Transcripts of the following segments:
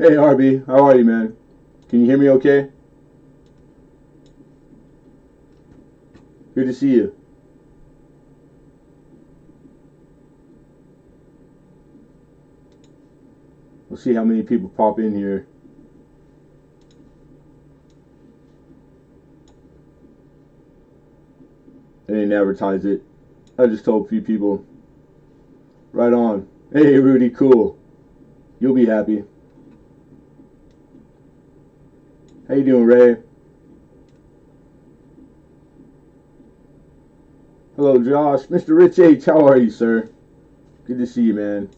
Hey RB, how are you, man? Can you hear me okay? Good to see you. We'll see how many people pop in here. I didn't advertise it. I just told a few people. Right on. Hey Rudy, cool. You'll be happy. How you doing, Ray? Hello, Josh. Mr. Rich H, how are you, sir? Good to see you, man.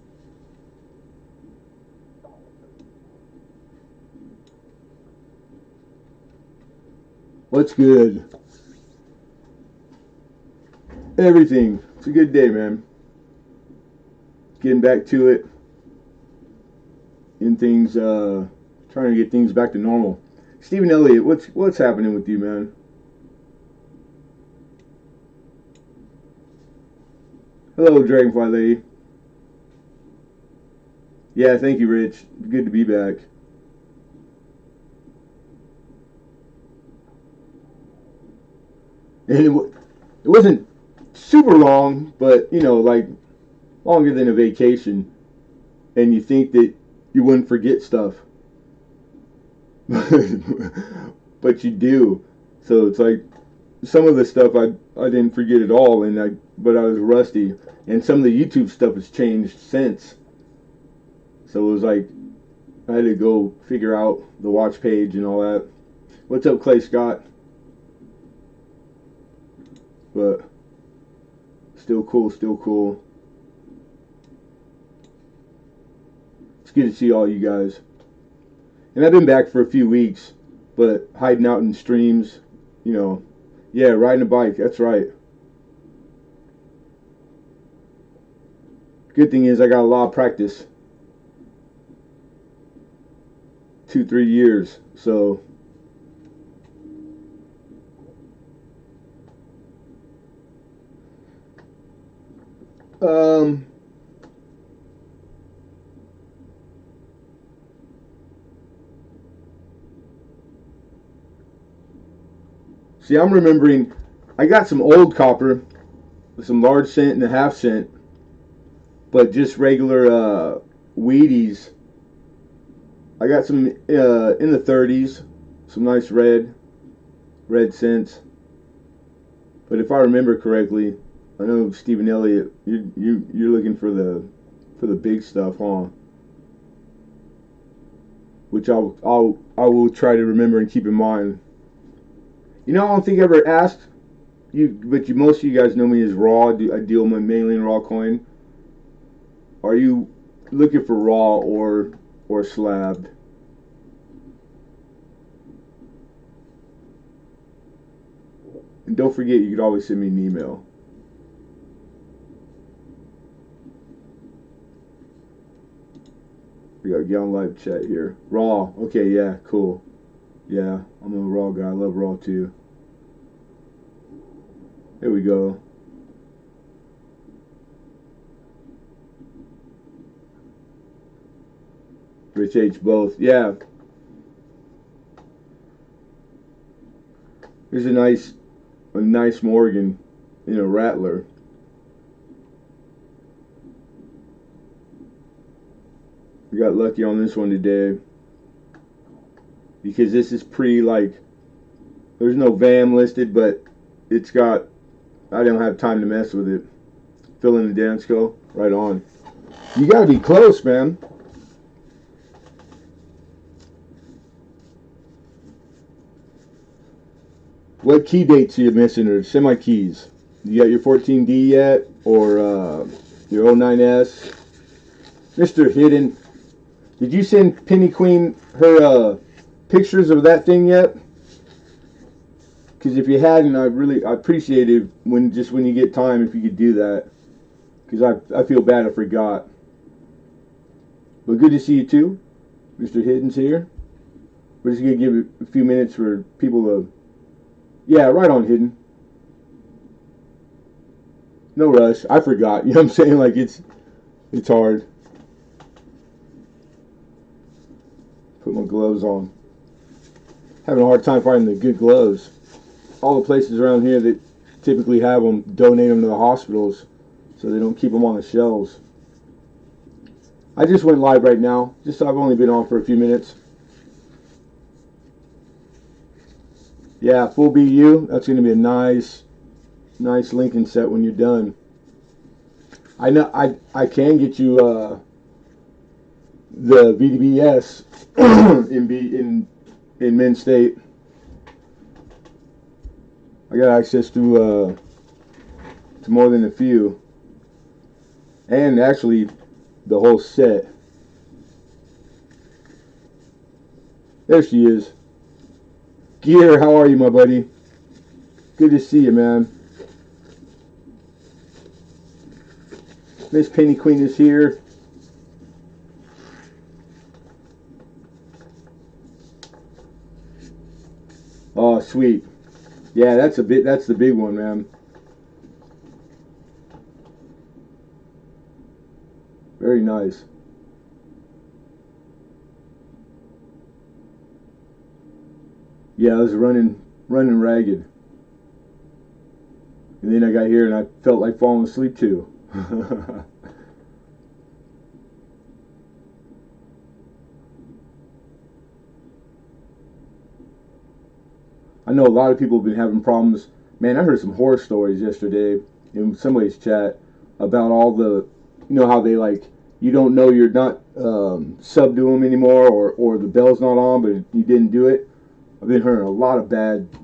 What's good? Everything. It's a good day, man. Getting back to it. In things, trying to get things back to normal. Stephen Elliott, what's happening with you, man? Hello, Dragonfly Lady. Yeah, thank you, Rich. Good to be back. And it wasn't super long, but like longer than a vacation. And you think that you wouldn't forget stuff, but you do. So it's like some of the stuff I didn't forget at all, but I was rusty, and some of the YouTube stuff has changed since. So it was like I had to go figure out the watch page and all that. What's up, Clay Scott? But still cool, still cool. It's good to see all you guys. And I've been back for a few weeks, but hiding out in streams, you know. Yeah, riding a bike, that's right. Good thing is I got a lot of practice. 2-3 years. So um see, I'm remembering I got some old copper with some large cent and a half cent, but just regular Wheaties. I got some in the 30s, some nice red cents. But if I remember correctly, I know Stephen Elliott. You're looking for the big stuff, huh? Which I will try to remember and keep in mind. I don't think I ever asked you, but most of you guys know me as raw. I deal mainly in raw coin. Are you looking for raw or slabbed? And don't forget, you could always send me an email. We got get on live chat here. Raw. Okay, yeah, cool. Yeah, I'm a raw guy. I love raw too. There we go. Rich H both. Yeah. Here's a nice Morgan in a Rattler. We got lucky on this one today because this is there's no VAM listed, but it's got, I don't have time to mess with it. Fill in the Dansko, right on. You gotta be close, man. What key dates are you missing, or semi keys? You got your 14D yet, or your 09S? Mr. Hidden, did you send Penny Queen her pictures of that thing yet? Because if you hadn't, I appreciate it when you get time, if you could do that. Because I feel bad I forgot. But good to see you too. Mr. Hidden's here. We're just gonna give it a few minutes for people to. Yeah, right on, Hidden. No rush. I forgot. You know what I'm saying? Like it's hard. gloves on. Having a hard time finding the good gloves. All the places around here that typically have them donate them to the hospitals so they don't keep them on the shelves. I just went live right now. I've only been on for a few minutes. Yeah, full BU. That's going to be a nice Lincoln set when you're done. I know I can get you the VDBS in Men's State. I got access to more than a few, and actually the whole set. There she is. Gear, how are you, my buddy? Good to see you, man. Miss Penny Queen is here. Oh, sweet. Yeah, that's the big one, man. Very nice. Yeah, I was running ragged. And then I got here and I felt like falling asleep too. I know a lot of people have been having problems. Man, I heard some horror stories yesterday in somebody's chat about all the, how they you don't know you're not sub to them anymore, or the bell's not on, but you didn't do it. I've been hearing a lot of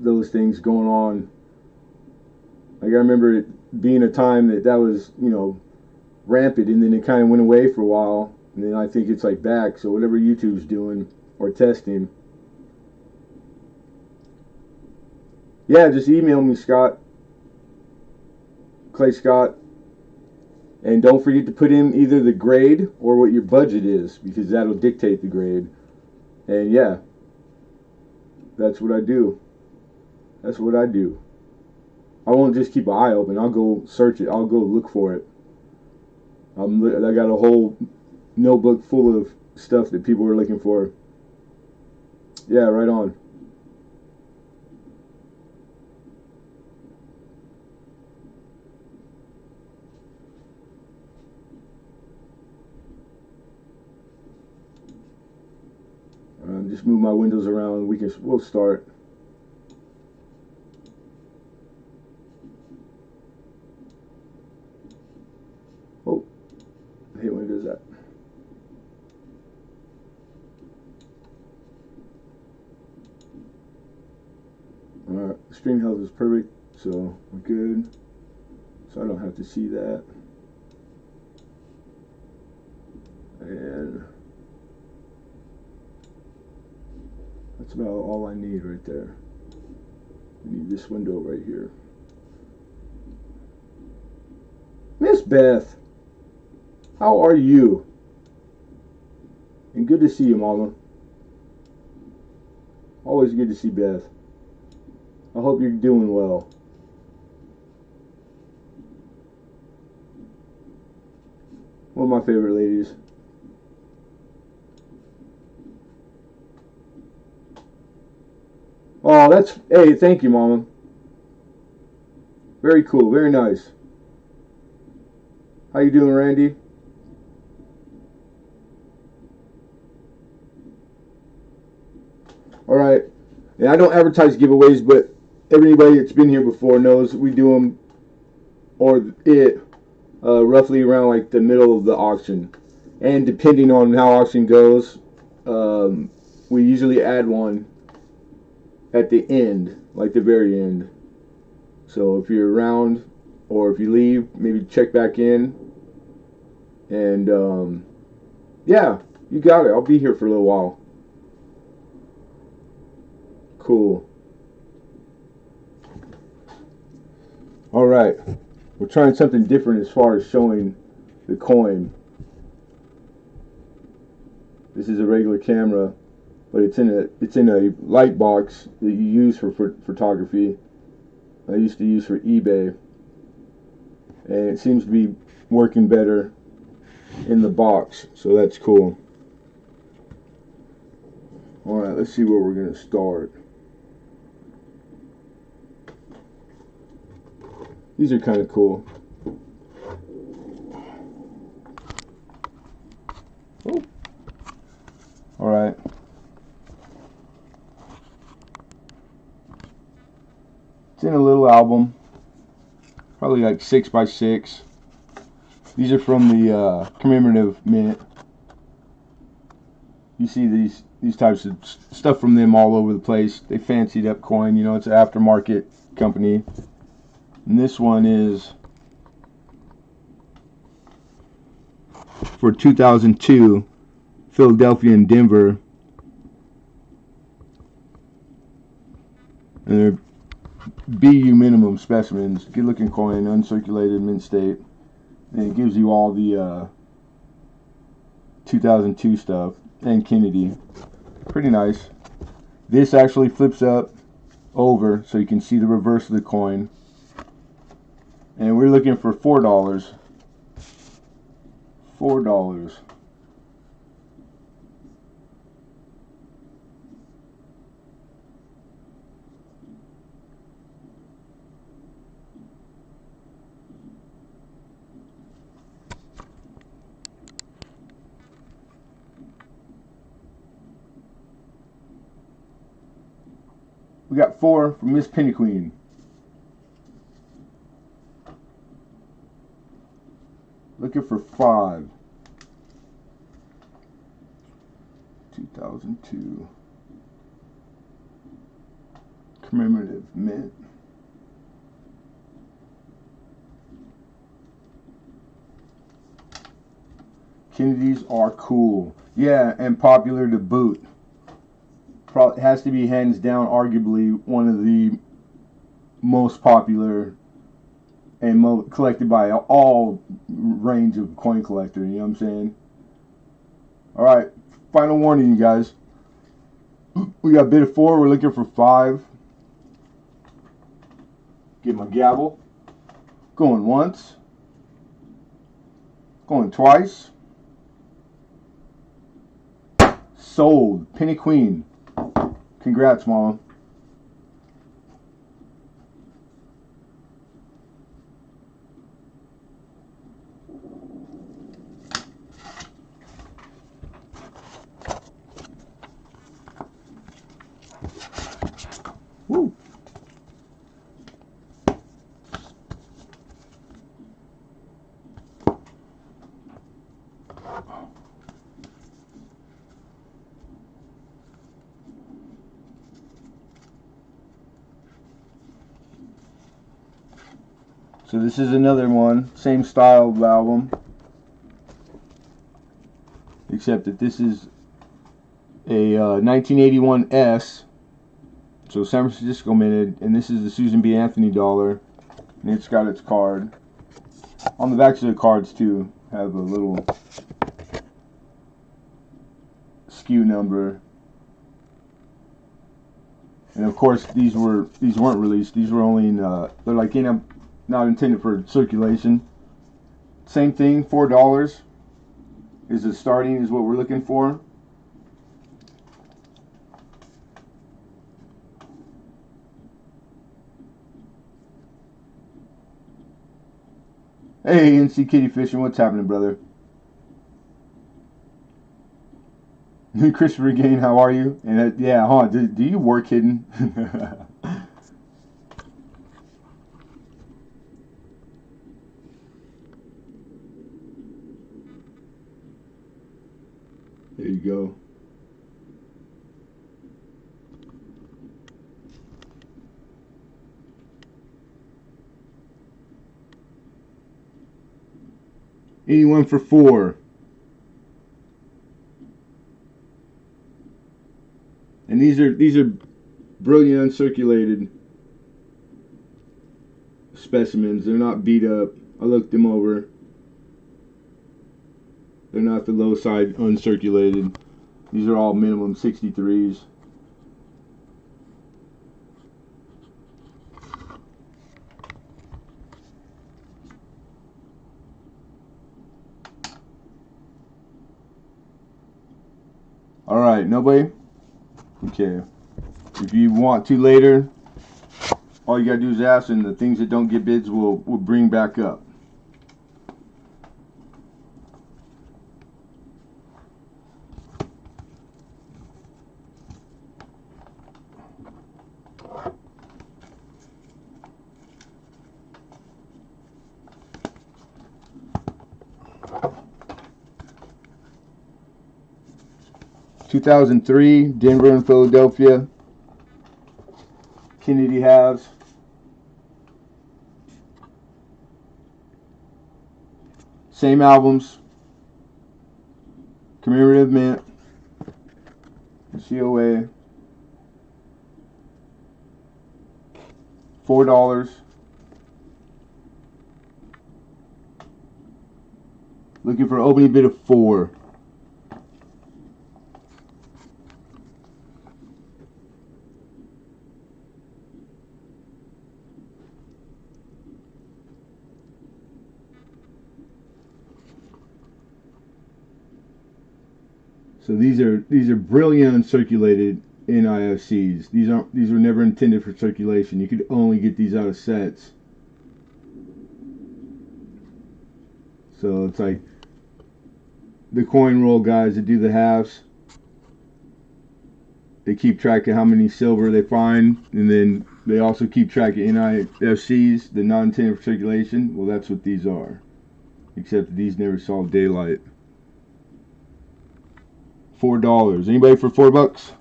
those things going on. Like I remember it being a time that was, rampant, and then it kind of went away for a while, and then I think it's back. So whatever YouTube's doing or testing. Yeah, just email me, Scott. Clay Scott. And don't forget to put in either the grade or what your budget is, because that'll dictate the grade. And yeah, that's what I do. That's what I do. I won't just keep an eye open. I'll go search it. I'll go look for it. I got a whole notebook full of stuff that people are looking for. Yeah, right on. Just move my windows around. We'll start. Oh, I hate when it does that. Alright, stream health is perfect, so we're good. So I don't have to see that. And that's about all I need right there. I need this window right here. Miss Beth, how are you? And good to see you, Mama. Always good to see Beth. I hope you're doing well. One of my favorite ladies. Oh, hey, thank you, Mama. Very cool, very nice. How you doing, Randy? Alright. And I don't advertise giveaways, but everybody that's been here before knows we do them, roughly around the middle of the auction. And depending on how auction goes, we usually add one at the end, the very end. So if you're around, or if you leave, maybe check back in. And yeah, you got it. I'll be here for a little while. Cool. Alright. We're trying something different as far as showing the coin. This is a regular camera, but it's in a light box that you use for photography. I used to use for eBay, and it seems to be working better in the box, so that's cool. Alright, let's see where we're going to start. These are kind of cool. Oh. Alright. It's in a little album. Probably like 6x6. These are from the commemorative mint. You see these types of stuff from them all over the place. They fancied up coin. You know, it's an aftermarket company. And this one is for 2002, Philadelphia and Denver. And they're BU minimum specimens. Good looking coin, uncirculated, mint state. And it gives you all the 2002 stuff. And Kennedy. Pretty nice. This actually flips up over so you can see the reverse of the coin. And we're looking for $4. $4. We got 4 from Miss Penny Queen. Looking for 5. 2002. Commemorative mint. Kennedys are cool. Yeah, and popular to boot. Probably has to be hands down arguably one of the most popular and collected by all range of coin collector, you know what I'm saying? Alright, final warning, you guys. We got bid of 4, we're looking for 5. Get my gavel. Going once. Going twice. Sold. Penny Queen. Congrats, Mama. Woo. So this is another one, same style of album, except that this is a 1981 S, so San Francisco minted, and this is the Susan B. Anthony dollar, and it's got its card. On the backs of the cards too have a little SKU number, and of course these weren't released. These were only in they're like not intended for circulation. Same thing, $4 is the starting, is what we're looking for. Hey, NC Kitty Fishing, what's happening, brother? Christopher Gain, how are you? And yeah, huh? Do you work hidden? There you go. Anyone for 4? And these are brilliant uncirculated specimens. They're not beat up. I looked them over. They're not the low side uncirculated. These are all minimum 63s. Alright, nobody? Okay. If you want to later, all you gotta do is ask, and the things that don't get bids will bring back up. (2003) Denver and Philadelphia. Kennedy halves. Same albums. Commemorative mint. COA. $4. Looking for an opening bid of 4. So these are brilliant uncirculated NIFCs. These were never intended for circulation. You could only get these out of sets. So it's like the coin roll guys that do the halves. They keep track of how many silver they find, and then they also keep track of NIFCs, the non-intended for circulation. Well, that's what these are, except these never saw daylight. $4. Anybody for $4?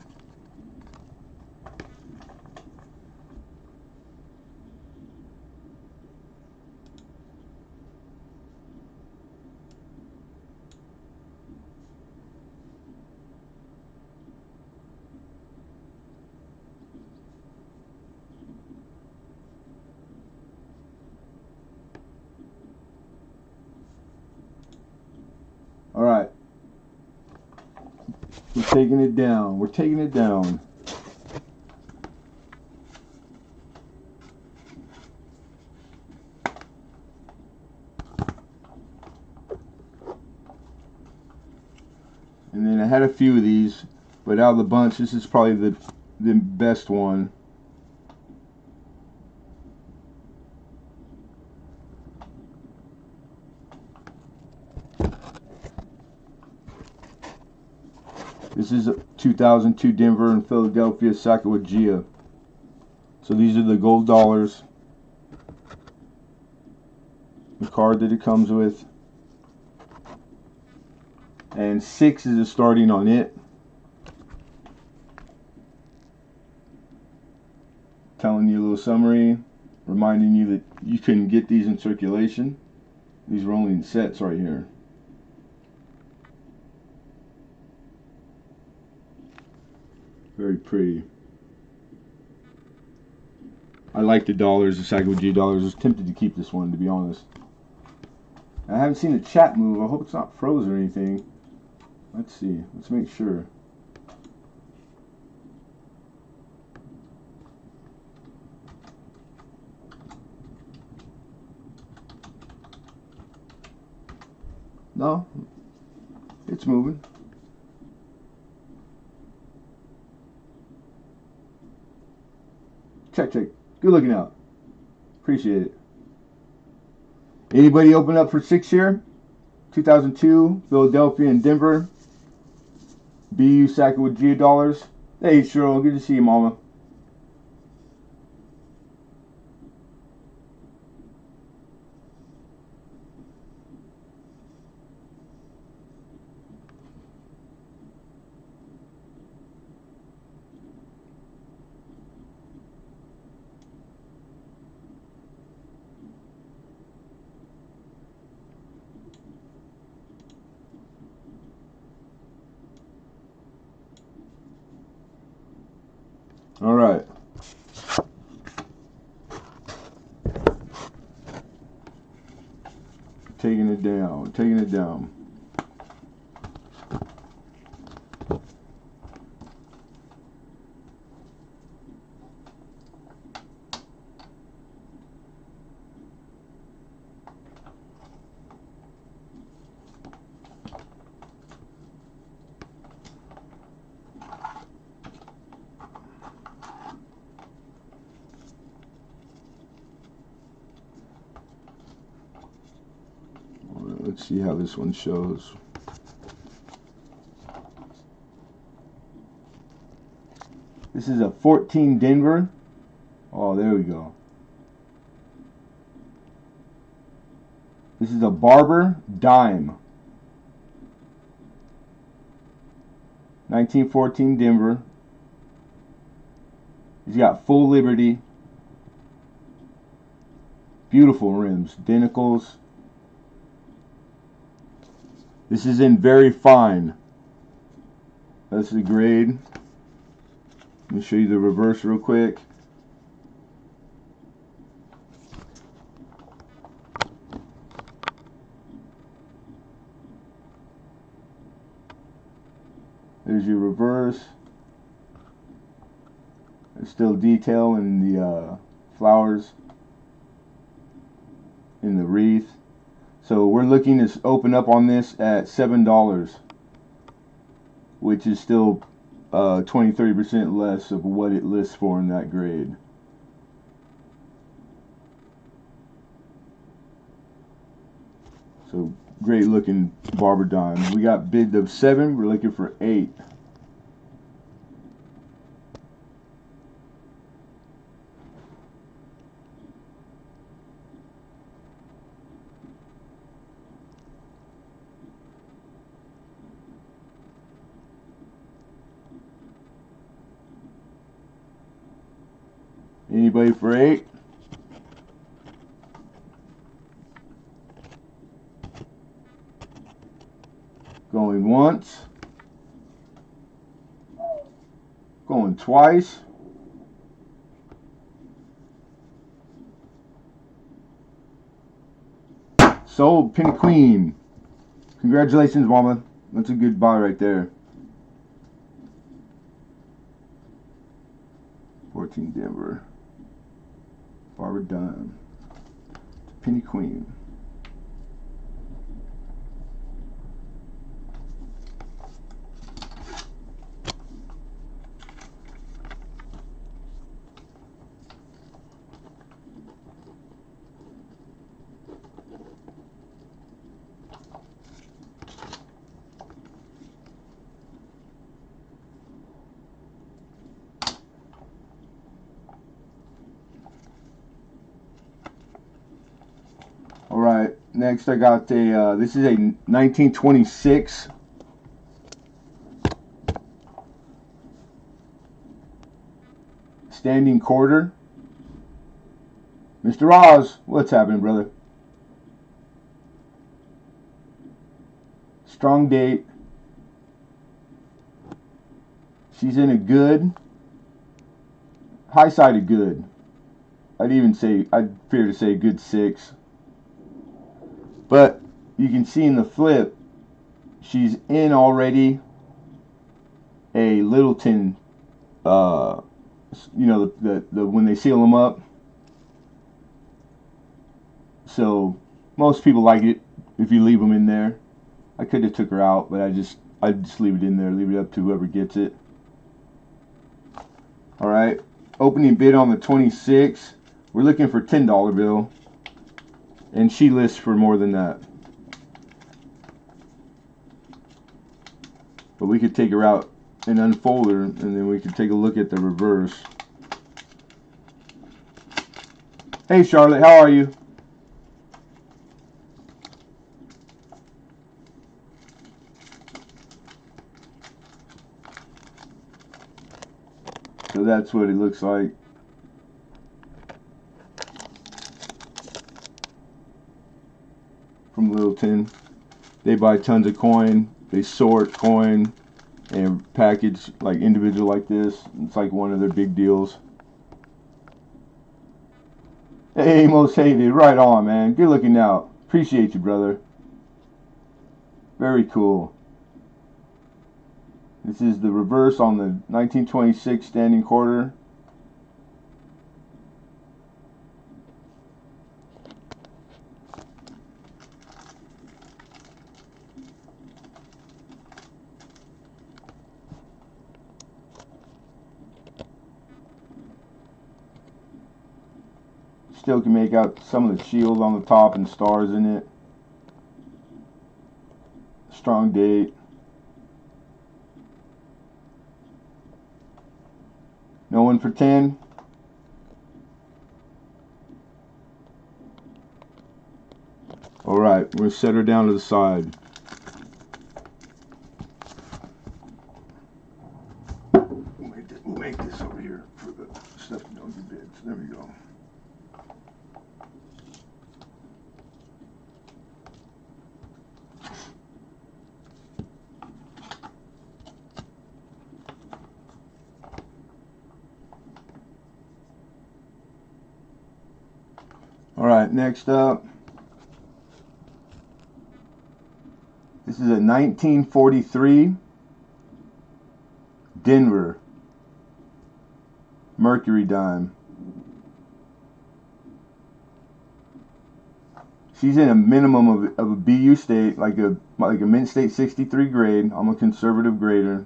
All right. We're taking it down. We're taking it down. And then I had a few of these, but out of the bunch, this is probably the best one. This is 2002 Denver and Philadelphia Sacagawea. So these are the gold dollars. The card that it comes with. And 6 is the starting on it. Telling you a little summary. Reminding you that you couldn't get these in circulation. These were only in sets right here. Very pretty. I like the dollars, the Sacagawea dollars. I was tempted to keep this one, to be honest. I haven't seen the chat move. I hope it's not frozen or anything. Let's see. Let's make sure. No. It's moving. Check. Good looking out. Appreciate it. Anybody open up for 6 here? 2002, Philadelphia and Denver. BU Sacagawea dollars. Hey, Cheryl. Good to see you, Mama. All right. Taking it down. Let's see how this one shows. This is a 14 Denver. Oh, there we go. This is a Barber dime. 1914 Denver. He's got full Liberty. Beautiful rims. Denticles. This is in very fine. That's the grade. Let me show you the reverse real quick. There's your reverse. There's still detail in the flowers in the wreath. So we're looking to open up on this at $7, which is still 20-30% less of what it lists for in that grade. So great looking Barber dime. We got bid of 7. We're looking for 8. Anybody for 8? Going once. Going twice. Sold. Penny Queen. Congratulations, Mama. That's a good buy right there. 14 Denver. Barber dime. Penny Queen. All right, next I got a, this is a 1926 standing quarter. Mr. Oz, what's happening, brother? Strong date. She's in a good, high side of good. I'd fear to say good 6. But you can see in the flip, she's in already a Littleton, you know, the when they seal them up. So most people like it if you leave them in there. I could have took her out, but I'd just leave it in there, leave it up to whoever gets it. All right, opening bid on the 26. We're looking for $10 bill. And she lists for more than that. But we could take her out and unfold her, and then we could take a look at the reverse. Hey Charlotte, how are you? So that's what it looks like. From Littleton. They buy tons of coin. They sort coin and package like individual like this. It's like one of their big deals. Hey, most hated. Right on, man. Good looking out. Appreciate you, brother. Very cool. This is the reverse on the 1926 standing quarter. Still can make out some of the shield on the top and stars in it. Strong date. No one for 10. All right, we're going to set her down to the side. We'll make this over here for the stuff that don't get bids. There we go. All right, next up. This is a 1943 Denver Mercury dime. She's in a minimum of a BU state, like a mint state 63 grade. I'm a conservative grader.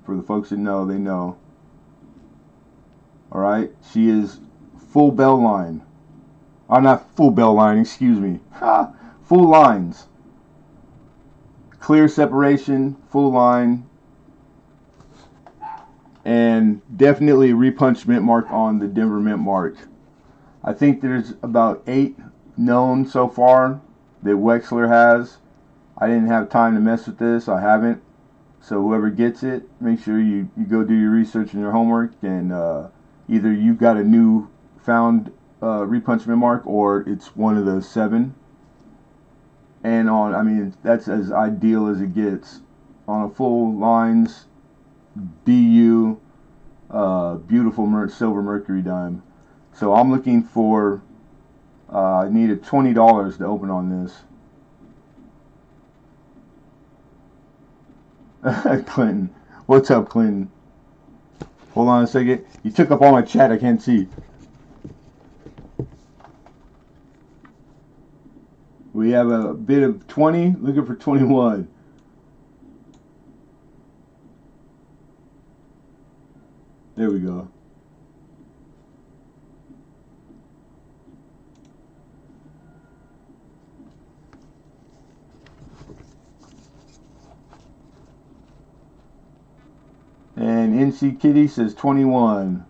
For the folks that know, they know. All right, she is full bell line. Not full bell line, excuse me. Full lines. Clear separation, full line. And definitely a repunch mint mark on the Denver mint mark. I think there's about 8 known so far that Wexler has. I didn't have time to mess with this. I haven't. So whoever gets it, make sure you go do your research and your homework, and either you got a new found repunch mint mark, or it's one of those 7. And I mean, that's as ideal as it gets. On a full lines, BU, beautiful silver Mercury dime. So I'm looking for, I needed $20 to open on this. Clinton. What's up, Clinton? Hold on a second. You took up all my chat, I can't see. We have a bid of 20, looking for 21. There we go. And NC Kitty says 21.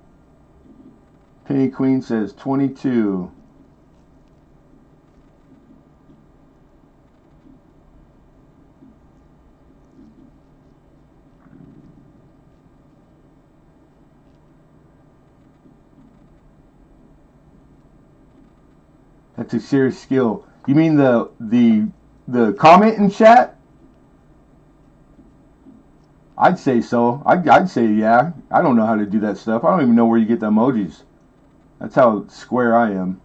Penny Queen says 22. That's a serious skill. You mean the comment in chat? I'd say so. I'd say yeah. I don't know how to do that stuff. I don't even know where you get the emojis. That's how square I am.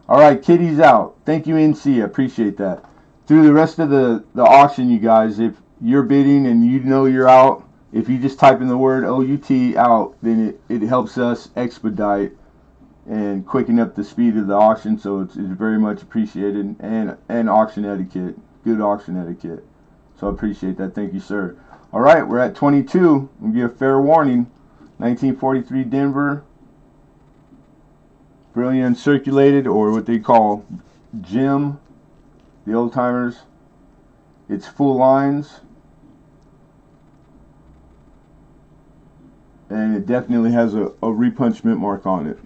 All right, Kitty's out. Thank you, NC. I appreciate that. Through the rest of the auction, you guys, if you're bidding and you know you're out, if you just type in the word OUT out, then it helps us expedite and quicken up the speed of the auction, so it's very much appreciated, and auction etiquette, good auction etiquette. So I appreciate that. Thank you, sir. All right, we're at 22. We'll give a fair warning. 1943 Denver, brilliant uncirculated, or what they call gem, the old timers. It's full lines, and it definitely has a repunch mint mark on it.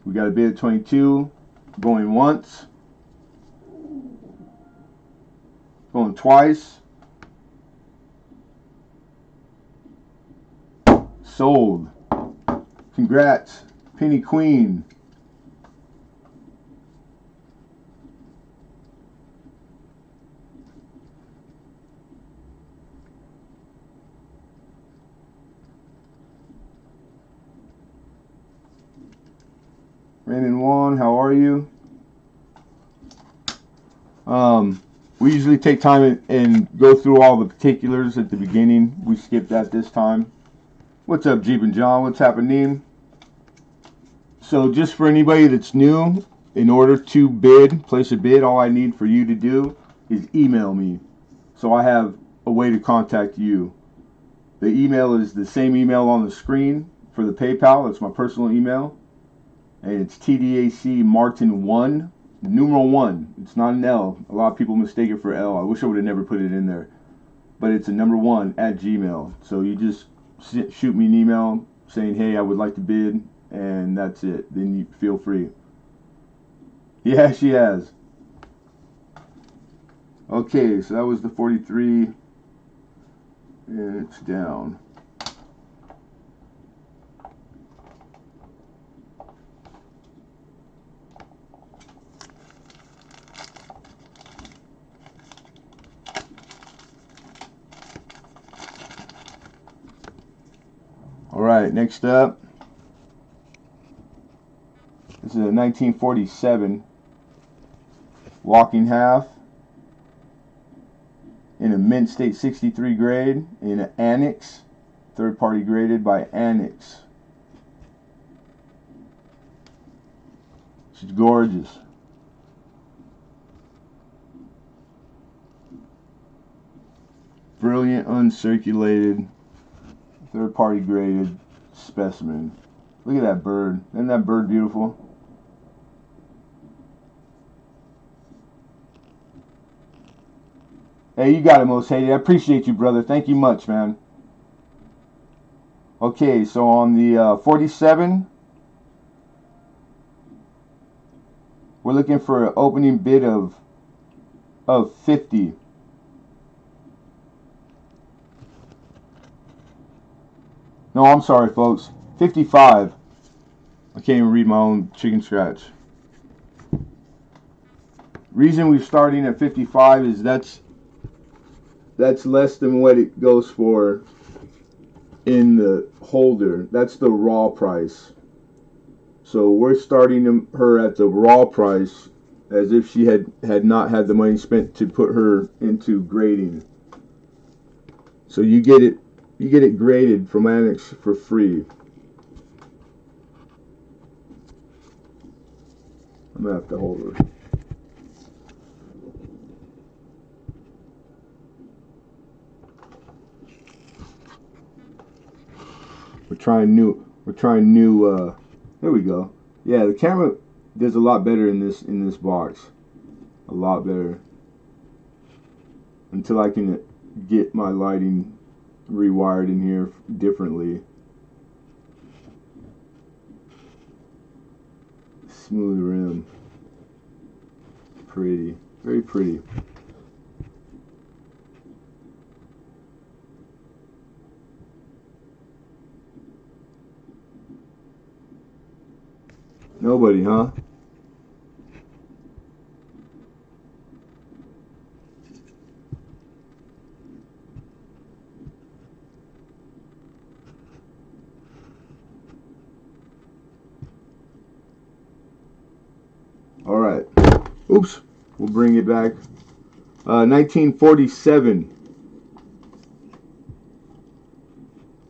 We got a bid of 22, going once, going twice, sold. Congrats, Penny Queen. Brandon Wan, how are you? We usually take time and go through all the particulars at the beginning. We skipped that this time. What's up, Jeep and John? What's happening? So just for anybody that's new, in order to place a bid, all I need for you to do is email me. So I have a way to contact you. The email is the same email on the screen for the PayPal. That's my personal email. And it's tdacmartin1 numeral 1. It's not an L. A lot of people mistake it for L. I wish I would have never put it in there. But it's a number 1 at Gmail. So you just shoot me an email saying, hey, I would like to bid, and that's it. Then you feel free. Yeah, she has. Okay, so that was the 43. And it's down. Alright, next up. This is a 1947 walking half in a mint state 63 grade in an Annex, third party graded by Annex. She's gorgeous. Brilliant uncirculated, third party graded specimen. Look at that bird. Isn't that bird beautiful? Hey, you got it, Most Hated. I appreciate you, brother. Thank you much, man. Okay, so on the 47, we're looking for an opening bid of 50. No, I'm sorry, folks. 55. I can't even read my own chicken scratch. Reason we're starting at 55 is that's less than what it goes for in the holder. That's the raw price. So we're starting her at the raw price as if she had not had the money spent to put her into grading. So you get it graded from Annex for free. I'm gonna have to hold her. We're trying new there we go. Yeah, the camera does a lot better in this box. A lot better. Until I can get my lighting rewired in here differently. Smooth rim. Pretty. Very pretty. Nobody, huh? Alright. Oops. We'll bring it back. 1947.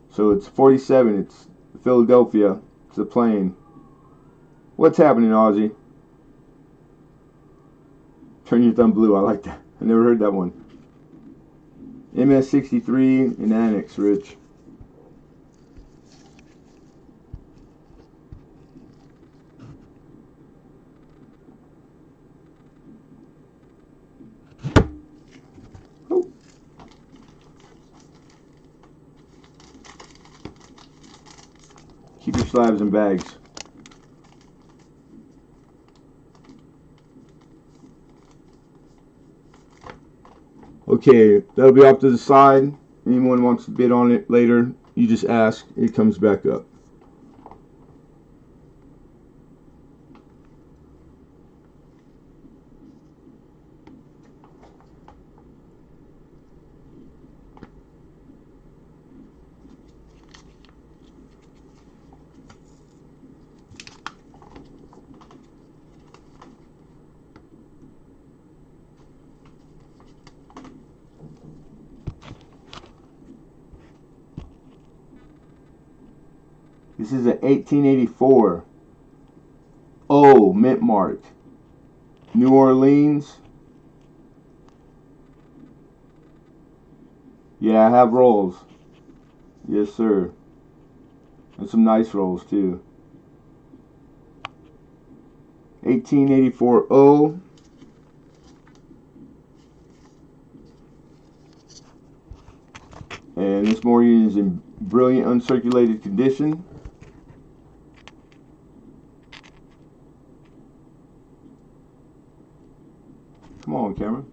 So it's 47. It's Philadelphia. It's a plane. What's happening, Ozzy? Turn your thumb blue. I like that. I never heard that one. MS63 in Annex, Rich. Oh. Keep your slabs in bags. Okay, that'll be off to the side. Anyone wants to bid on it later, you just ask. It comes back up. This is an 1884. Oh, mint mark. New Orleans. Yeah, I have rolls. Yes, sir. And some nice rolls, too. 1884 O. And this mortgage is in brilliant uncirculated condition. Come on, camera.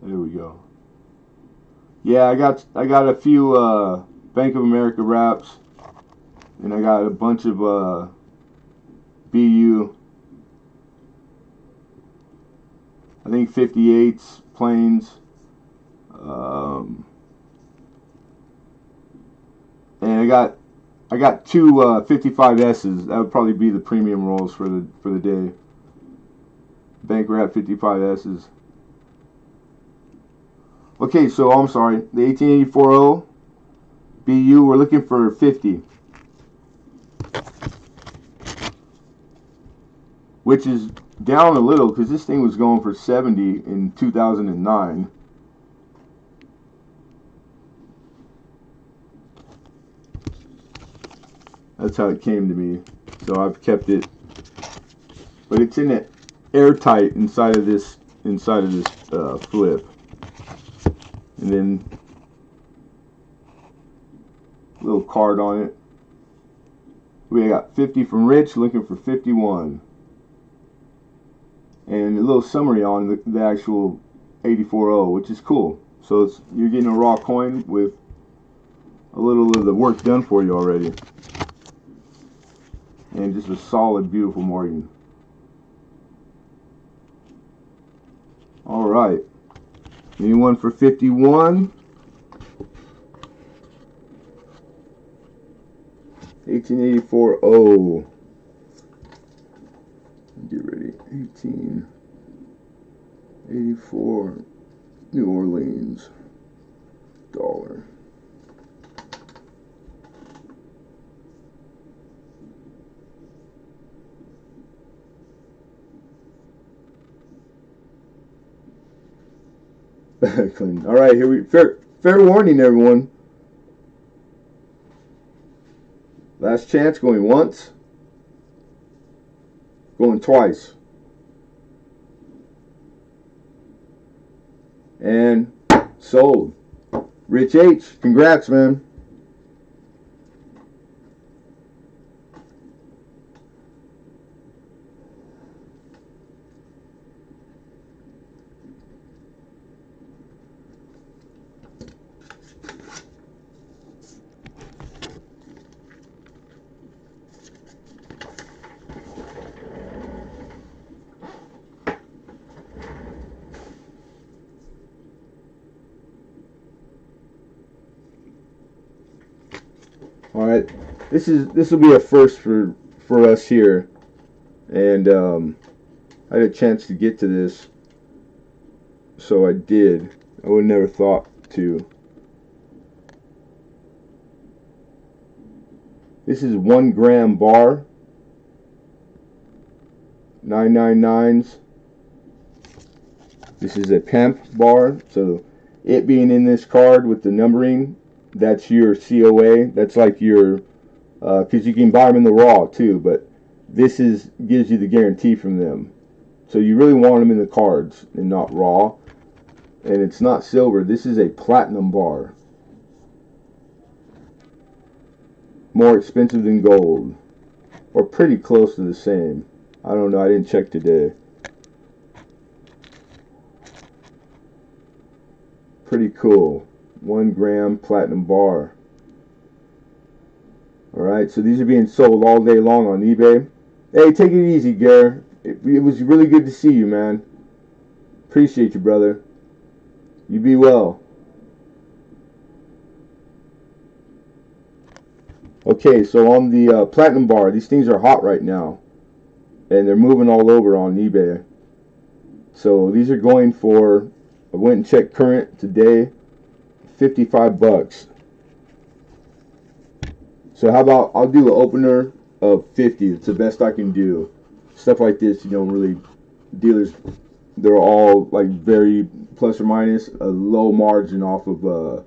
There we go. Yeah, I got a few Bank of America wraps, and I got a bunch of BU. I think 58s, planes, and I got two 55S's. That would probably be the premium rolls for the day. Bank wrap 55S's. Okay, so I'm sorry. The 1884 O BU, we're looking for 50, which is down a little because this thing was going for 70 in 2009. That's how it came to me. So I've kept it, but it's in it airtight inside of this flip. And then a little card on it. We got 50 from Rich, looking for 51. And a little summary on the actual 84O, which is cool. So you're getting a raw coin with a little of the work done for you already. And just a solid, beautiful Morgan. Alright. Anyone for 51? 1884 O. Get ready. 1884 New Orleans dollar. Clean. All right, here we fair warning, everyone. Last chance, going once, going twice, and sold. Rich H, congrats, man. All right, this will be a first for us here, and I had a chance to get to this, so I did. I would never thought to. This is 1 gram bar, 999s. This is a PEMP bar, so it being in this card with the numbering, that's your COA. That's like your, because you can buy them in the raw too, but this gives you the guarantee from them. So you really want them in the cards and not raw. And it's not silver. This is a platinum bar. More expensive than gold, or pretty close to the same. I don't know. I didn't check today. Pretty cool. 1 gram platinum bar. Alright, so these are being sold all day long on eBay. Hey, take it easy, Gare. It was really good to see you, man. Appreciate you, brother. You be well. Okay, so on the platinum bar, these things are hot right now. And they're moving all over on eBay. So these are going for, I went and checked current today, $55. So how about I'll do an opener of 50. It's the best I can do. Stuff like this, you don't really, dealers they're all like very plus or minus a low margin off of the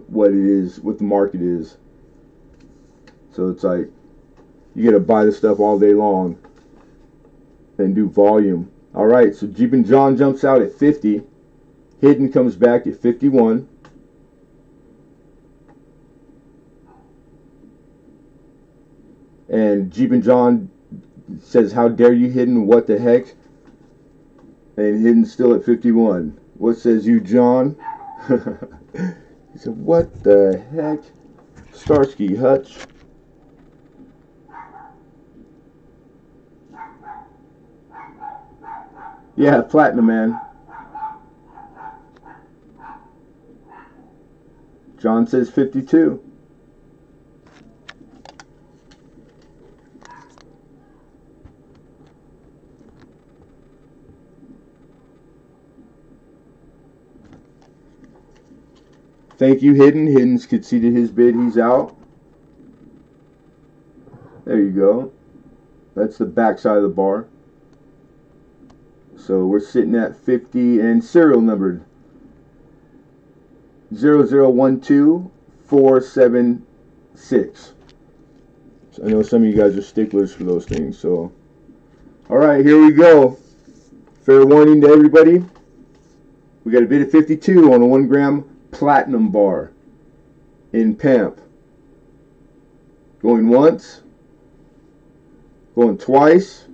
what it is, what the market is. So it's like you gotta buy the stuff all day long and do volume. All right, so Jeep and John jumps out at 50. Hidden comes back at 51. And Jeep and John says, "How dare you, Hidden? What the heck?" And Hidden's still at 51. What says you, John? He said, "What the heck?" Starsky Hutch. Yeah, Platinum Man. John says 52. Thank you, Hidden. Hidden's conceded his bid. He's out. There you go. That's the back side of the bar. So we're sitting at 50 and serial numbered 0012476. So I know some of you guys are sticklers for those things. So, all right, here we go. Fair warning to everybody. We got a bid of 52 on a 1 gram platinum bar in PAMP. Going once. Going twice.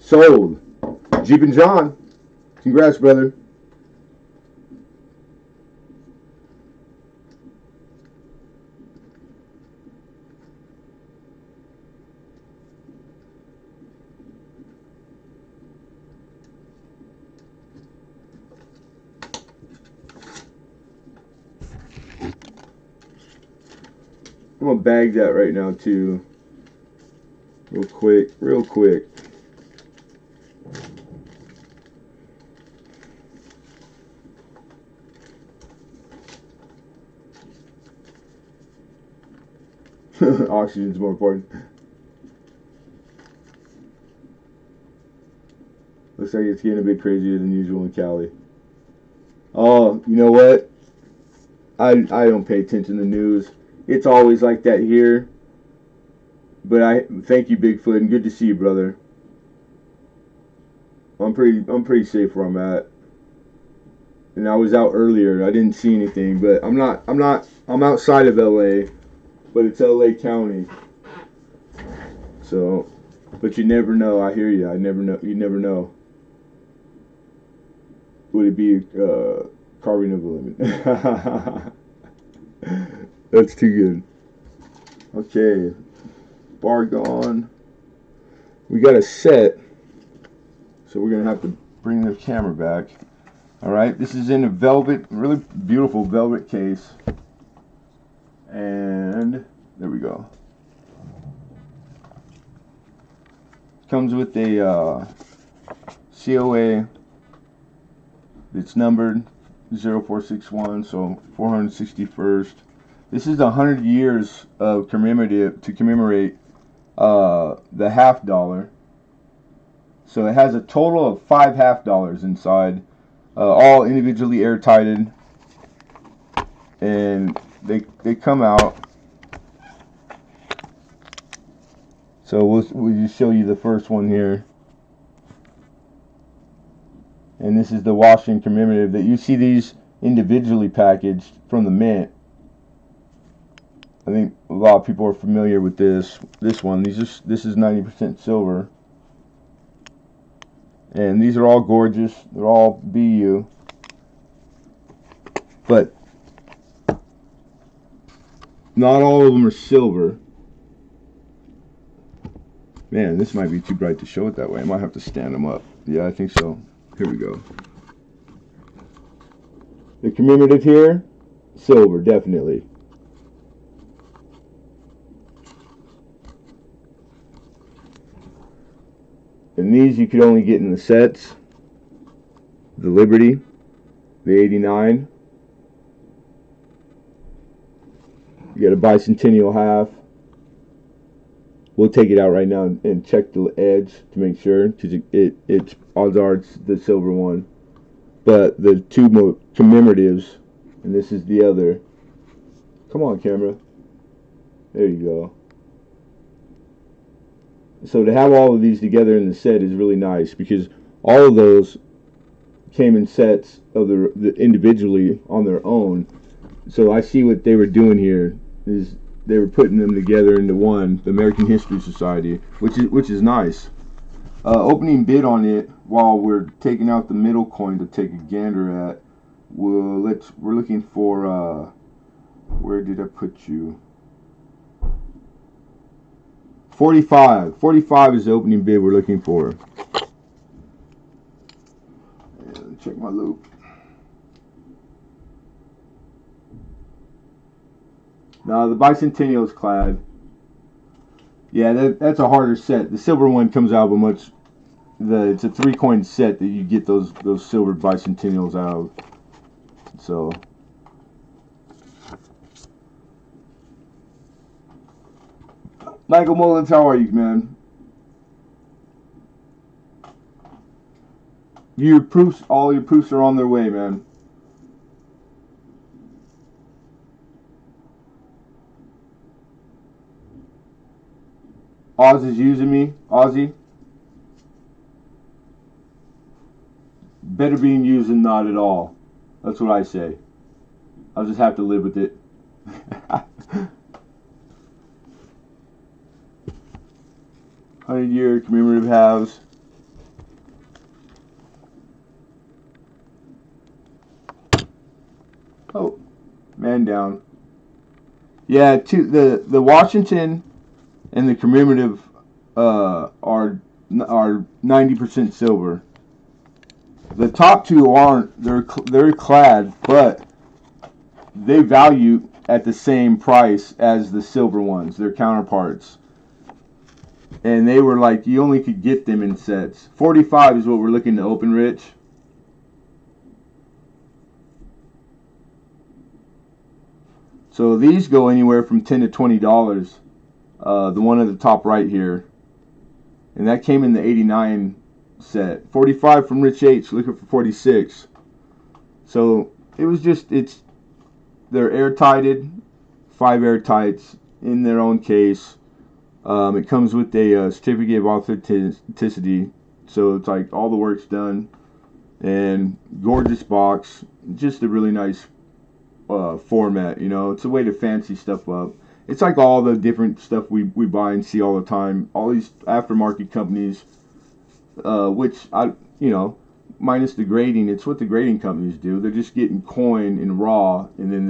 Sold. Jeep and John. Congrats, brother. I'm gonna bag that right now too. Real quick. Oxygen's more important. Looks like it's getting a bit crazier than usual in Cali. Oh, you know what? I don't pay attention to the news. It's always like that here. But I thank you, Bigfoot, and good to see you, brother. I'm pretty safe where I'm at. And I was out earlier. I didn't see anything, but I'm outside of LA, but it's LA County. So, but you never know. I hear you. I never know. You never know. Would it be carving of a lemon? That's too good. Okay, bar gone. We got a set, so we're gonna have to bring the camera back. All right, this is in a velvet, really beautiful velvet case, and there we go. Comes with a COA. It's numbered 0461, so 461st. This is 100 years of commemorative to commemorate the half dollar. So it has a total of 5 half dollars inside, all individually airtighted, and they come out. So we'll just show you the first one here. And this is the Washington commemorative. That you see these individually packaged from the mint. I think a lot of people are familiar with this one. This is 90% silver. And these are all gorgeous. They're all BU. But not all of them are silver. Man, this might be too bright to show it that way. I might have to stand them up. Yeah, I think so. Here we go. The commemorative here, silver, definitely. And these you could only get in the sets. The Liberty, the 89. You got a bicentennial half. we'll take it out right now and check the edge to make sure, because it's odds are it's the silver one. But the two commemoratives, and this is the other. Come on, camera. There you go. So to have all of these together in the set is really nice, because all of those came in sets of the individually on their own. So I see what they were doing here is they were putting them together into one, the American History Society, which is nice. Opening bid on it, while we're taking out the middle coin to take a gander at, we're looking for where did I put you? 45. 45 is the opening bid we're looking for. And check my loop. Now the bicentennial is clad. Yeah, that's a harder set. The silver one comes out with it's a 3-coin set that you get those silver bicentennials out of. So Michael Mullins, how are you, man? All your proofs are on their way, man. Oz is using me, Ozzy. Better being used than not at all. That's what I say. I'll just have to live with it. 100-year commemorative halves. Oh, man down. Yeah, the Washington and the commemorative are 90% silver. The top two aren't. They're clad, but they value at the same price as the silver ones, their counterparts. And they were like, you only could get them in sets. 45 is what we're looking to open, Rich. So these go anywhere from $10 to $20. The one at the top right here, and that came in the 89 set. 45 from Rich H, looking for 46. So it was just, they're airtighted, 5 airtights in their own case. It comes with a certificate of authenticity, so it's like all the work's done, and gorgeous box, just a really nice format. You know, it's a way to fancy stuff up. It's like all the different stuff we buy and see all the time. All these aftermarket companies, which minus the grading, it's what the grading companies do. They're just getting coin in raw, and then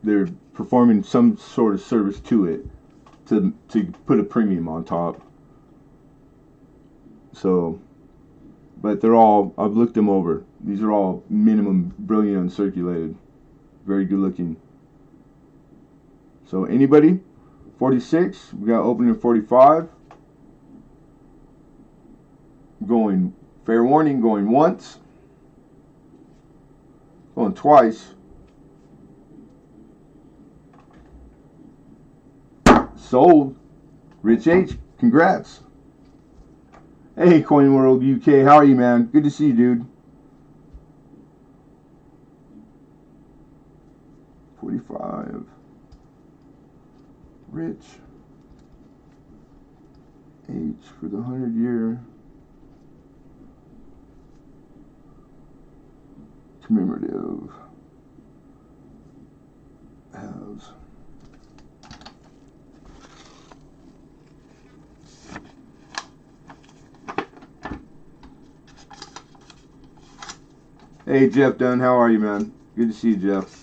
they're performing some sort of service to it to put a premium on top. So, but they're all, I've looked them over. These are all minimum brilliant uncirculated, very good looking. So anybody? 46. We got opening 45. Going, fair warning, going once. Going twice. Sold. Rich H, congrats. Hey, Coin World UK, how are you, man? Good to see you, dude. 45. Rich H for the 100-year commemorative halves. Hey, Jeff Dunn, how are you, man? Good to see you, Jeff.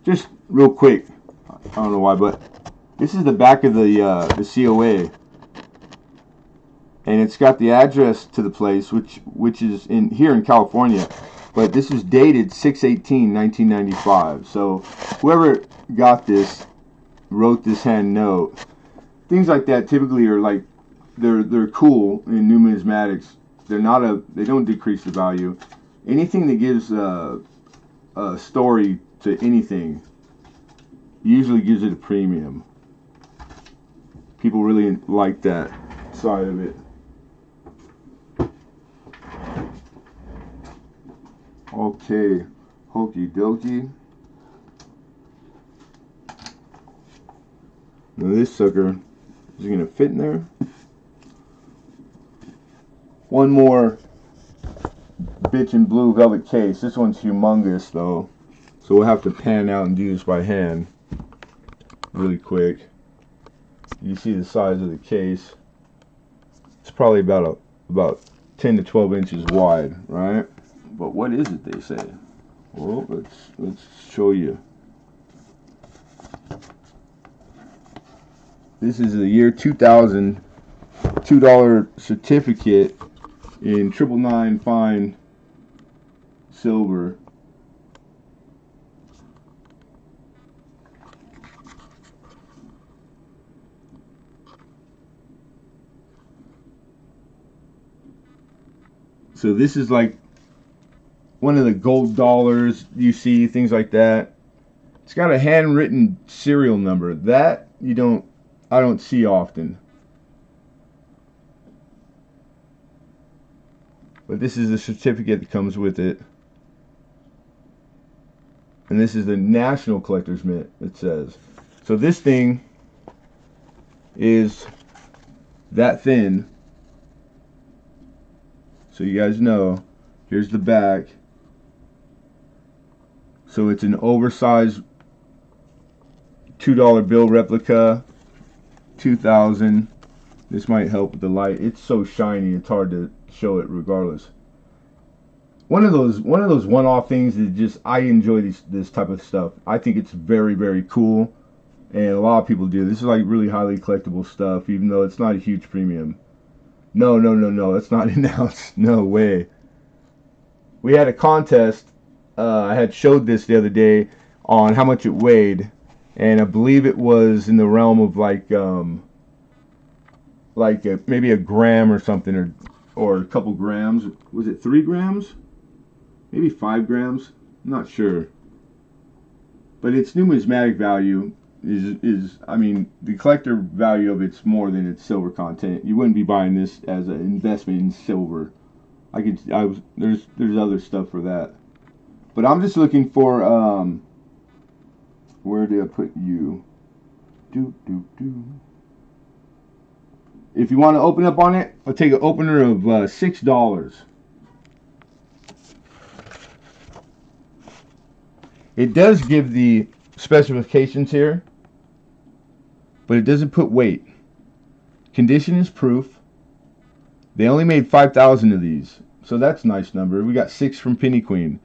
Just real quick, I don't know why, but this is the back of the COA, and it's got the address to the place, which is here in California, but this was dated 6/18/1995. So whoever got this wrote this hand note. Things like that typically are like they're cool in numismatics. They don't decrease the value. anything that gives a story to anything usually gives it a premium. People really like that side of it. Okay, hokey dokey. Now this sucker is gonna fit in there. One more bitchin' blue velvet case. This one's humongous though, so we'll have to pan out and do this by hand really quick. You see the size of the case. It's probably about 10 to 12 inches wide, right? But what is it, they say? Well, let's show you. This is a year 2000 $2 certificate in 999 fine silver. So this is like one of the gold dollars you see, things like that. It's got a handwritten serial number that I don't see often. But this is the certificate that comes with it. And this is the National Collector's Mint, it says. So this thing is that thin. So you guys know, here's the back. So it's an oversized $2 bill replica, 2000. This might help with the light. It's so shiny, it's hard to show it regardless. One of those one-off things that just, I enjoy this type of stuff. I think it's very, very cool, and a lot of people do. This is like really highly collectible stuff, even though it's not a huge premium. No, that's not announced. No way. We had a contest. I had showed this the other day on how much it weighed, and I believe it was in the realm of maybe a gram or something, or a couple grams. Was it 3 grams? Maybe 5 grams? I'm not sure. But its numismatic value is I mean, the collector value of it's more than its silver content. You wouldn't be buying this as an investment in silver. There's other stuff for that. But I'm just looking for where did I put you? If you want to open up on it, I'll take an opener of $6. It does give the specifications here, but it doesn't put weight. Condition is proof. They only made 5,000 of these, so that's a nice number. We got 6 from Penny Queen.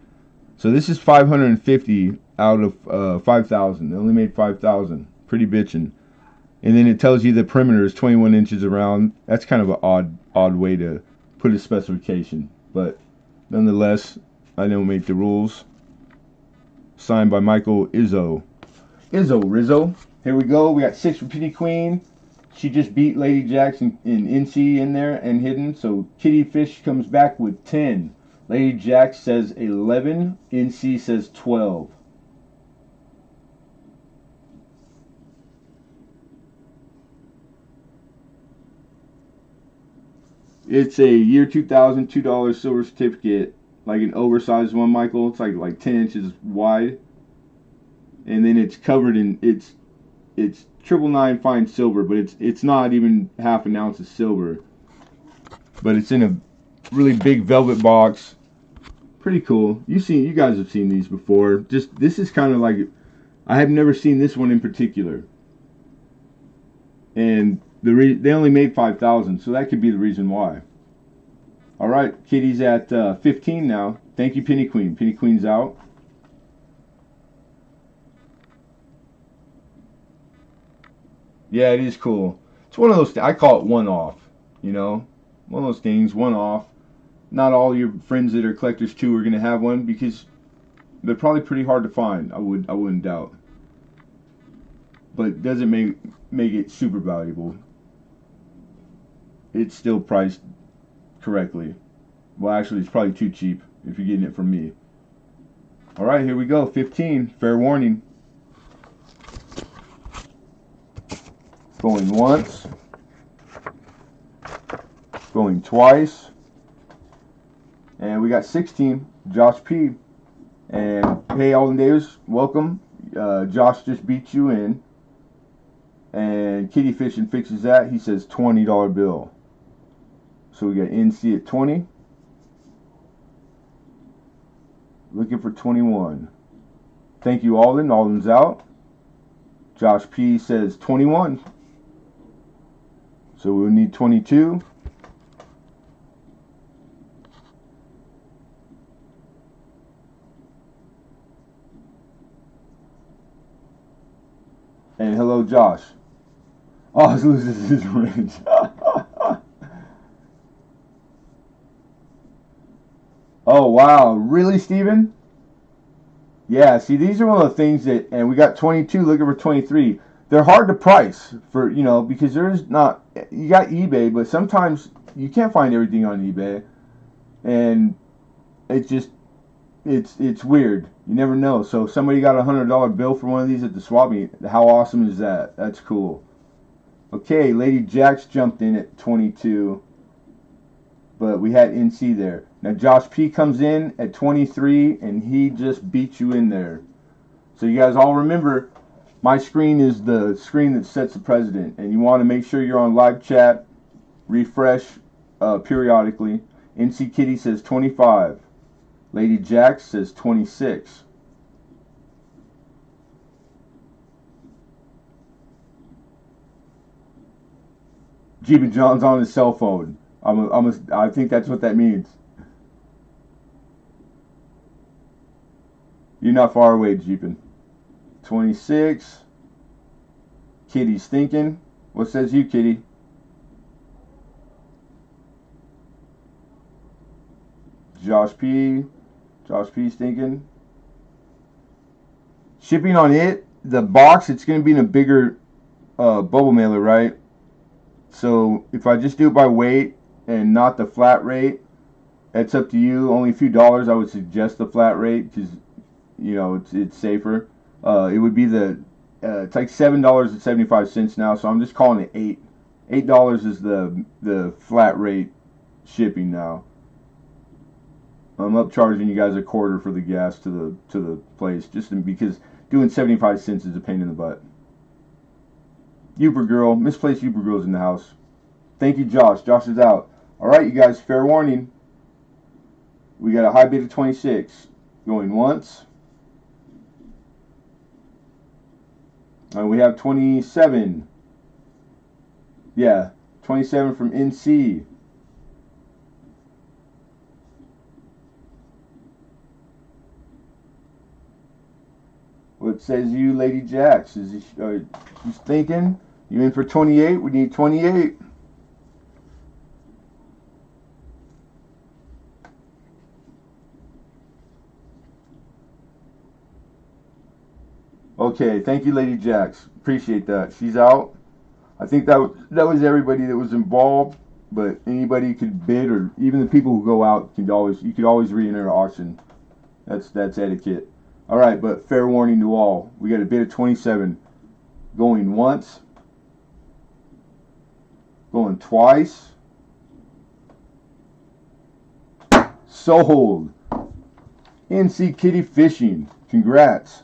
So this is 550 out of 5,000. They only made 5,000. Pretty bitchin'. And then it tells you the perimeter is 21 inches around. That's kind of an odd way to put a specification. But nonetheless, I don't make the rules. Signed by Michael Rizzo. Rizzo. Here we go. We got 6 from Penny Queen. She just beat Lady Jackson in NC in there and hidden. So Kitty Fish comes back with 10. Lady Jack says 11. NC says 12. It's a year 2000 $2 silver certificate, like an oversized one, Michael. It's like 10 inches wide, and then it's covered in it's 999 fine silver, but it's not even half an ounce of silver. But it's in a really big velvet box. Pretty cool. You guys have seen these before. Just this is kind of like, I have never seen this one in particular, and they only made 5,000, so that could be the reason why. All right, Kitty's at 15 now. Thank you, Penny Queen. Penny Queen's out. Yeah, it is cool. It's one of those, I call it one-off, you know? One of those things, one-off. Not all your friends that are collectors too are going to have one, because they're probably pretty hard to find, I wouldn't doubt. But it doesn't make it super valuable. It's still priced correctly. Well, actually, it's probably too cheap. if you're getting it from me. All right, here we go. 15. Fair warning. Going once. Going twice. And we got 16. Josh P. And hey, Alden Davis, welcome. Josh just beat you in. And Kitty Fishing fixes that. He says $20 bill. So we got NC at 20. Looking for 21. Thank you, Alden. Alden's out. Josh P says 21. So we'll need 22. And hello, Josh. Oh, he loses his range. Oh, wow. Really, Steven? Yeah, see, these are one of the things that, and we got 22, looking for 23. They're hard to price for, you know, because there's not, you got eBay, but sometimes you can't find everything on eBay. And it's just, it's weird. You never know. So if somebody got a $100 bill for one of these at the swap meet, how awesome is that? That's cool. Okay, Lady Jax jumped in at 22, but we had NC there. Now Josh P comes in at 23, and he just beat you in there. So you guys all remember, my screen is the screen that sets the precedent, and you want to make sure you're on live chat, refresh periodically. NC Kitty says 25. Lady Jax says 26. Jeepin' John's on his cell phone. I think that's what that means. You're not far away, Jeepin'. 26. Kitty's thinking. What says you, Kitty? Josh P. Josh P's thinking. Shipping on it, the box, it's going to be in a bigger bubble mailer, right? So if I just do it by weight and not the flat rate, it's up to you. Only a few dollars. I would suggest the flat rate because, you know, it's safer. It would be it's like $7.75 now, so I'm just calling it $8. $8 is the flat rate shipping now. I'm upcharging you guys a quarter for the gas to the place, just because doing 75 cents is a pain in the butt. Uber Girl, misplaced Uber Girl's in the house. Thank you, Josh. Josh is out. All right, you guys, fair warning. We got a high bid of 26. Going once. And we have 27. Yeah, 27 from NC. What says you, Lady Jax? Is he's thinking? You in for 28? We need 28. Okay, thank you, Lady Jax. Appreciate that. She's out. I think that was everybody that was involved, but anybody could bid, or even the people who go out you could always re-enter an auction. That's etiquette. All right, but fair warning to all. We got a bid of 27. Going once. Going twice. Sold. NC Kitty Fishing. Congrats.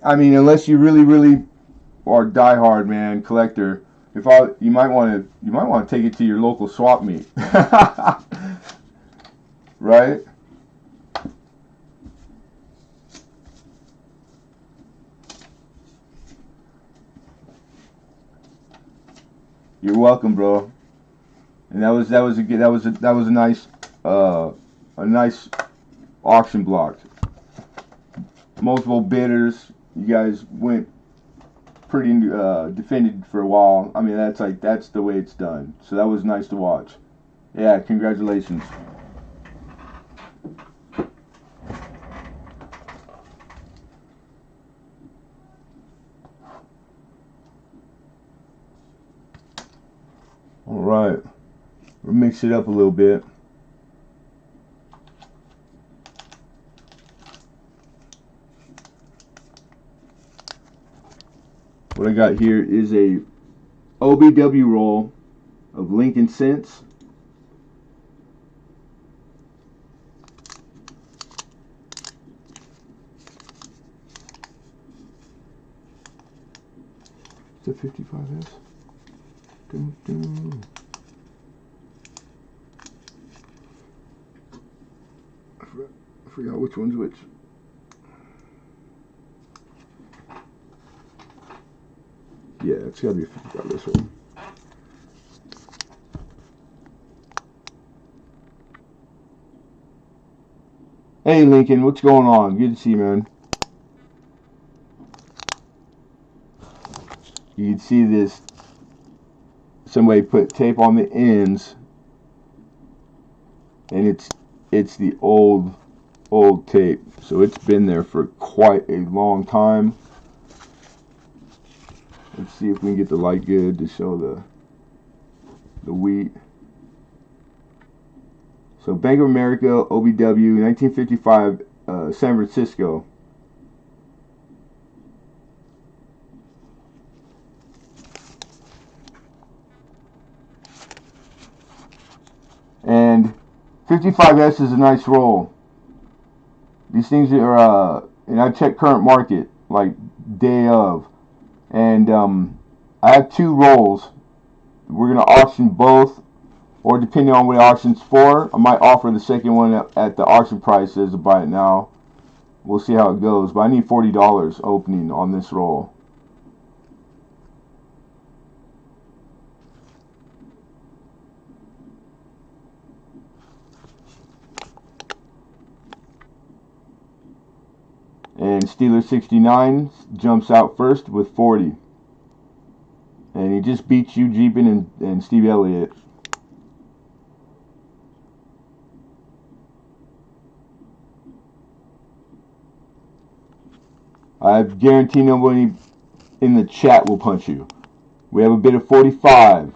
I mean, unless you really are diehard, man, collector, you might want to take it to your local swap meet, right? You're welcome, bro. And that was a nice auction block. Multiple bidders. You guys went pretty defended for a while. I mean, that's the way it's done. So that was nice to watch. Yeah, congratulations. All right, we'll mix it up a little bit. What I got here is a OBW roll of Lincoln Cents. It's a 55S. Dun, dun. I forgot which one's which. Yeah, it's gotta be a 55S one. Hey Lincoln, what's going on? Good to see you, man. You can see this. Somebody put tape on the ends, and it's the old tape, so it's been there for quite a long time. Let's see if we can get the light good to show the wheat. So Bank of America, OBW, 1955, San Francisco. And 55S is a nice roll. These things are, and I check current market, like day of. And I have 2 rolls. We're going to auction both, or depending on what the auction's for, I might offer the second one at the auction price as to buy it now. We'll see how it goes. But I need $40 opening on this roll. And Steeler 69 jumps out first with 40. And he just beats you, Jeepin, and Steve Elliott. I guarantee nobody in the chat will punch you. We have a bid of 45.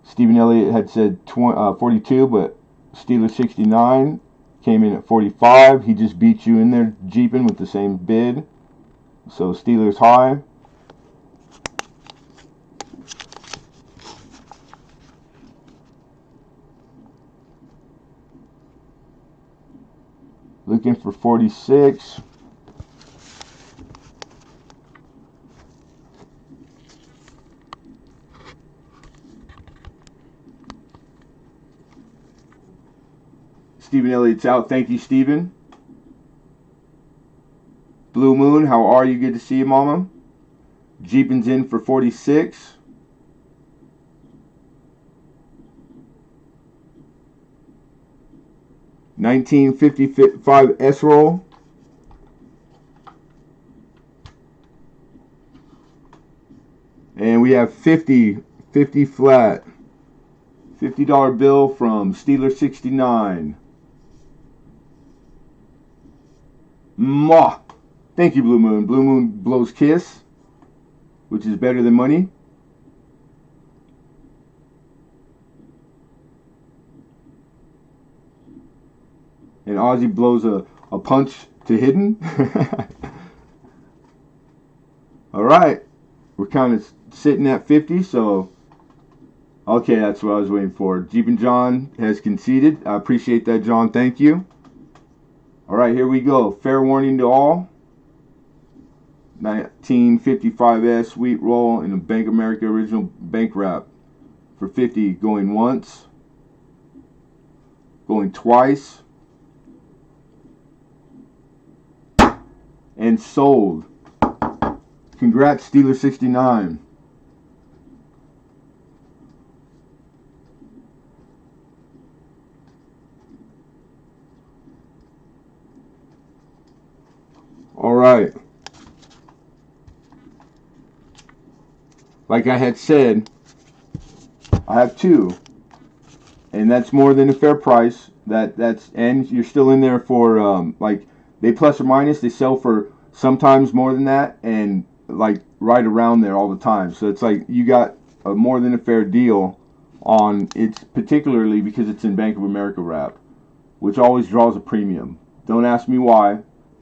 Stephen Elliott had said 42, but Steeler 69 came in at 45. He just beat you in there, Jeepin, with the same bid. So Steelers high. Looking for 46. Stephen Elliott's out. Thank you, Stephen. Blue Moon, how are you? Good to see you, Mama. Jeepin's in for 46. $19.55 S roll. And we have 50 flat. $50 bill from Steeler 69. Mwah! Thank you, Blue Moon. Blue Moon blows kiss, which is better than money. And Ozzy blows a punch to hidden. All right. We're kind of sitting at 50, so okay, that's what I was waiting for. Jeep and John has conceded. I appreciate that, John. Thank you. All right, here we go. Fair warning to all. 1955S wheat roll in a Bank of America original bank wrap for 50, going once, going twice, and sold. Congrats, Steeler 69. All right. like I had said, I have two, and that's more than a fair price. That's and you're still in there for like they plus or minus. They sell for sometimes more than that, and like right around there all the time. So it's like you got a more than a fair deal on it's particularly because it's in Bank of America wrap, which always draws a premium. Don't ask me why,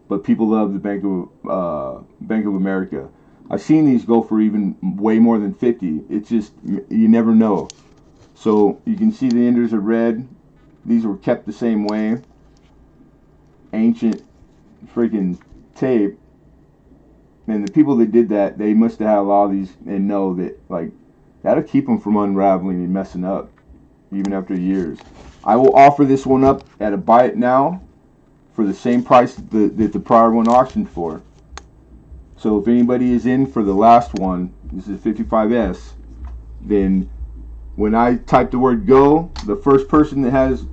but people love the Bank of America. I've seen these go for even way more than 50. It's just you never know. So you can see the enders are red. These were kept the same way. Ancient freaking tape. And the people that did that, they must have had a lot of these and know that like that'll keep them from unraveling and messing up even after years. I will offer this one up at a buy it now for the same price that the prior one auctioned for. So if anybody is in for the last one, this is 55S, then when I type the word go, the first person that has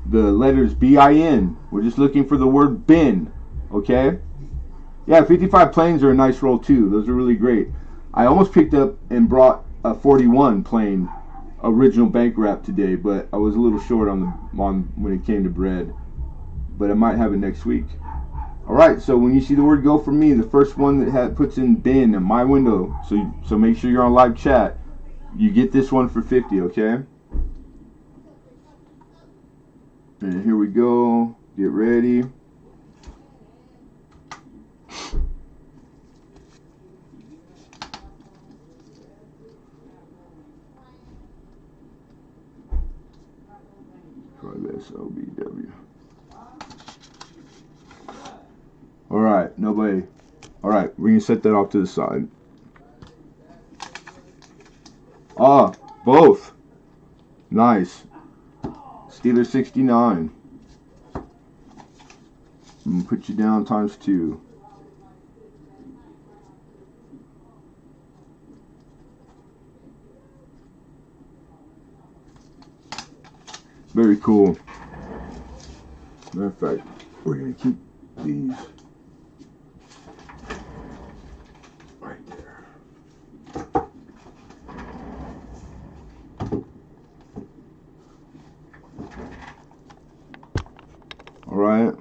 the letters BIN, we're just looking for the word bin, okay? Yeah, 55 planes are a nice roll too. Those are really great. I almost picked up and brought a 41 plane original bank wrap today, but I was a little short on when it came to bread. But I might have it next week. All right, so when you see the word go for me, the first one that puts in bin in my window, so make sure you're on live chat. You get this one for 50, okay? And here we go. Get ready. SOBW. All right, nobody. All right, we're gonna set that off to the side. Ah, both. Nice. Steeler 69. I'm gonna put you down times 2. Very cool. Matter of fact, we're gonna keep these right there. All right.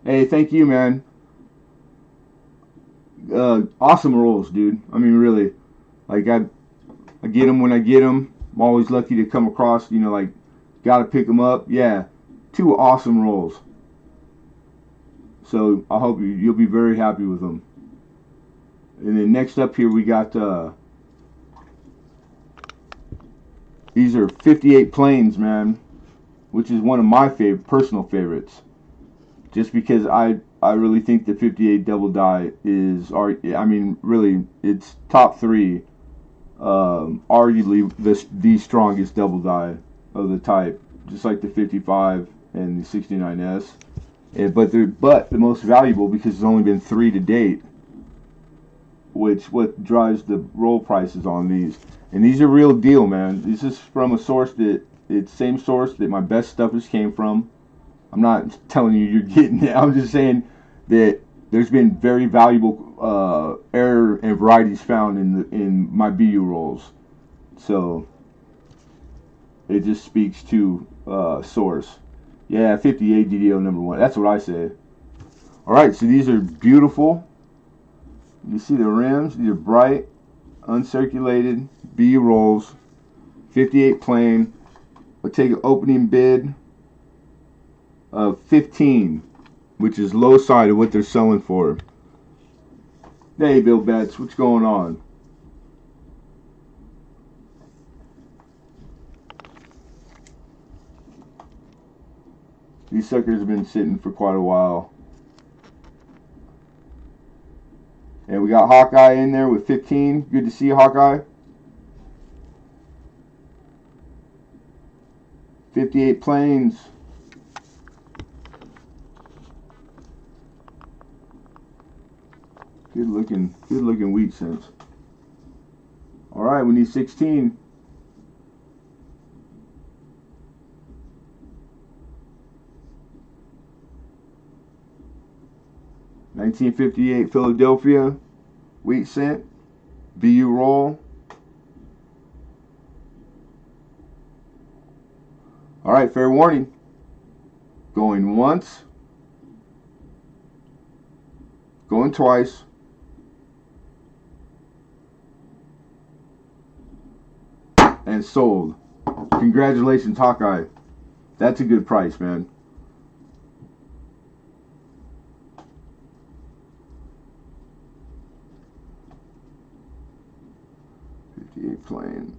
Hey, thank you, man. Awesome rolls, dude. I mean, really. Like I get them when I get them. I'm always lucky to come across, like, gotta pick them up. Yeah, 2 awesome rolls. So I hope you'll be very happy with them. And then next up here we got these are 58 planes, man, which is one of my personal favorites. Just because I really think the 58 double die is, I mean, really, it's top 3. Arguably the strongest double die of the type, just like the 55 and the 69S. But the most valuable because there's only been 3 to date, which what drives the roll prices on these. And these are real deal, man. This is from a source it's same source that my best stuffers came from. I'm not telling you you're getting it. I'm just saying that there's been very valuable error and varieties found in my BU rolls. So it just speaks to source. Yeah, 58 DDO number 1. That's what I say. All right, so these are beautiful. You see the rims. These are bright, uncirculated BU rolls. 58 plain. I'll take an opening bid of 15, which is low side of what they're selling for. Hey, Bill Betts, what's going on? These suckers have been sitting for quite a while. And we got Hawkeye in there with 15. Good to see you, Hawkeye. 58 planes. Good looking wheat cents. All right, we need 16. $19.58 Philadelphia wheat cent. BU roll. All right, fair warning. Going once. Going twice. And sold. Congratulations, Hawkeye. That's a good price, man. Playing.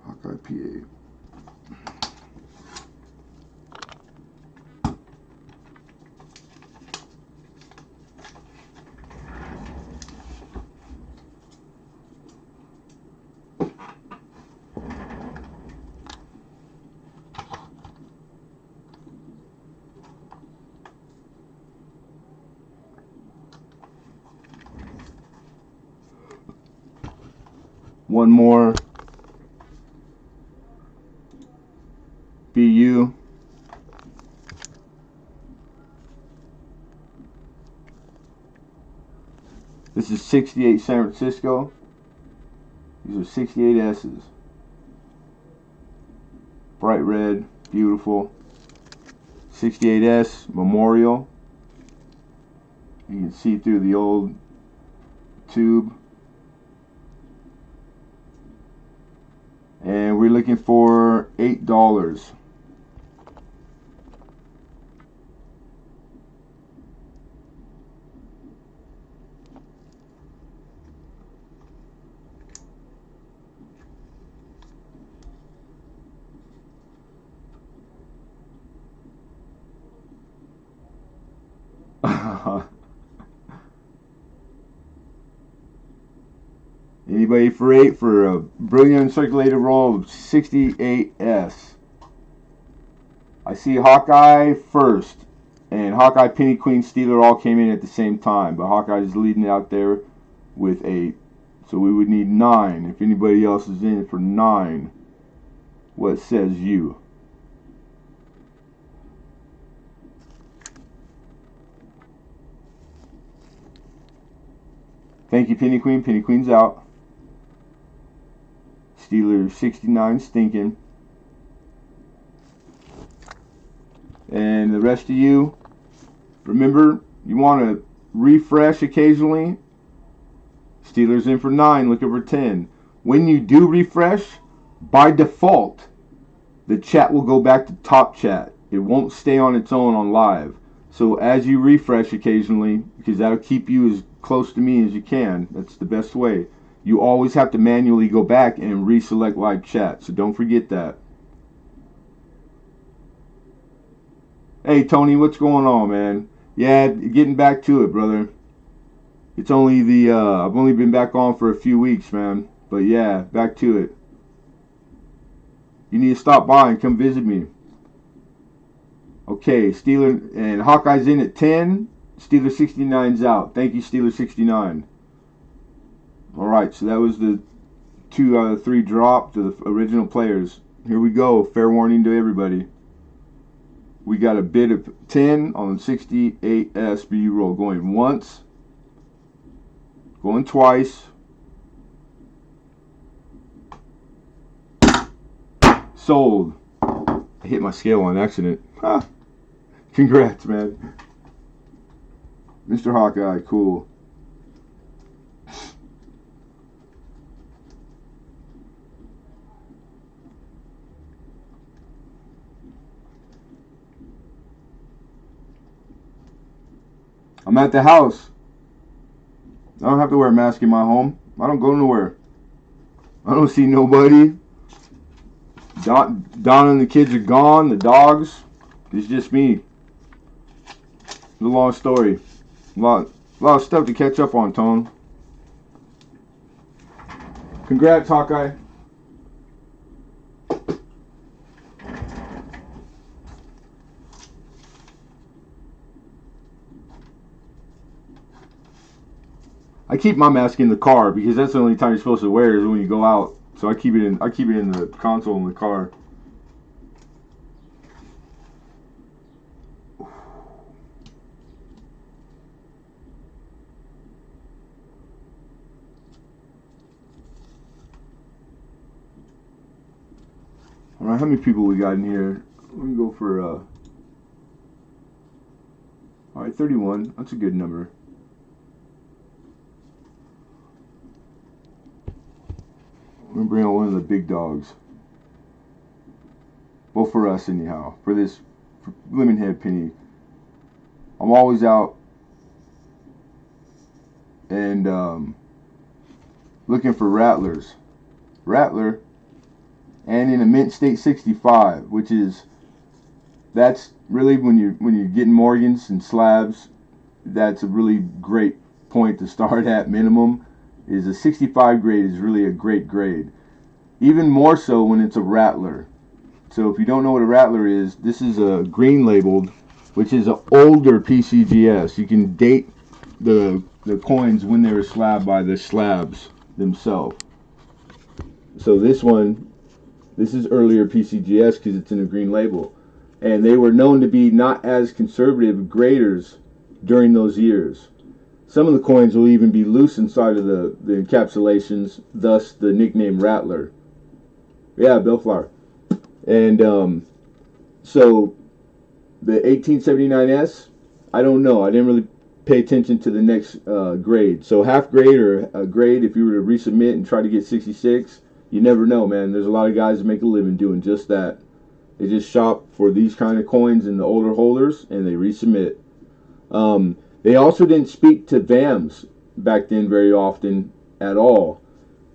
Hawkeye PA. One more. BU. This is 68 San Francisco. These are 68 S's. Bright red, beautiful. 68S Memorial. You can see through the old tube. And we're looking for $8. Anybody for 8 for a brilliant uncirculated roll of 68S? I see Hawkeye first, and Hawkeye, Penny, Queen, Steeler all came in at the same time, but Hawkeye is leading out there with 8. So we would need 9. If anybody else is in for 9, what says you? Thank you, Penny Queen. Penny Queen's out. Steeler 69 stinking. And the rest of you, remember, you want to refresh occasionally. Steelers in for 9, looking for 10. When you do refresh, by default, the chat will go back to top chat. It won't stay on its own on live. So as you refresh occasionally, because that'll keep you as close to me as you can, that's the best way. You always have to manually go back and reselect live chat. So don't forget that. Hey, Tony, what's going on, man? Yeah, getting back to it, brother. It's only the, I've only been back on for a few weeks, man. But yeah, back to it. You need to stop by and come visit me. Okay, Steeler and Hawkeye's in at 10. Steeler 69's out. Thank you, Steeler 69. Alright, so that was the 2 out of 3 drop to the original players. Here we go. Fair warning to everybody. We got a bid of 10 on 68 SBU roll. Going once. Going twice. Sold. I hit my scale on accident. Ha! Congrats, man. Mr. Hawkeye, cool. I'm at the house. I don't have to wear a mask in my home. I don't go nowhere. I don't see nobody. Don and the kids are gone. The dogs. It's just me. It's a long story. A lot of stuff to catch up on, Tone. Congrats, Hawkeye. I keep my mask in the car because that's the only time you're supposed to wear is when you go out. So I keep it in the console in the car. All right, how many people we got in here? Let me go for all right, 31. That's a good number. I'm gonna bring out one of the big dogs. Well, for us anyhow. For this Lemonhead penny, I'm always out and looking for rattlers. Rattler, and in a mint state 65, which is, that's really when you're getting Morgans and slabs, that's a really great point to start at. Minimum is a 65 grade is really a great grade. Even more so when it's a rattler. So if you don't know what a rattler is, this is a green labeled, which is an older PCGS. You can date the coins when they were slabbed by the slabs themselves. So this one, this is earlier PCGS because it's in a green label. And they were known to be not as conservative graders during those years. Some of the coins will even be loose inside of the encapsulations, thus the nickname Rattler. Yeah, Bellflower. And so the 1879S, I don't know. I didn't really pay attention to the next grade. So half grade or a grade, if you were to resubmit and try to get 66, you never know, man. There's a lot of guys that make a living doing just that. They just shop for these kind of coins in the older holders, and they resubmit. They also didn't speak to VAMs back then very often at all,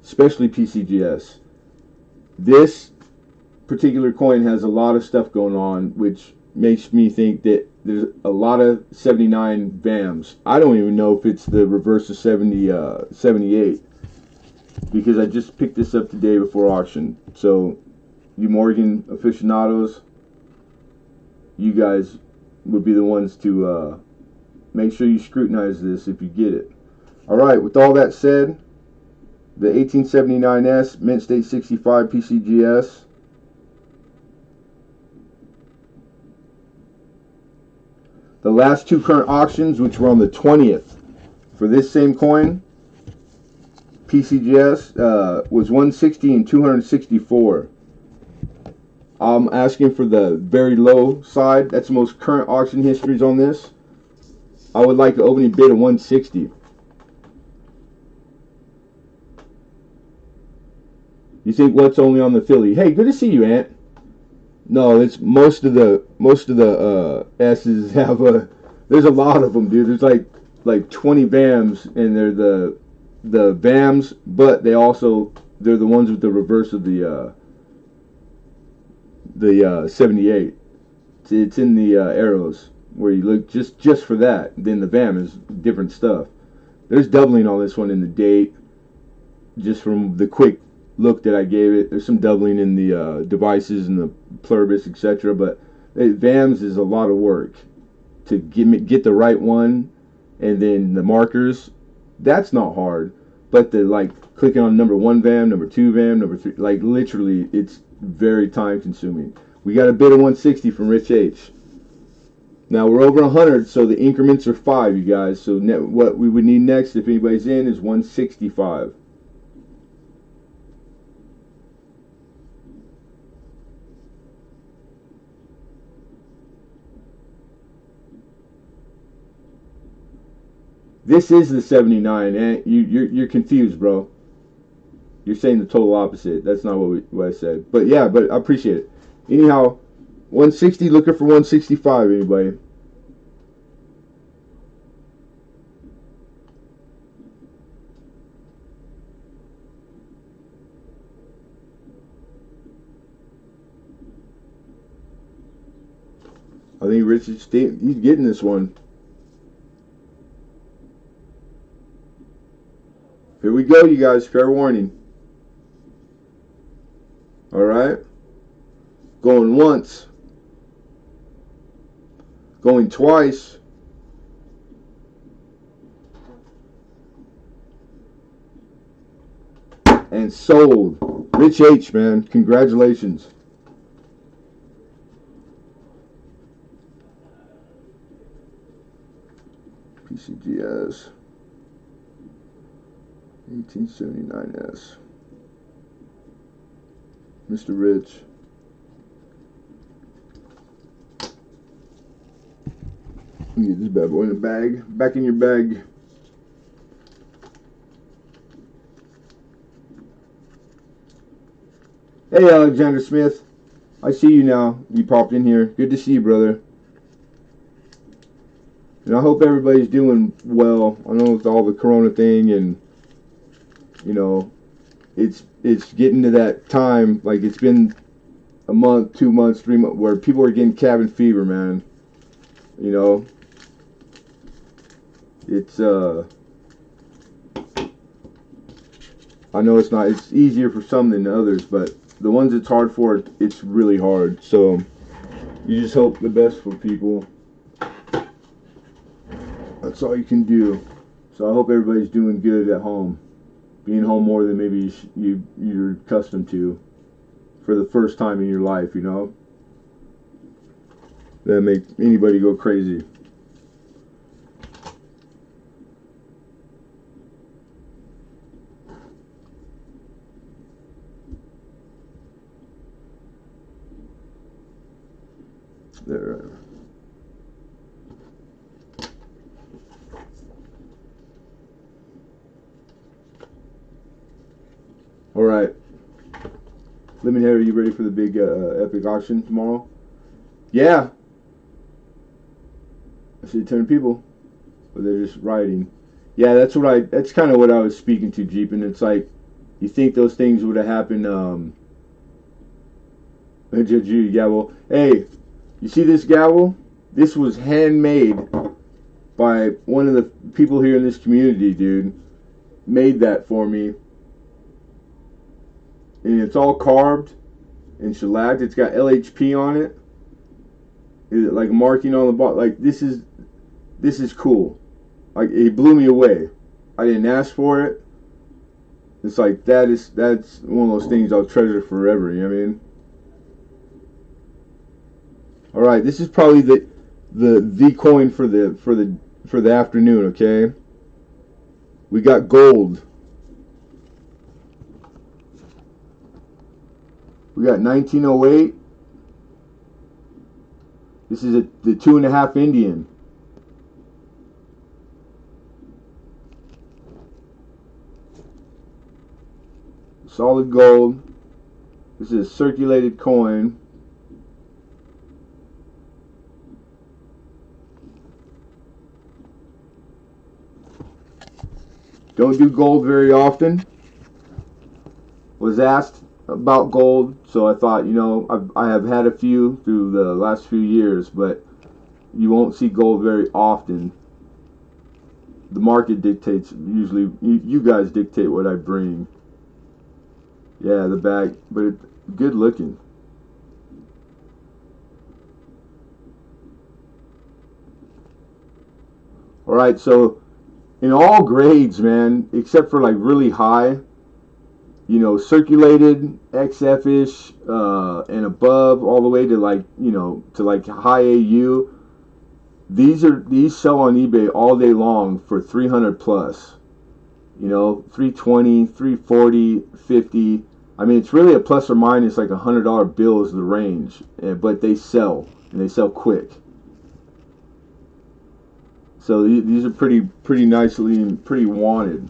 especially PCGS. This particular coin has a lot of stuff going on, which makes me think that there's a lot of 79 VAMs. I don't even know if it's the reverse of 78, because I just picked this up today before auction. So you Morgan aficionados, you guys would be the ones to make sure you scrutinize this if you get it. Alright, with all that said, the 1879S, Mint State 65 PCGS. The last two current auctions, which were on the 20th, for this same coin, PCGS, was 160 and 264. I'm asking for the very low side. That's the most current auction histories on this. I would like an opening bid of 160. You think what's only on the Philly? Hey, good to see you, Ant. No, it's most of the S's have a. There's a lot of them, dude. There's like 20 VAMs, and they're the VAMs, but they're the ones with the reverse of the 78. It's in the arrows where you look just for that. Then the VAM is different stuff. There's doubling on this one in the date, just from the quick look that I gave it. There's some doubling in the devices and the pluribus, etc. But VAMs is a lot of work to get the right one, and then the markers. That's not hard, but the clicking on number 1 VAM, number 2 VAM, number 3, literally, it's very time consuming. We got a bid of 160 from Rich H. Now we're over 100, so the increments are 5, you guys. So what we would need next, if anybody's in, is 165. This is the 79, and you're confused, bro. You're saying the total opposite. That's not what I said. But yeah, but I appreciate it. Anyhow, 160, looking for 165, anybody. I think Richard Steve, he's getting this one. Here we go, you guys. Fair warning. Alright. Going once. Going twice. And sold. Rich H, man. Congratulations. PCGS. 1879S. Mr. Rich. Get this bad boy in the bag. Back in your bag. Hey, Alexander Smith. I see you now. You popped in here. Good to see you, brother. And I hope everybody's doing well. I know with all the corona thing and, you know, it's getting to that time. Like, it's been a month, 2 months, 3 months where people are getting cabin fever, man. You know, it's I know it's easier for some than others, but the ones it's hard for, it's really hard. So you just hope the best for people. That's all you can do. So I hope everybody's doing good at home, being home more than maybe you're accustomed to for the first time in your life. You know, that make anybody go crazy. There. All right. Lemonhead, are you ready for the big epic auction tomorrow? Yeah. I see a ton of people, but they're just riding. Yeah, that's kind of what I was speaking to, Jeep, and it's like, you think those things would have happened, gavel. Hey, you see this gavel? This was handmade by one of the people here in this community, dude. Made that for me. And it's all carved and shellacked. It's got LHP on it. Like marking on the bottom. Like, this is cool. Like, it blew me away. I didn't ask for it. It's like that's one of those things I'll treasure forever. You know what I mean? All right, this is probably the coin for the afternoon. Okay, we got gold. We got 1908. This is the 2.5 Indian. Solid gold. This is a circulated coin. Don't do gold very often. Was asked about gold, so I thought, you know, I have had a few through the last few years, but you won't see gold very often. The market dictates, usually, you guys dictate what I bring. Yeah, the bag, but it's good looking. Alright, so in all grades, man, except for like really high, you know, circulated, XF-ish, and above, all the way to like, you know, to like high AU, these sell on eBay all day long for 300 plus. You know, 320, 340, 50. I mean, it's really a plus or minus like $100 bill is the range, but they sell, and they sell quick. So these are pretty nicely and pretty wanted.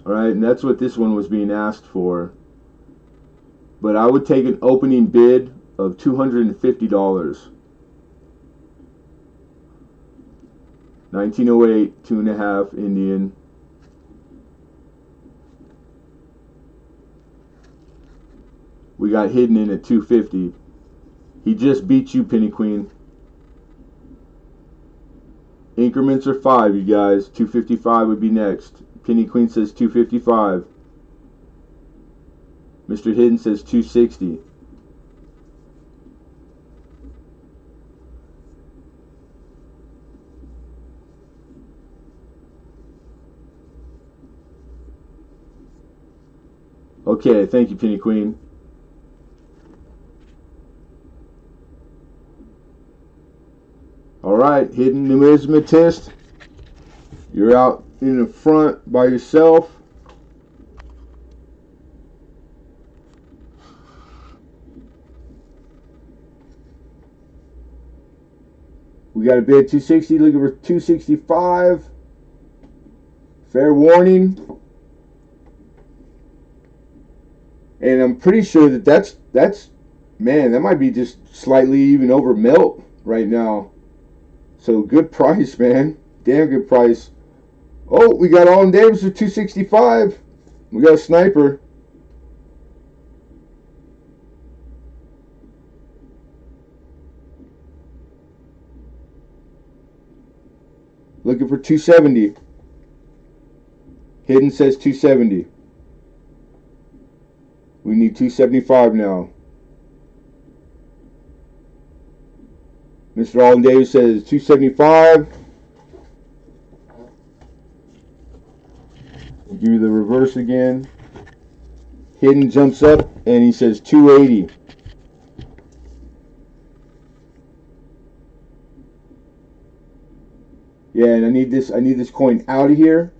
All right, and that's what this one was being asked for. But I would take an opening bid of $250. 1908, 2.5 Indian. We got hidden in at 250. He just beat you, Penny Queen. Increments are 5, you guys. 255 would be next. Penny Queen says 255. Mr. Hidden says 260. Okay, thank you, Penny Queen. Alright, Hidden Numismatist. You're out in the front by yourself. We got a bid at 260, looking for 265. Fair warning. And I'm pretty sure that's man, that might be just slightly even over melt right now. So good price, man. Damn good price. Oh, we got Alden Davis for 265. We got a sniper. Looking for 270. Hidden says 270. We need 275 now. Mr. Alden Davis says 275. We'll give you the reverse again. Hidden jumps up and he says 280. Yeah, and I need this coin out of here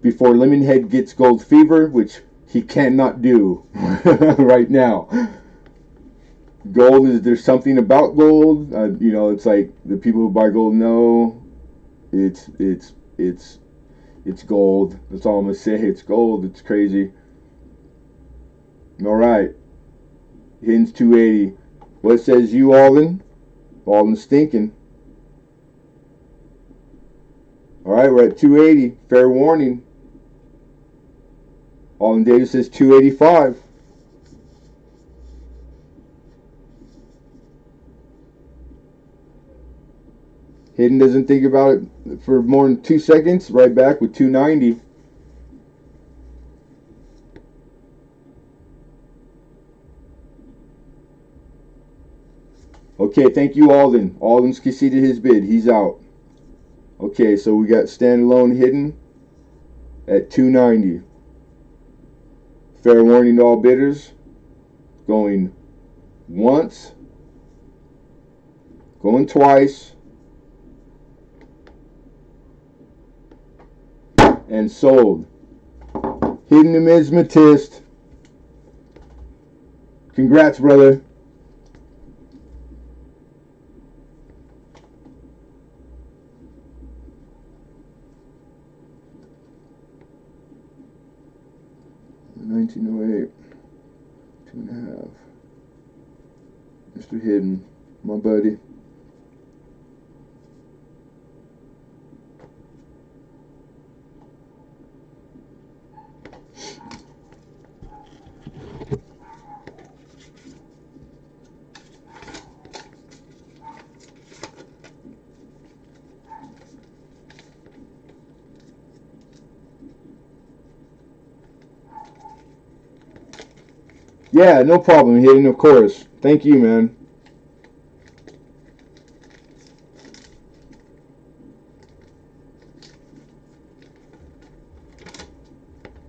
before Lemonhead gets gold fever, which he cannot do right now. Gold is, there's something about gold. You know, it's like the people who buy gold know it's gold. That's all I'm gonna say. It's gold. It's crazy. All right. Hidden's 280. What says you, Alden? Alden's stinking. All right, we're at 280. Fair warning. Alden Davis says 285. Hidden doesn't think about it for more than 2 seconds. Right back with 290. Okay, thank you, Alden. Alden's conceded his bid. He's out. Okay, so we got standalone Hidden at 290. Fair warning to all bidders. Going once. Going twice. And sold. Hidden numismatist. Congrats, brother. $19.08. 2.5. Mr. Hidden, my buddy. Yeah, no problem, Hidden, of course. Thank you, man.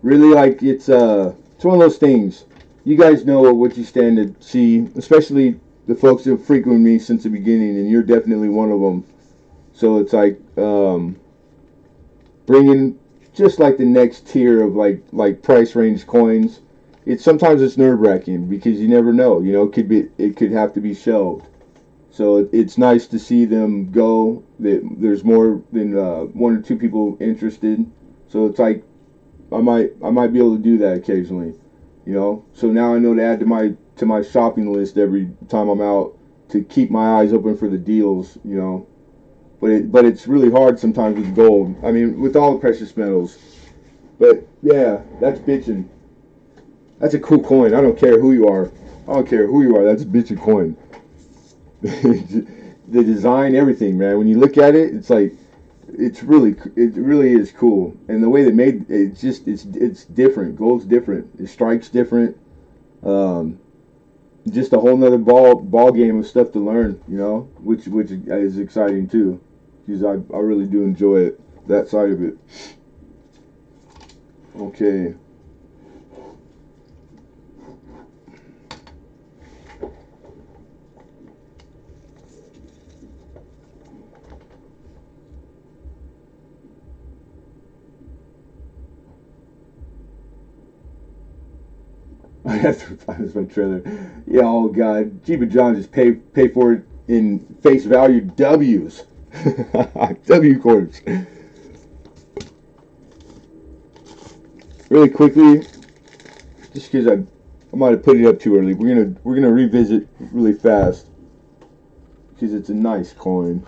Really, like, it's one of those things. You guys know what you stand to see, especially the folks that have frequented me since the beginning, and you're definitely one of them. So it's like bringing just like the next tier of like price range coins. Sometimes it's nerve-wracking because you never know. You know, it could have to be shelved. So it's nice to see them go. There's more than one or two people interested. So it's like I might be able to do that occasionally. You know. So now I know to add to my shopping list every time I'm out to keep my eyes open for the deals. You know. But it's really hard sometimes with gold. I mean, with all the precious metals. But yeah, that's bitching. That's a cool coin. I don't care who you are. I don't care who you are. That's a bitchin' coin. The design, everything, man. When you look at it, it's like it really is cool. And the way they made it, it's different. Gold's different. It strikes different. Just a whole nother ball game of stuff to learn. You know, which is exciting too, because I really do enjoy it. That side of it. Okay. I have to finance my trailer. Yeah, oh god. Jeeba John just pay for it in face value W's. W cords. Really quickly, just because I might have put it up too early. We're gonna revisit really fast because it's a nice coin.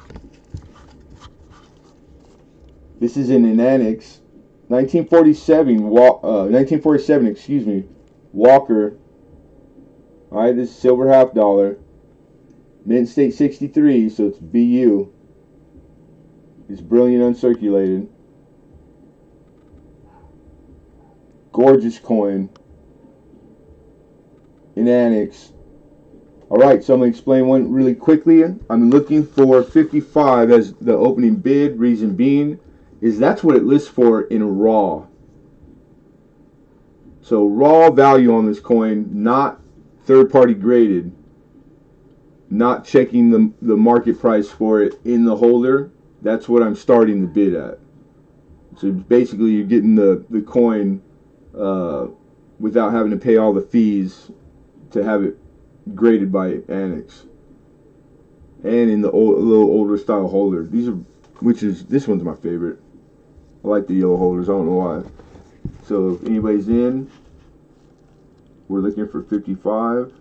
This is an annex, 1947. Excuse me, Walker. All right, this is silver half dollar. Mint state 63, so it's BU. It's brilliant uncirculated. Gorgeous coin. An annex. Alright, so I'm going to explain one really quickly. I'm looking for 55 as the opening bid. Reason being is that's what it lists for in raw. So raw value on this coin, not third party graded. Not checking the market price for it in the holder. That's what I'm starting the bid at. So basically you're getting the coin without having to pay all the fees to have it graded by annex. And in the little older style holder. This one's my favorite. I like the yellow holders, I don't know why. So if anybody's in, we're looking for 55.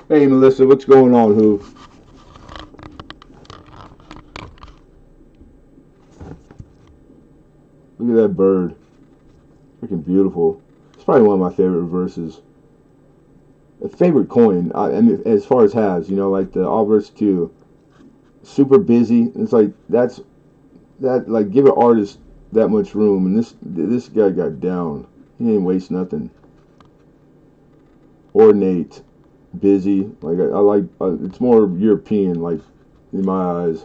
Hey Melissa, what's going on, who? Look at that bird. Freaking beautiful. It's probably one of my favorite reverses. A favorite coin, I mean, as far as halves, like the Obverse 2. Super busy. It's like, like, give an artist that much room, and this guy got down. He didn't waste nothing. Ornate. Busy, like I like it's more European, like in my eyes.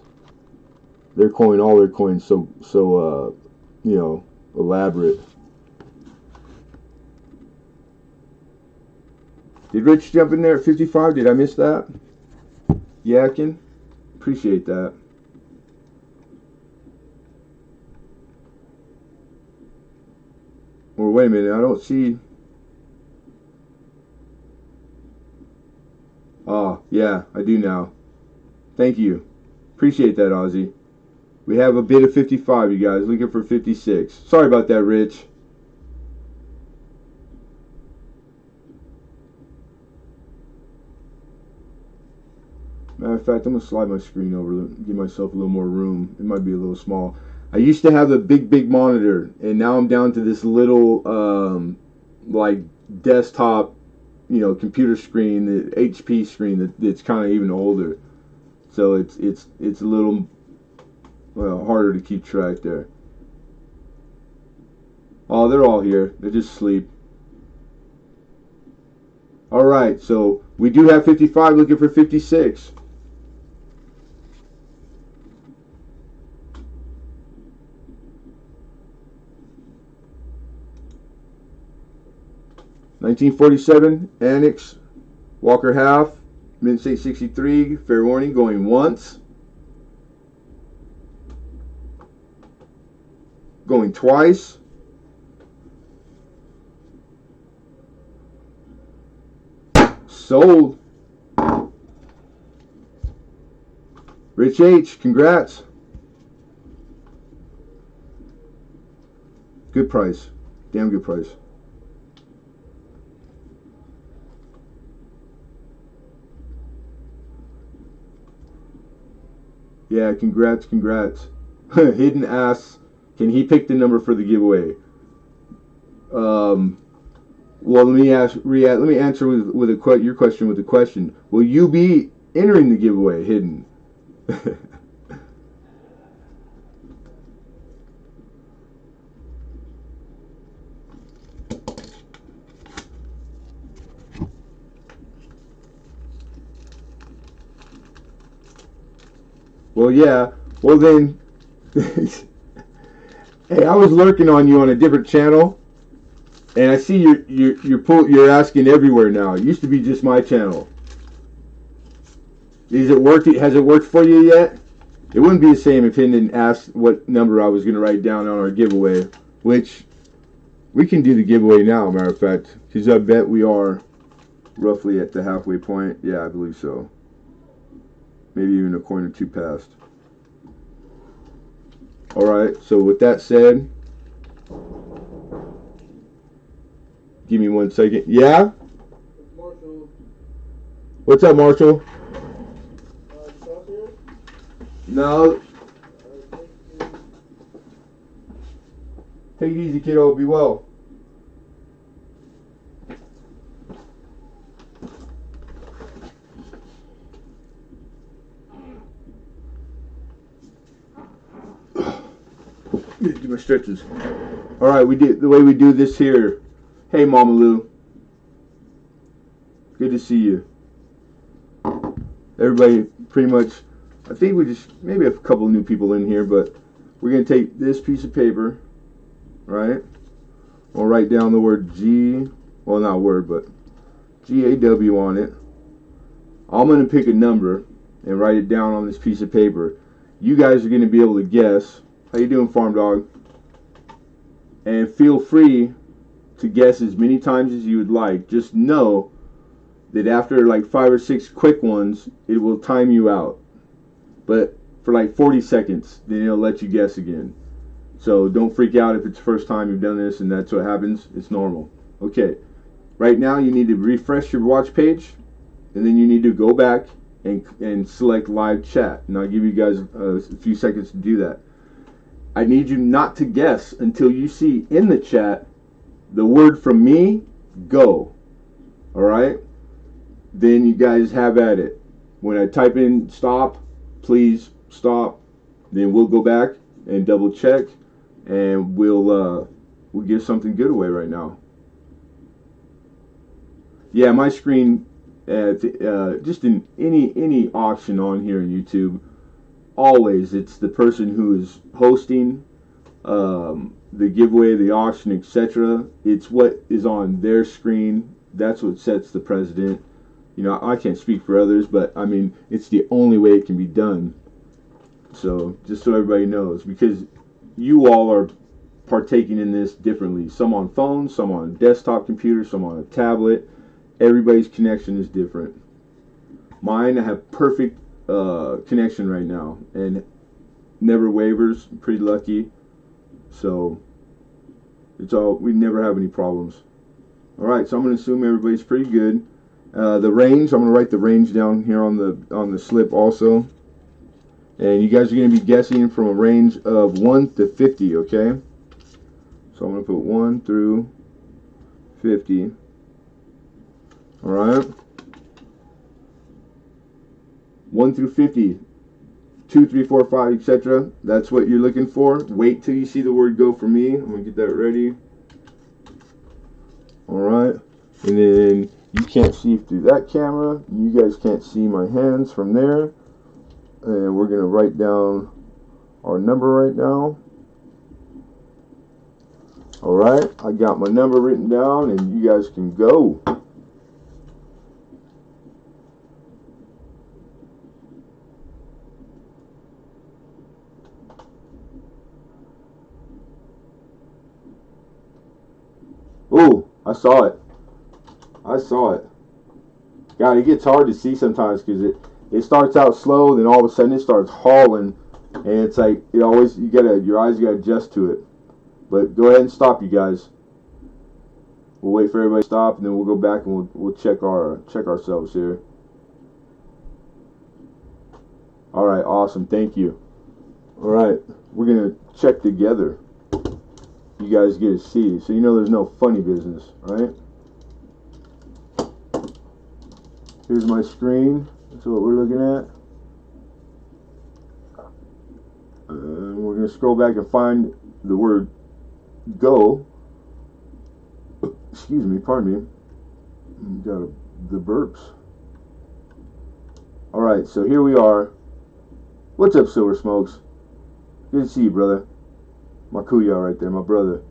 All their coins so elaborate. Did Rich jump in there at 55? Did I miss that? Yakin, appreciate that. Or wait a minute, I don't see. Oh, yeah, I do now. Thank you. Appreciate that, Ozzy. We have a bid of 55, you guys. Looking for 56. Sorry about that, Rich. Matter of fact, I'm going to slide my screen over, give myself a little more room. It might be a little small. I used to have a big monitor, and now I'm down to this little, like, desktop computer screen, the HP screen that's kind of even older, so it's a little harder to keep track there. Oh, they're all here. They just sleep. All right, so we do have 55. Looking for 56. $1947 annex, Walker half, mint state 63. Fair warning, going once, going twice, sold. Rich H, congrats. Good price, damn good price. Yeah, congrats. Hidden asks, can he pick the number for the giveaway? Well, let me answer with your question with a question. Will you be entering the giveaway, Hidden? Well, yeah. Well, then, hey, I was lurking on you on a different channel, and I see you're asking everywhere now. It used to be just my channel. Is it worked? Has it worked for you yet? It wouldn't be the same if he didn't ask what number I was going to write down on our giveaway, which We can do the giveaway now, matter of fact, because I bet we are roughly at the halfway point. Yeah, I believe so. Maybe even a coin or two past. Alright, so with that said, give me 1 second. Yeah? Marshall. What's up, Marshall? Sauce here? No. Thank you. Take it easy, kiddo. Be well. Do my stretches. All right, we did the way we do this here. Hey, Mama Lou. Good to see you. Everybody, pretty much. I think we just maybe a couple of new people in here, but we're gonna take this piece of paper, right? We'll write down the word G. Well, not word, but GAW on it. I'm gonna pick a number and write it down on this piece of paper. You guys are gonna be able to guess. How you doing, Farm Dog? And feel free to guess as many times as you would like. Just know that after like 5 or 6 quick ones, it will time you out. But for like 40 seconds, then it'll let you guess again. So don't freak out if it's the first time you've done this and that's what happens. It's normal. Okay. Right now you need to refresh your watch page, and then you need to go back and select live chat. And I'll give you guys a few seconds to do that. I need you not to guess until you see in the chat the word from me, go. Alright? Then you guys have at it. When I type in stop, please stop. Then we'll go back and double check, and we'll give something good away right now. Yeah, my screen, just in any auction on here on YouTube, always it's the person who is hosting the giveaway, the auction, etc. It's what is on their screen. That's what sets the precedent. You know, I can't speak for others, but I mean, it's the only way it can be done. So, just so everybody knows, because you all are partaking in this differently. Some on phones, some on desktop computers, some on a tablet. Everybody's connection is different. Mine, I have perfect connection right now, and never wavers. I'm pretty lucky. So, it's all, we never have any problems. Alright, so I'm going to assume everybody's pretty good. The range, I'm going to write the range down here on the slip also. And you guys are going to be guessing from a range of 1 to 50, okay? So I'm going to put 1 through 50. Alright? 1 through 50. 2, 3, 4, 5, etc. That's what you're looking for. Wait till you see the word go for me. I'm going to get that ready. Alright? And then you can't see through that camera. You guys can't see my hands from there. And we're going to write down our number right now. Alright, I got my number written down, and you guys can go. Oh, I saw it. I saw it. God, it gets hard to see sometimes because it starts out slow, then all of a sudden it starts hauling, and it's like it always your eyes gotta adjust to it. But go ahead and stop, you guys. We'll wait for everybody to stop, and then we'll go back and we'll check ourselves here. All right, awesome, thank you. All right, we're gonna check together. You guys get to see, so you know there's no funny business, right? Here's my screen. That's what we're looking at. And we're going to scroll back and find the word go. Excuse me, pardon me. Got the burps. Alright, so here we are. What's up, Silver Smokes? Good to see you, brother. My kuya right there, my brother.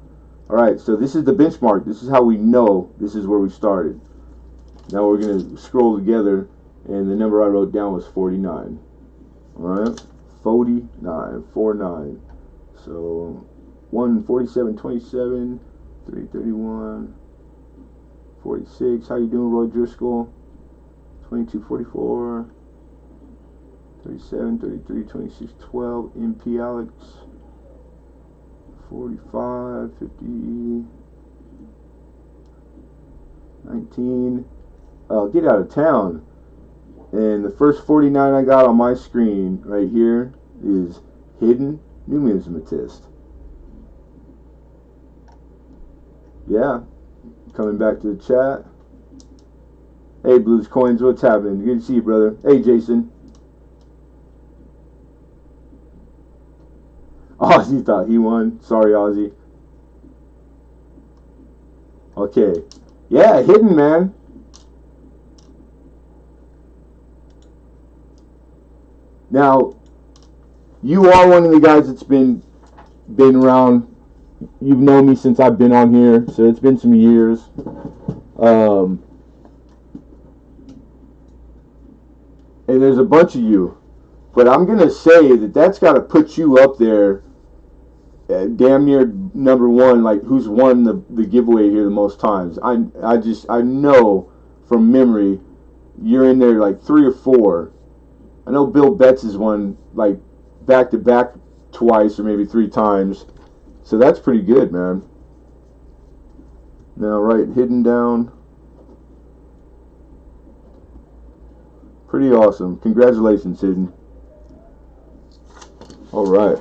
Alright, so this is the benchmark. This is how we know this is where we started. Now we're going to scroll together, and the number I wrote down was 49. Alright? 49. 49. So, 1, 47, 27, 331. 46. How you doing, Roy Driscoll? 2244. 37, 33, 26, 12. MP Alex. 45, 50. 19. Get out of town. And the first 49 I got on my screen right here is Hidden Numismatist. Yeah. Coming back to the chat. Hey, Blues Coins, what's happening? Good to see you, brother. Hey, Jason. Ozzy thought he won. Sorry, Ozzy. Okay. Yeah, Hidden, man. Now, you are one of the guys that's been around. You've known me since I've been on here, so it's been some years. And there's a bunch of you, but I'm gonna say that's got to put you up there, damn near number one. Like, who's won the giveaway here the most times? I know from memory, you're in there like 3 or 4. I know Bill Betts has won like back to back twice or maybe 3 times. So that's pretty good, man. Now, right, Hidden down. Pretty awesome. Congratulations, Hidden. All right.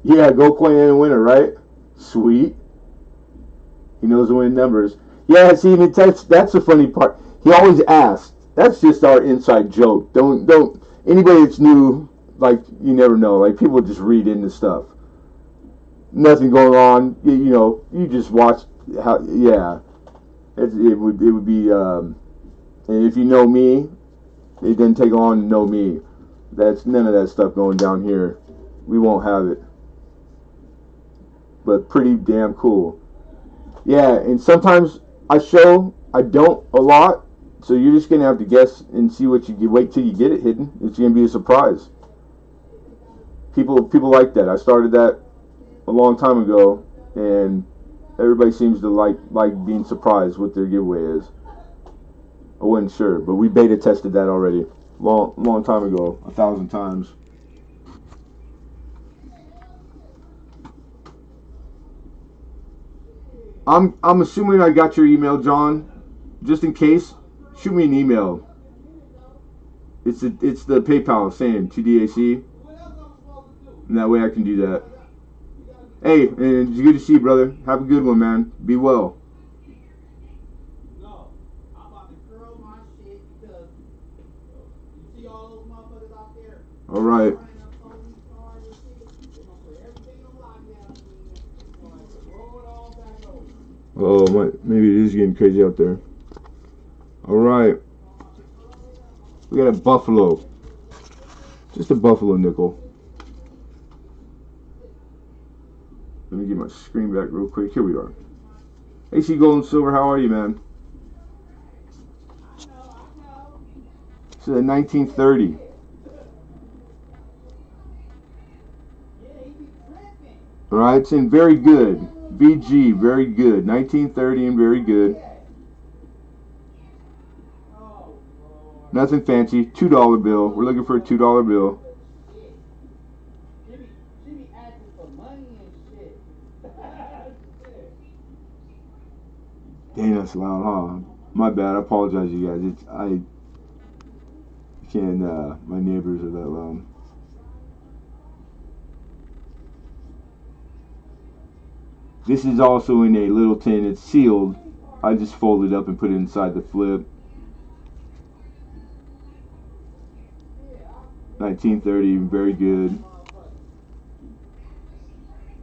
Yeah, go coin and winner, right? Sweet. He knows the winning numbers. Yeah, see, that's the funny part. He always asks. That's just our inside joke. Don't anybody that's new, like, you never know. Like, people just read into stuff. Nothing going on. You just watch how. Yeah, it would be. And if you know me, it didn't take long to know me. That's none of that stuff going down here. We won't have it. But pretty damn cool. Yeah, and sometimes I don't a lot, so you're just gonna have to guess and see what you get. Wait till you get it Hidden. It's gonna be a surprise. People like that. I started that a long time ago, and everybody seems to like being surprised what their giveaway is. I wasn't sure, but we beta tested that already long time ago, 1,000 times. I'm assuming I got your email, John. Just in case, shoot me an email. It's the PayPal saying TDAC, and that way I can do that. Hey, and it's good to see you, brother. Have a good one, man. Be well. No, I'm about to curl my shit because you see all those motherfuckers out there. All right. Oh, maybe it is getting crazy out there. All right. We got a buffalo. Just a buffalo nickel. Let me get my screen back real quick. Here we are. AC Gold and Silver, how are you, man? This is a 1930. All right, it's in very good. VG, very good. 1930 and very good. Nothing fancy. $2 bill. We're looking for a $2 bill. Dang, that's loud, huh? My bad. I apologize, you guys. I can't. My neighbors are that loud. This is also in a little tin. It's sealed. I just fold it up and put it inside the flip. 1930, very good.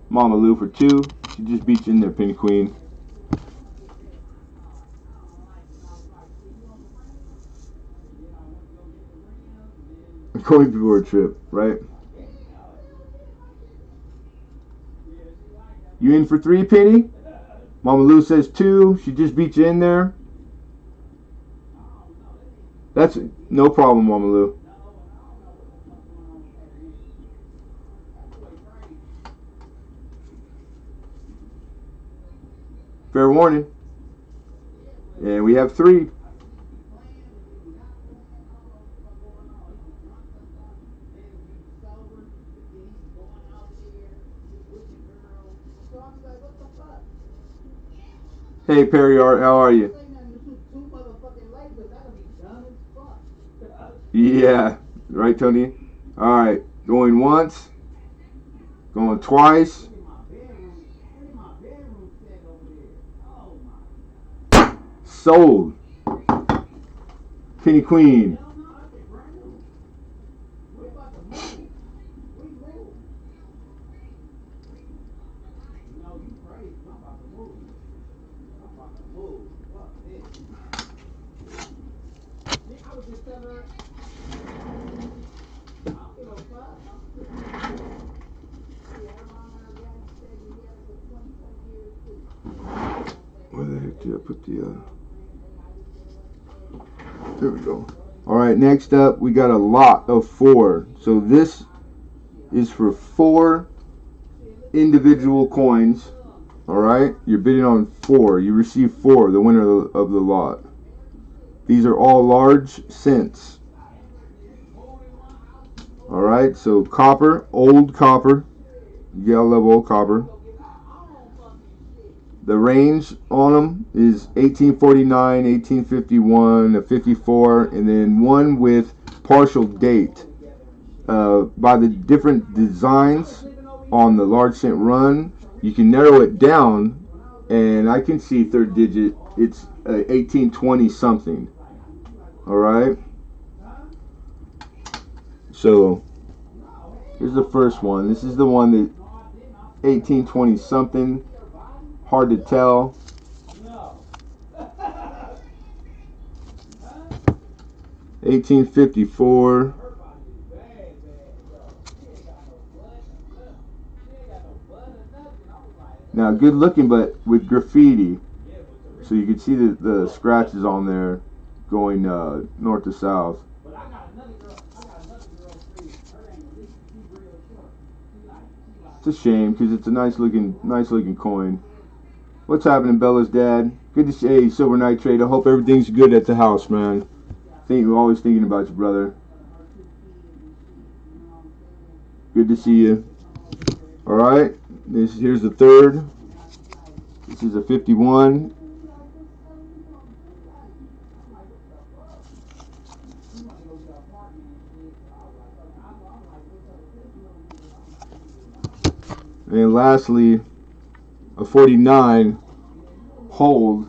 Mama Lou for 2. She just beats you in there, Penny Queen. Going through a trip, right? You in for 3, Penny? Mama Lou says 2. She just beat you in there. That's no problem, Mama Lou. Fair warning. And we have 3. Hey, Perry Art, how are you? Yeah, right, Tony? Alright, going once, going twice. Sold. Penny Queen. Where the heck did I put the, there we go. Alright, next up, we got a lot of 4. So this is for 4 individual coins. Alright, you're bidding on 4. You receive 4, the winner of the lot. These are all large cents. Alright, so copper, old copper. You gotta love old copper. The range on them is 1849, 1851, a 54, and then one with partial date. By the different designs on the large cent run, you can narrow it down, and I can see third digit. It's 1820 something. Alright? So, here's the first one. This is the one that 1820 something. Hard to tell. $18.54. Now, good looking, but with graffiti. So you can see the scratches on there going north to south. It's a shame because it's a nice looking coin. What's happening, Bella's dad? Good to see you, Silver Nitrate. I hope everything's good at the house, man. We're always thinking about you, brother. Good to see you. Alright, here's the third. This is a 51. And lastly, a 49 hold.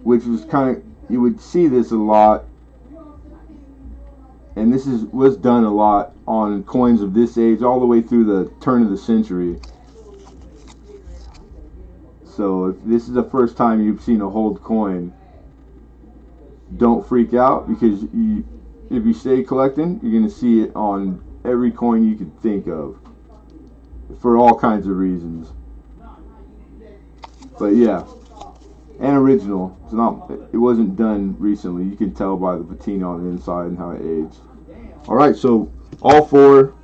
Which was kind of, you would see this a lot, and this was done a lot on coins of this age all the way through the turn of the century. So if this is the first time you've seen a hold coin, don't freak out, because if you stay collecting, you're going to see it on every coin you can think of for all kinds of reasons. But yeah, and original. It wasn't done recently. You can tell by the patina on the inside and how it aged. Alright, so all 4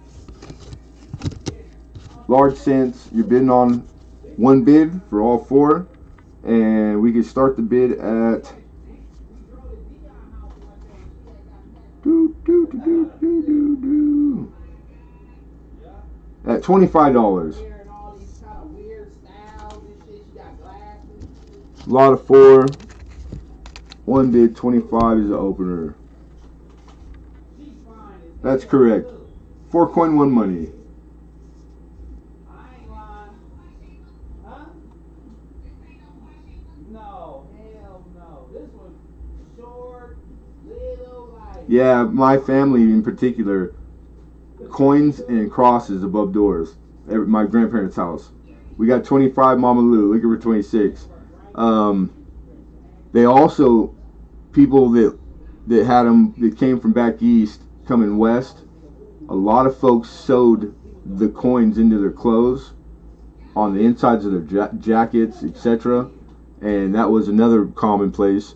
large cents. You're bidding on one bid for all 4, and we can start the bid at at $25. Lot of 4. One bid, 25 is the opener. That's correct. 4 coin, 1 money. Yeah, my family in particular, coins and crosses above doors. My grandparents' house. We got 25 Mama Lou, looking for 26. They also, people that had them, that came from back east, coming west, a lot of folks sewed the coins into their clothes on the insides of their jackets, etc. And that was another commonplace.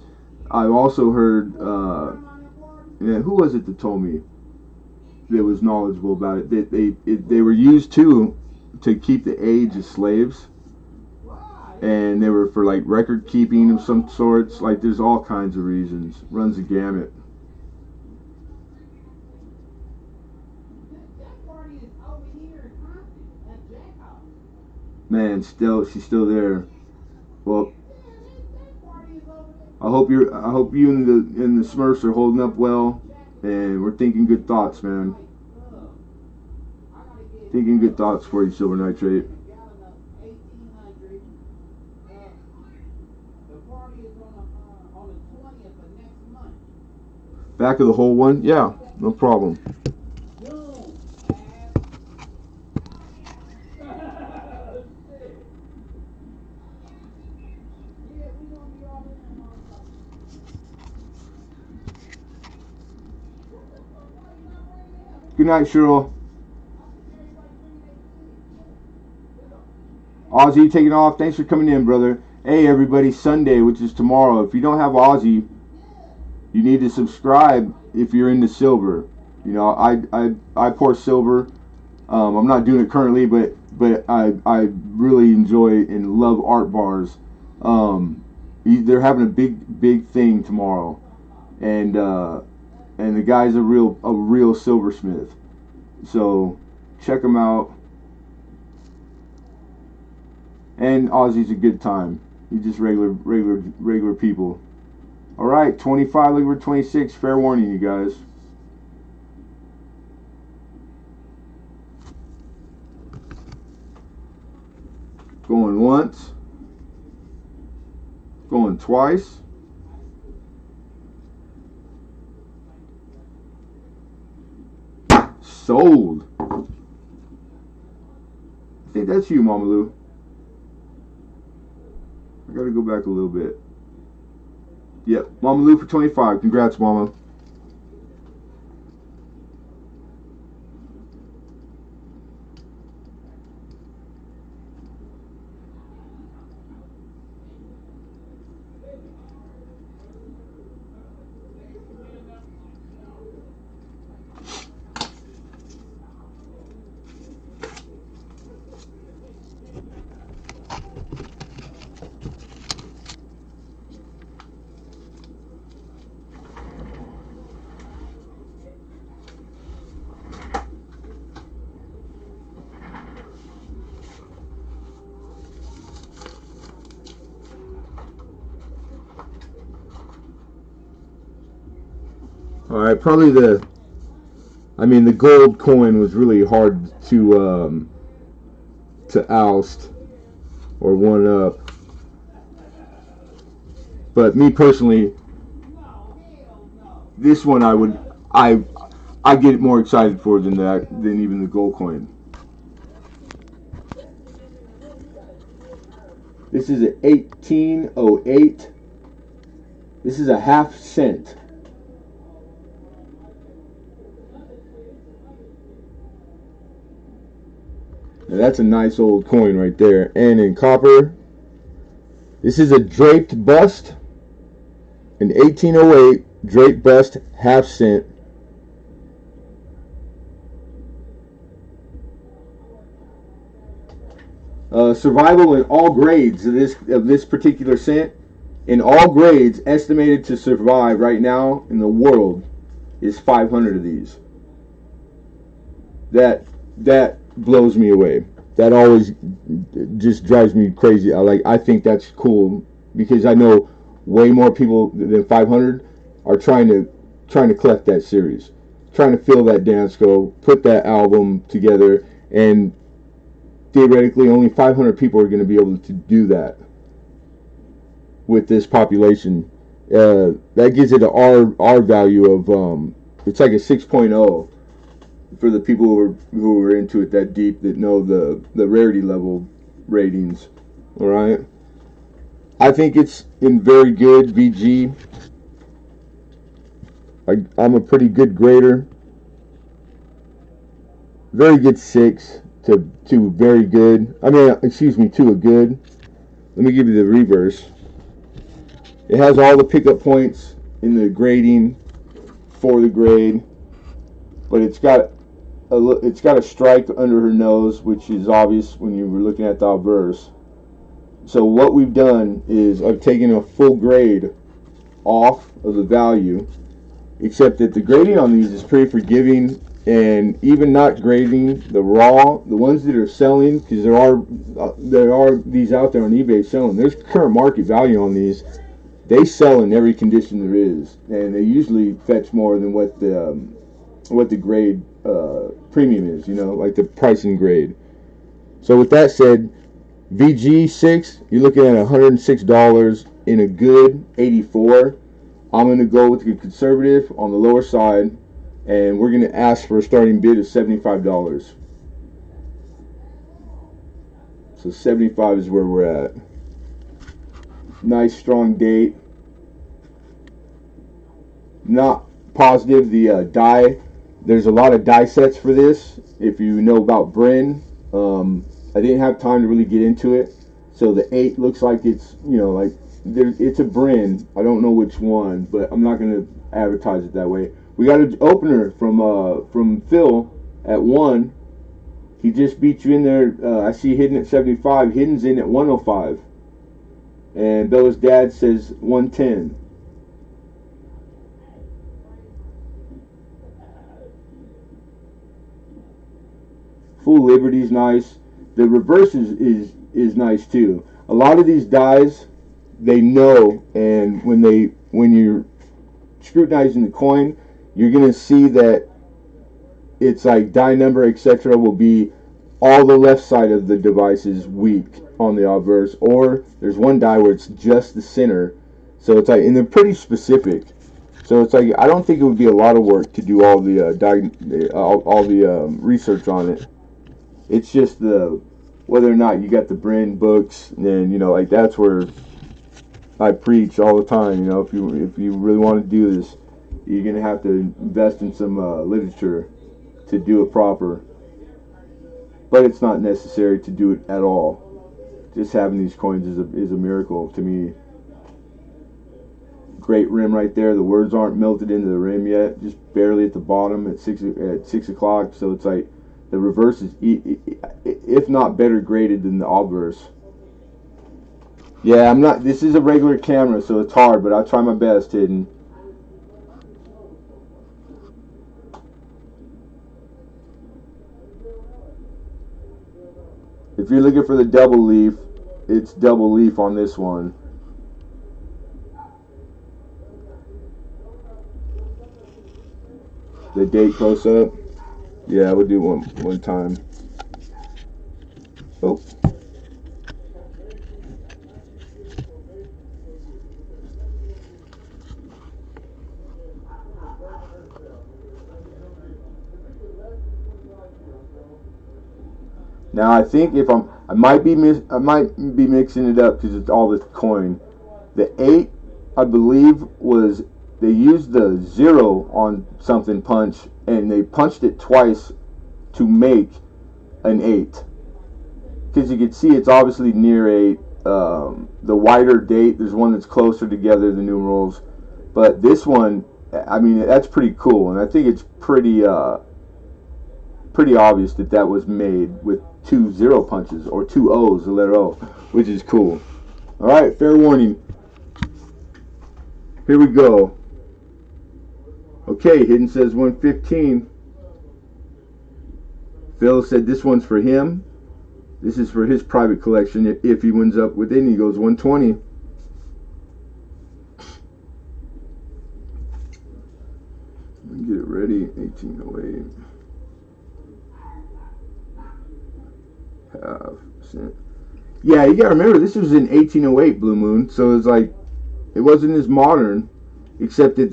I've also heard, who was it that told me that was knowledgeable about it? That they were used to keep the age of slaves, and they were for like record keeping of some sorts. Like there's all kinds of reasons. Runs the gamut. Man, she's still there. Well, I hope you and the Smurfs are holding up well, and we're thinking good thoughts, man. Thinking good thoughts for you, Silver Nitrate. Back of the whole one? Yeah, no problem. Good night, Cheryl. Ozzy taking off. Thanks for coming in, brother. Hey, everybody, Sunday, which is tomorrow. If you don't have Ozzy, you need to subscribe if you're into silver. You know, I pour silver. I'm not doing it currently, but I really enjoy and love art bars. They're having a big thing tomorrow, and the guy's a real silversmith. So check him out. And Ozzy's a good time. He's just regular people. All right, 25, look, we're 26. Fair warning, you guys. Going once. Going twice. Sold. I think that's you, Mama Lou. I gotta go back a little bit. Yep, Mama Lou for 25. Congrats, Mama. All right, probably the gold coin was really hard to oust or one up. But me personally, this one I get more excited for than even the gold coin. This is an 1808. This is a half cent. Now that's a nice old coin right there. And in copper, this is a draped bust. An 1808 draped bust, half cent. Survival in all grades of this particular cent. In all grades, estimated to survive right now in the world is 500 of these. That blows me away. That always just drives me crazy. I think that's cool because I know way more people than 500 are trying to collect that series, trying to fill that Dansco, put that album together, and theoretically only 500 people are going to be able to do that with this population. That gives it an R value of it's like a 6.0 for the people who are into it that deep, that know the rarity level ratings. All right, I think it's in very good VG. I'm a pretty good grader. Very good 6. to very good. I mean, excuse me, to a good. Let me give you the reverse. It has all the pickup points in the grading for the grade, but it's got a strike under her nose, which is obvious when you were looking at the obverse. So what we've done is I've taken a full grade off of the value, except that the grading on these is pretty forgiving, and even not grading the ones that are selling, because there are these out there on eBay selling. There's current market value on these. They sell in every condition there is, and they usually fetch more than what the grade premium is. Like the pricing grade. So with that said, VG6, you're looking at $106 in a good 84. I'm going to go with the conservative on the lower side, and we're going to ask for a starting bid of $75. So 75 is where we're at. Nice strong date. Not positive the die. There's a lot of die sets for this. If you know about Bryn, I didn't have time to really get into it. So the 8 looks like it's it's a Bryn. I don't know which one, but I'm not going to advertise it that way. We got an opener from Phil at 1. He just beat you in there. I see Hidden at 75. Hidden's in at 105. And Bella's dad says 110. Full Liberty's nice. The reverse is nice too. A lot of these dies, they know, and when you're scrutinizing the coin, you're gonna see that it's like die number, etc. will be all the left side of the device is weak on the obverse, or there's one die where it's just the center. So it's like, and they're pretty specific. So it's like, I don't think it would be a lot of work to do all the research on it. It's just whether or not you got the Bryn books, and like that's where I preach all the time. If you really want to do this, you're gonna have to invest in some literature to do it proper. But it's not necessary to do it at all. Just having these coins is a miracle to me. Great rim right there. The words aren't melted into the rim yet, just barely at the bottom at 6 o'clock. So it's like the reverse is, if not better graded than the obverse. Yeah, I'm not. This is a regular camera, so it's hard, but I'll try my best, Hidden. If you're looking for the double leaf, it's double leaf on this one. The date close up. Yeah, we'll do one time. Oh. Now I think I might be mixing it up because it's all this coin. The 8, I believe, was they used the 0 on something punch, and they punched it twice to make an 8. Because you can see it's obviously near 8. The wider date, there's one that's closer together, the numerals, but this one, I mean, that's pretty cool, and I think it's pretty obvious that was made with 2 0 punches, or 2 O's, the letter O, which is cool. Alright, fair warning. Here we go. Okay, Hidden says 115. Phil said this one's for him. This is for his private collection. If he wins up with it, he goes 120. Let me get it ready. 1808. Half%. Yeah, you gotta remember this was in 1808, Blue Moon. So it's like it wasn't as modern, except that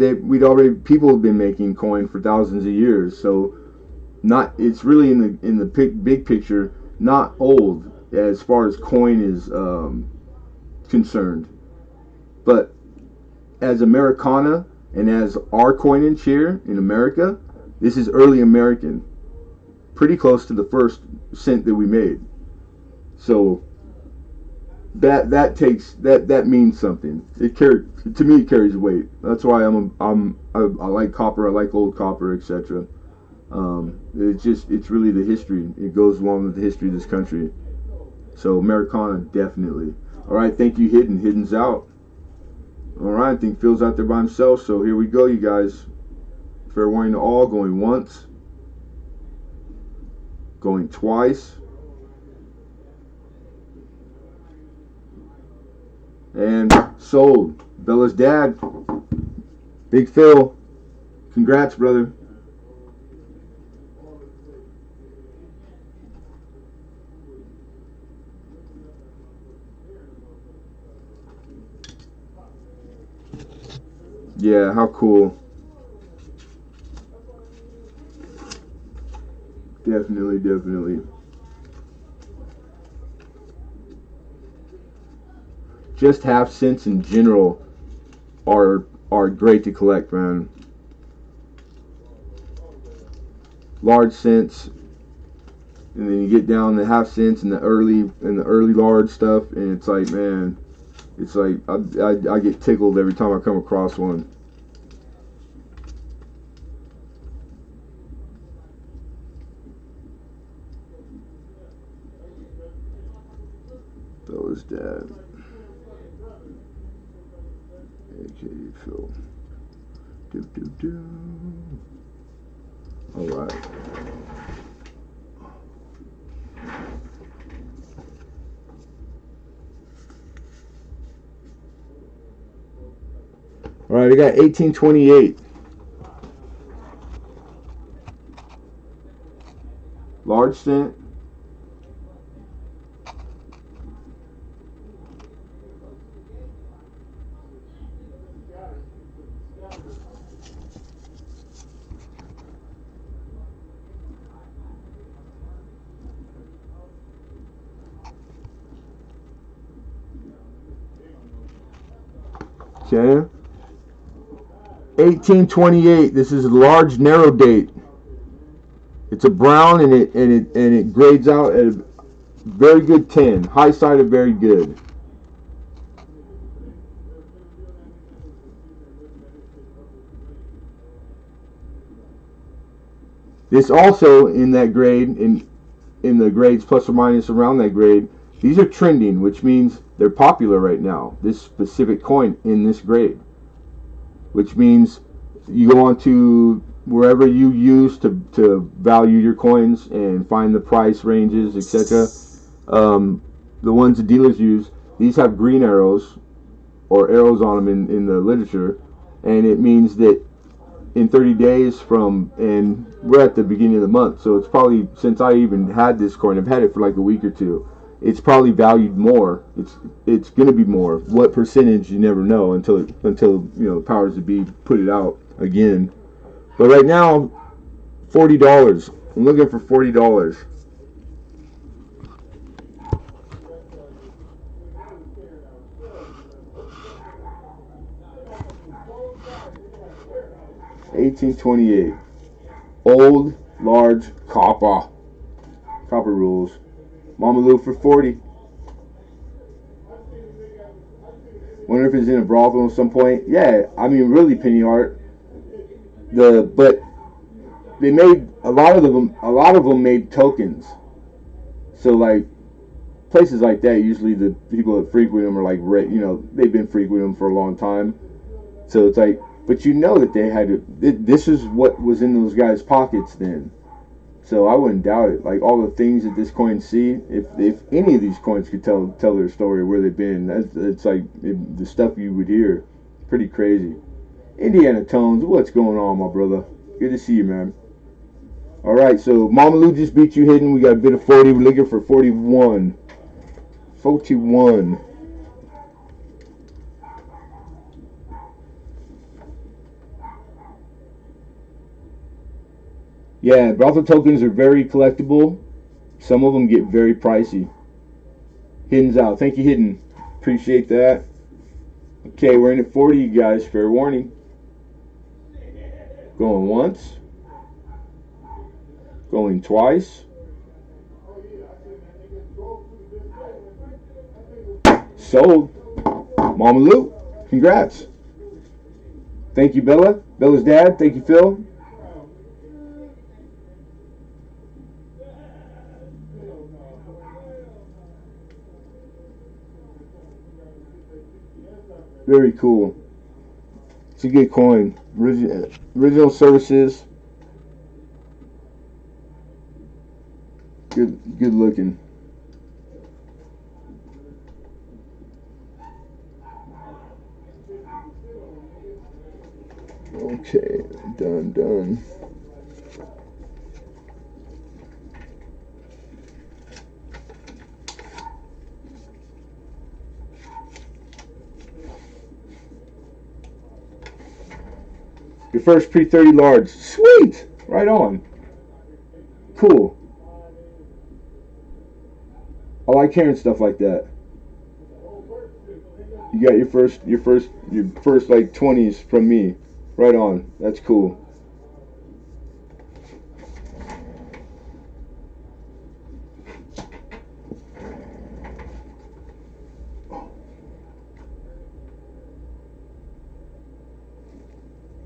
people have been making coin for thousands of years. So it's really in the big picture not old as far as coin is concerned. But as Americana and as our coinage here in America, this is early American. pretty close to the first cent that we made. So that means something. To me it carries weight. That's why I like copper. I like old copper, etc. It's really the history. It goes along with the history of this country. So Americana, definitely. All right, thank you, Hidden. Hidden's out. All right, I think Phil's out there by himself. So here we go, you guys. Fair warning to all. Going once. Going twice. And sold. Bella's dad. Big Phil. Congrats, brother. Yeah, how cool. Definitely. Just half cents in general are great to collect, man. Large cents, and then you get down to half cents and the early large stuff, and it's like, man, it's like I get tickled every time I come across one. Bella's dad. AKA Phil. Alright. Alright, I got 1828. Large cent. Okay. 1828. This is a large narrow date. It's a brown and it grades out at a very good 10. High side of very good. This also in that grade, in the grades plus or minus around that grade, these are trending, which means they're popular right now. This specific coin in this grade, which means you go on to wherever you use to value your coins and find the price ranges, etc. The ones the dealers use, these have green arrows or arrows on them in the literature, and it means that in 30 days from, and we're at the beginning of the month, so it's probably, since I even had this coin, I've had it for like a week or two, it's probably valued more. It's going to be more. What percentage, you never know until you know, the powers that be put it out again. But right now, $40. I'm looking for $40. $18.28. Old, large, copper. Copper rules. Mama Lou for 40. Wonder if it's in a brothel at some point. Yeah, I mean, really, penny art. But they made a lot of them made tokens. So like places like that, usually the people that frequent them are like, you know, they've been frequenting them for a long time. So it's like, but you know that they had to. This is what was in those guys' pockets then. So I wouldn't doubt it. Like all the things that this coin see, if any of these coins could tell their story, where they've been, it's like the stuff you would hear. Pretty crazy. Indiana Tones, what's going on, my brother? Good to see you, man. All right, so Mama Lou just beat you hidden. We got a bit of 40. We're looking for 41. 41. Yeah, brothel tokens are very collectible. Some of them get very pricey. Hidden's out. Thank you, Hidden. Appreciate that. Okay, we're in at 40, you guys. Fair warning. Going once. Going twice. Sold. Mama Lou, congrats. Thank you, Bella. Bella's dad. Thank you, Phil. Very cool. It's a good coin. Original services. Good looking. Okay, done. Your first pre-30 large. Sweet! Right on. Cool. I like hearing stuff like that. You got your first like 20s from me. Right on. That's cool.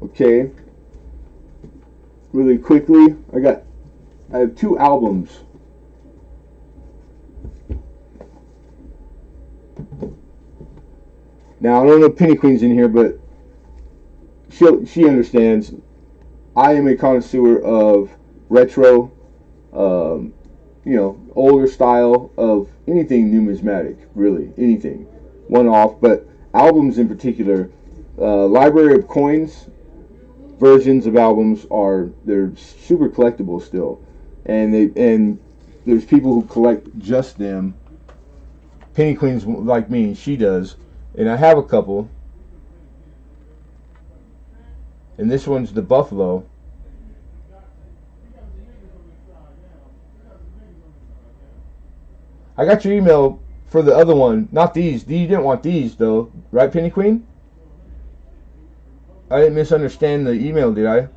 Okay. Really quickly, I have 2 albums. Now I don't know if Penny Queen's in here, but she understands. I am a connoisseur of retro, older style of anything numismatic, really anything, one off. But albums in particular, library of coins versions of albums they're super collectible still, and there's people who collect just them. Penny Queen's like me, she does, and I have a couple. And this one's the Buffalo. I got your email for the other one, not these. You didn't want these though, right, Penny Queen? I didn't misunderstand the email, did I?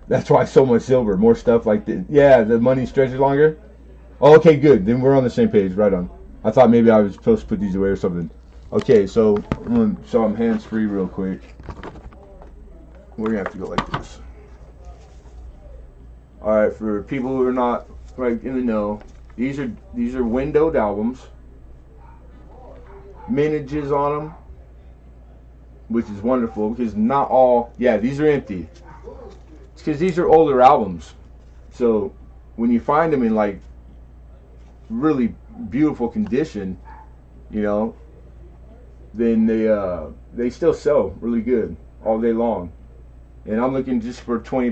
That's why so much silver, more stuff like that. Yeah, the money stretches longer. Oh, okay, good. Then we're on the same page. Right on. I thought maybe I was supposed to put these away or something. Okay, so I'm hands free real quick. We're gonna have to go like this. All right, for people who are not right in the know, these are windowed albums, mintages on them, which is wonderful because not all. Yeah, these are empty. It's because these are older albums. So when you find them in like really beautiful condition, you know, then they still sell really good all day long. And I'm looking just for $20,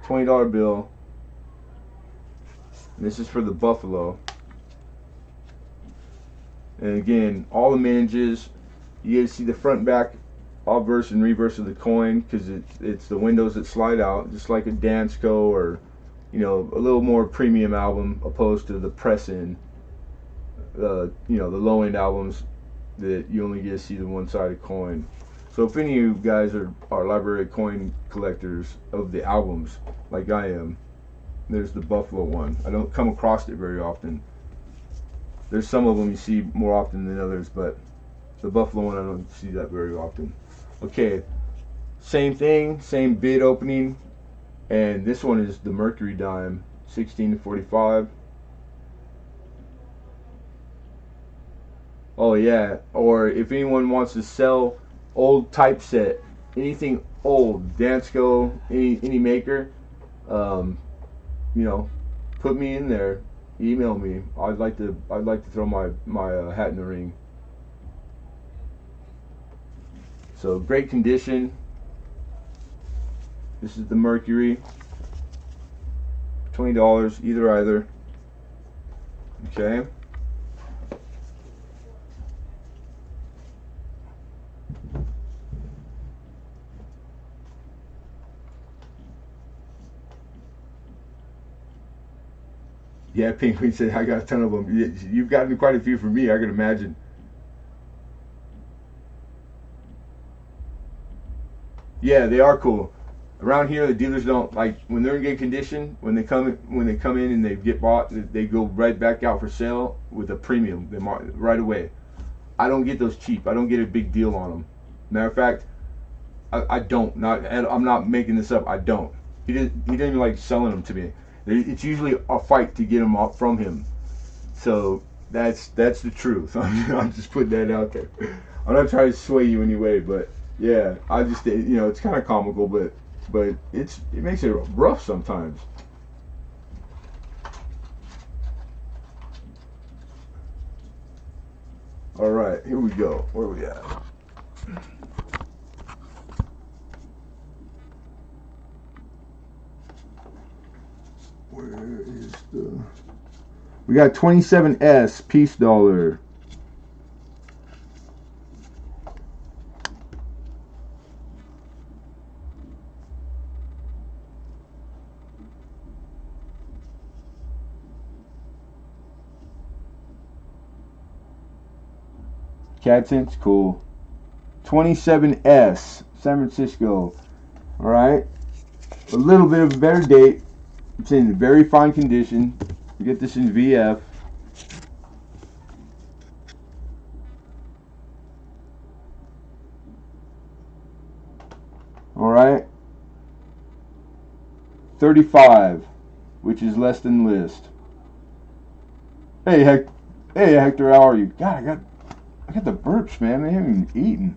$20 bill. And this is for the Buffalo. And again, all the mintages. You guys see the front and back obverse and reverse of the coin because it's the windows that slide out, just like a Dansko or a little more premium album opposed to the press-in. The low-end albums that you only get to see the one-sided coin. So if any of you guys are library coin collectors of the albums, like I am, there's the Buffalo one. I don't come across it very often. There's some of them you see more often than others, but the Buffalo one I don't see that very often. Okay, same thing, same bid opening, and this one is the Mercury dime, 16 to 45. Oh yeah, or if anyone wants to sell old typeset, anything old, Dansko, any maker, put me in there. Email me. I'd like to throw my hat in the ring. So great condition. This is the Mercury. $20 either. Okay. Yeah, Penguin said I got a ton of them. You've gotten quite a few from me, I can imagine. Yeah, they are cool. Around here, the dealers don't like when they're in good condition. When they come in and they get bought, they go right back out for sale with a premium. Right away. I don't get those cheap. I don't get a big deal on them. Matter of fact, I don't. I'm not making this up. I don't. He didn't even like selling them to me. It's usually a fight to get them off from him. So that's the truth. I'm just putting that out there. I'm not trying to sway you anyway, but yeah, I just it's kind of comical, but it makes it rough sometimes. All right, here we go. Where are we at? Where is the? We got 27S peace dollar. CAD cool. 27S, San Francisco. All right, a little bit of a better date. It's in very fine condition. You get this in VF. All right, 35, which is less than list. Hey, Hector, how are you? God, I got the burps, man. I haven't even eaten.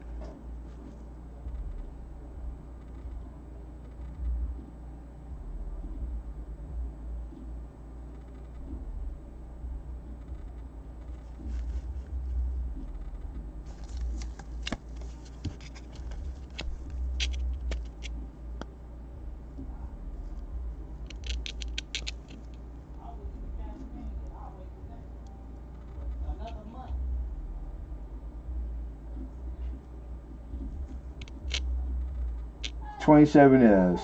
Another month. 27S.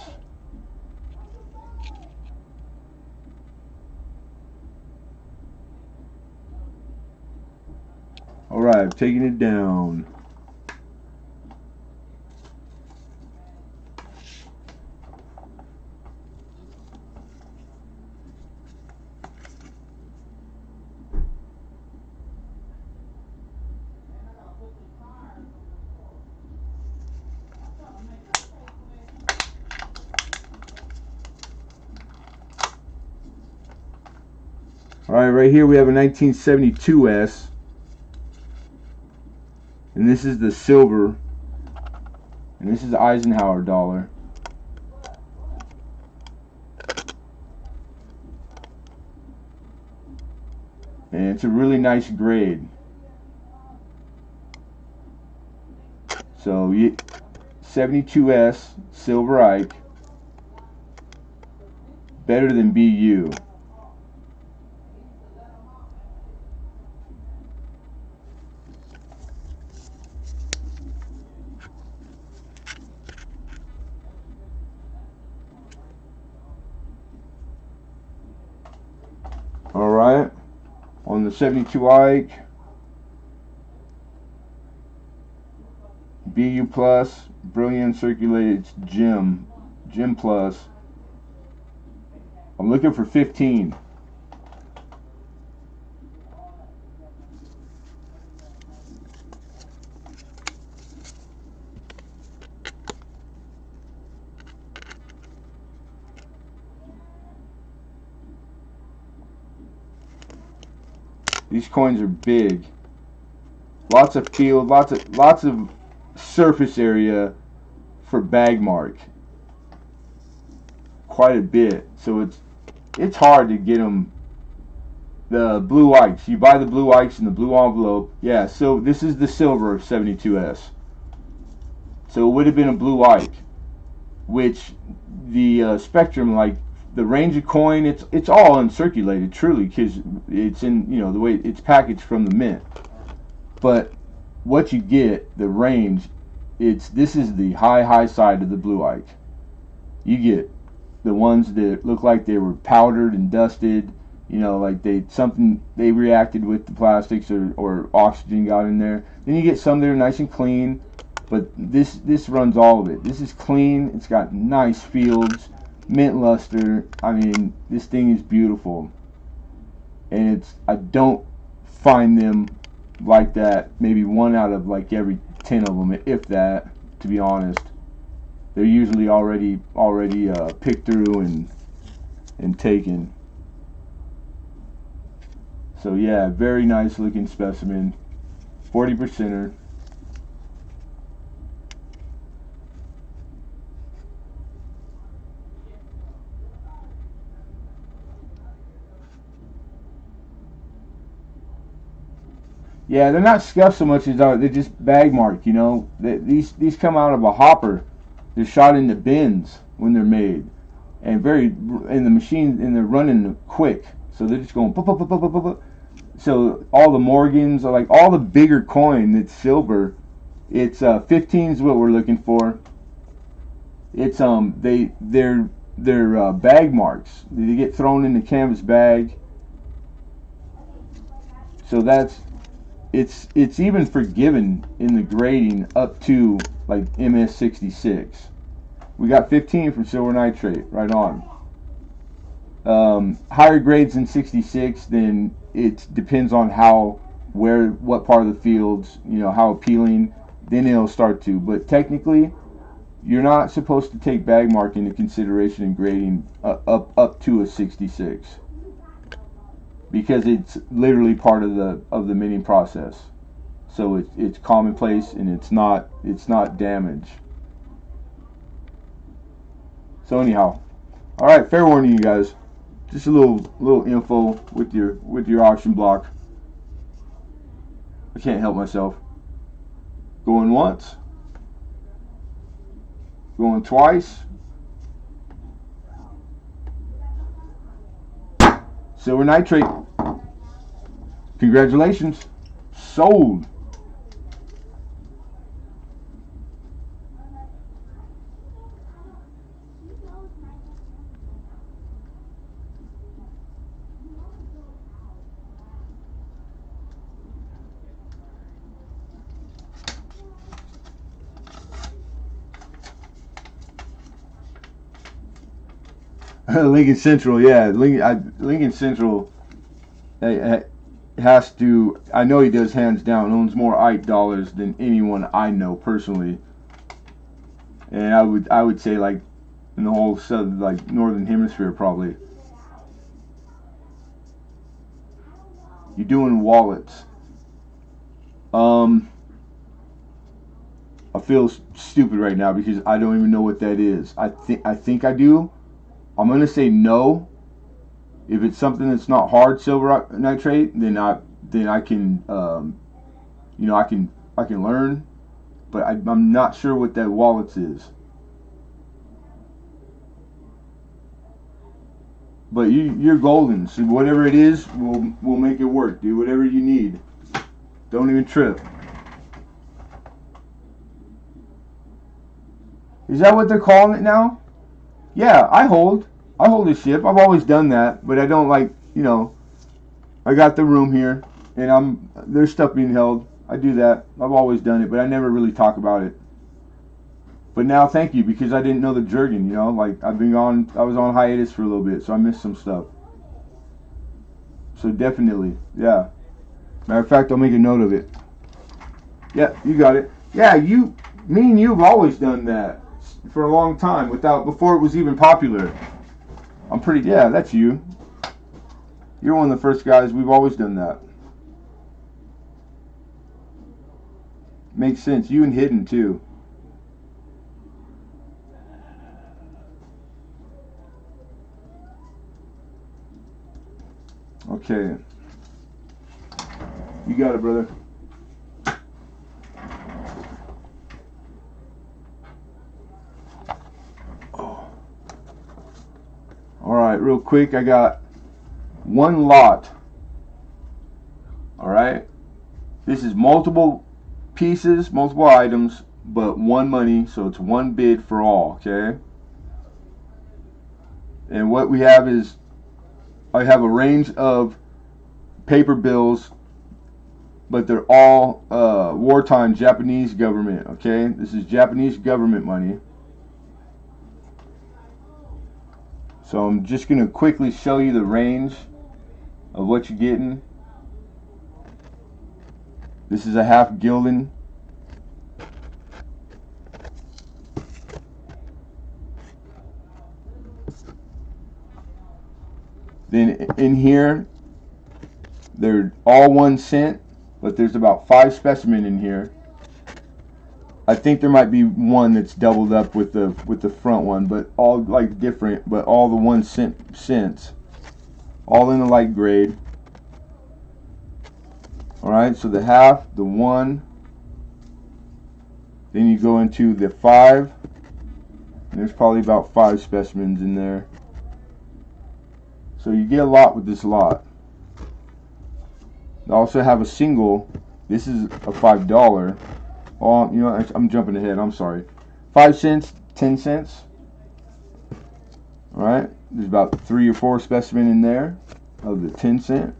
All right, taking it down. All right here we have a 1972S, and this is the silver, and this is the Eisenhower dollar. And it's a really nice grade. So 72S silver Ike, better than BU. All right, on the 72 Ike, BU plus, brilliant circulated gem plus. I'm looking for 15. These coins are big. Lots of field, lots of surface area for bag mark. Quite a bit. So it's hard to get them. The blue Ikes. You buy the blue Ikes in the blue envelope. Yeah, so this is the silver 72S. So it would have been a blue Ike, which the spectrum, like the range of coin, it's all uncirculated, truly, because it's in the way it's packaged from the mint. But what you get, the range, this is the high side of the blue Ike. You get the ones that look like they were powdered and dusted, You know, like they reacted with the plastics, or oxygen got in there. Then you get some that are nice and clean, but this runs all of it. This is clean. It's got nice fields, mint luster. I mean, this thing is beautiful, and I don't find them like that. Maybe one out of like every 10 of them, if that. To be honest, they're usually already picked through and taken. So yeah, very nice looking specimen, 40%er. Yeah, they're not scuffed so much as they're just bag marked. You know, these come out of a hopper. They're shot into bins when they're made, and in the machine, and they're running quick. So they're just going. So all the Morgans, or like all the bigger coin that's silver, it's 15 is what we're looking for. It's they're bag marks. They get thrown in the canvas bag. So it's even forgiven in the grading up to like MS66. We got 15 from silver nitrate, right on. Higher grades than 66, then it depends on what part of the fields, you know, how appealing, then it'll start to. But technically, you're not supposed to take bag mark into consideration in grading up to a 66, because it's literally part of the minting process. So it's commonplace, and it's not damage. So anyhow, all right, fair warning, you guys. Just a little info with your auction block. I can't help myself. Going once, going twice. Silver nitrate. Congratulations. Sold. Lincoln Central, yeah. Lincoln Central has to. I know he does, hands down. Owns more ITE dollars than anyone I know personally. And I would say, like, in the whole like northern hemisphere, probably. You're doing wallets. I feel stupid right now because I don't even know what that is. I think I do. I'm gonna say no. If it's something that's not hard silver nitrate, then I can I can learn, but I'm not sure what that wallets is. But you're golden, so whatever it is, we'll make it work. Do whatever you need. Don't even trip. Is that what they're calling it now? Yeah, I hold a ship. I've always done that, but I don't like, I got the room here, and there's stuff being held. I do that. I've always done it, but I never really talk about it. But now, thank you, because I didn't know the jerkin, like I was on hiatus for a little bit, so I missed some stuff. So definitely, yeah. Matter of fact, I'll make a note of it. Yeah, you got it. Yeah, me and you've always done that for a long time before it was even popular. Yeah, that's you. You're one of the first guys. We've always done that. Makes sense. You and Hidden too. Okay. You got it, brother. Oh. All right, real quick, I got one lot. All right. This is multiple pieces, multiple items, but one money, so it's one bid for all, okay? And what we have is I have a range of paper bills, but they're all wartime Japanese government. Okay, this is Japanese government money. So I'm just going to quickly show you the range of what you're getting. This is a half gulden. Then in here, they're all 1 cent, but there's about 5 specimen in here. I think there might be one that's doubled up with the front one, but all like different, but all the 1 cents, all in the light grade. All right, so the half, the 1, then you go into the 5, and there's probably about 5 specimens in there. So you get a lot with this lot. I also have a single. This is a $5. Oh, you know, I'm jumping ahead. I'm sorry. 5 cents, 10 cents. All right. There's about 3 or 4 specimen in there of the 10-cent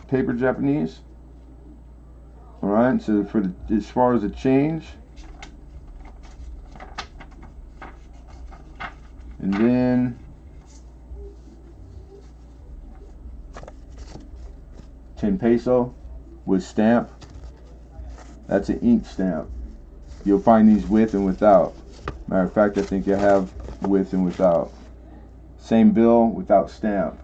paper Japanese. All right. So for as far as the change, and then 10 peso with stamp. That's an ink stamp. You'll find these with and without. Matter of fact, I think I have with and without. Same bill without stamp.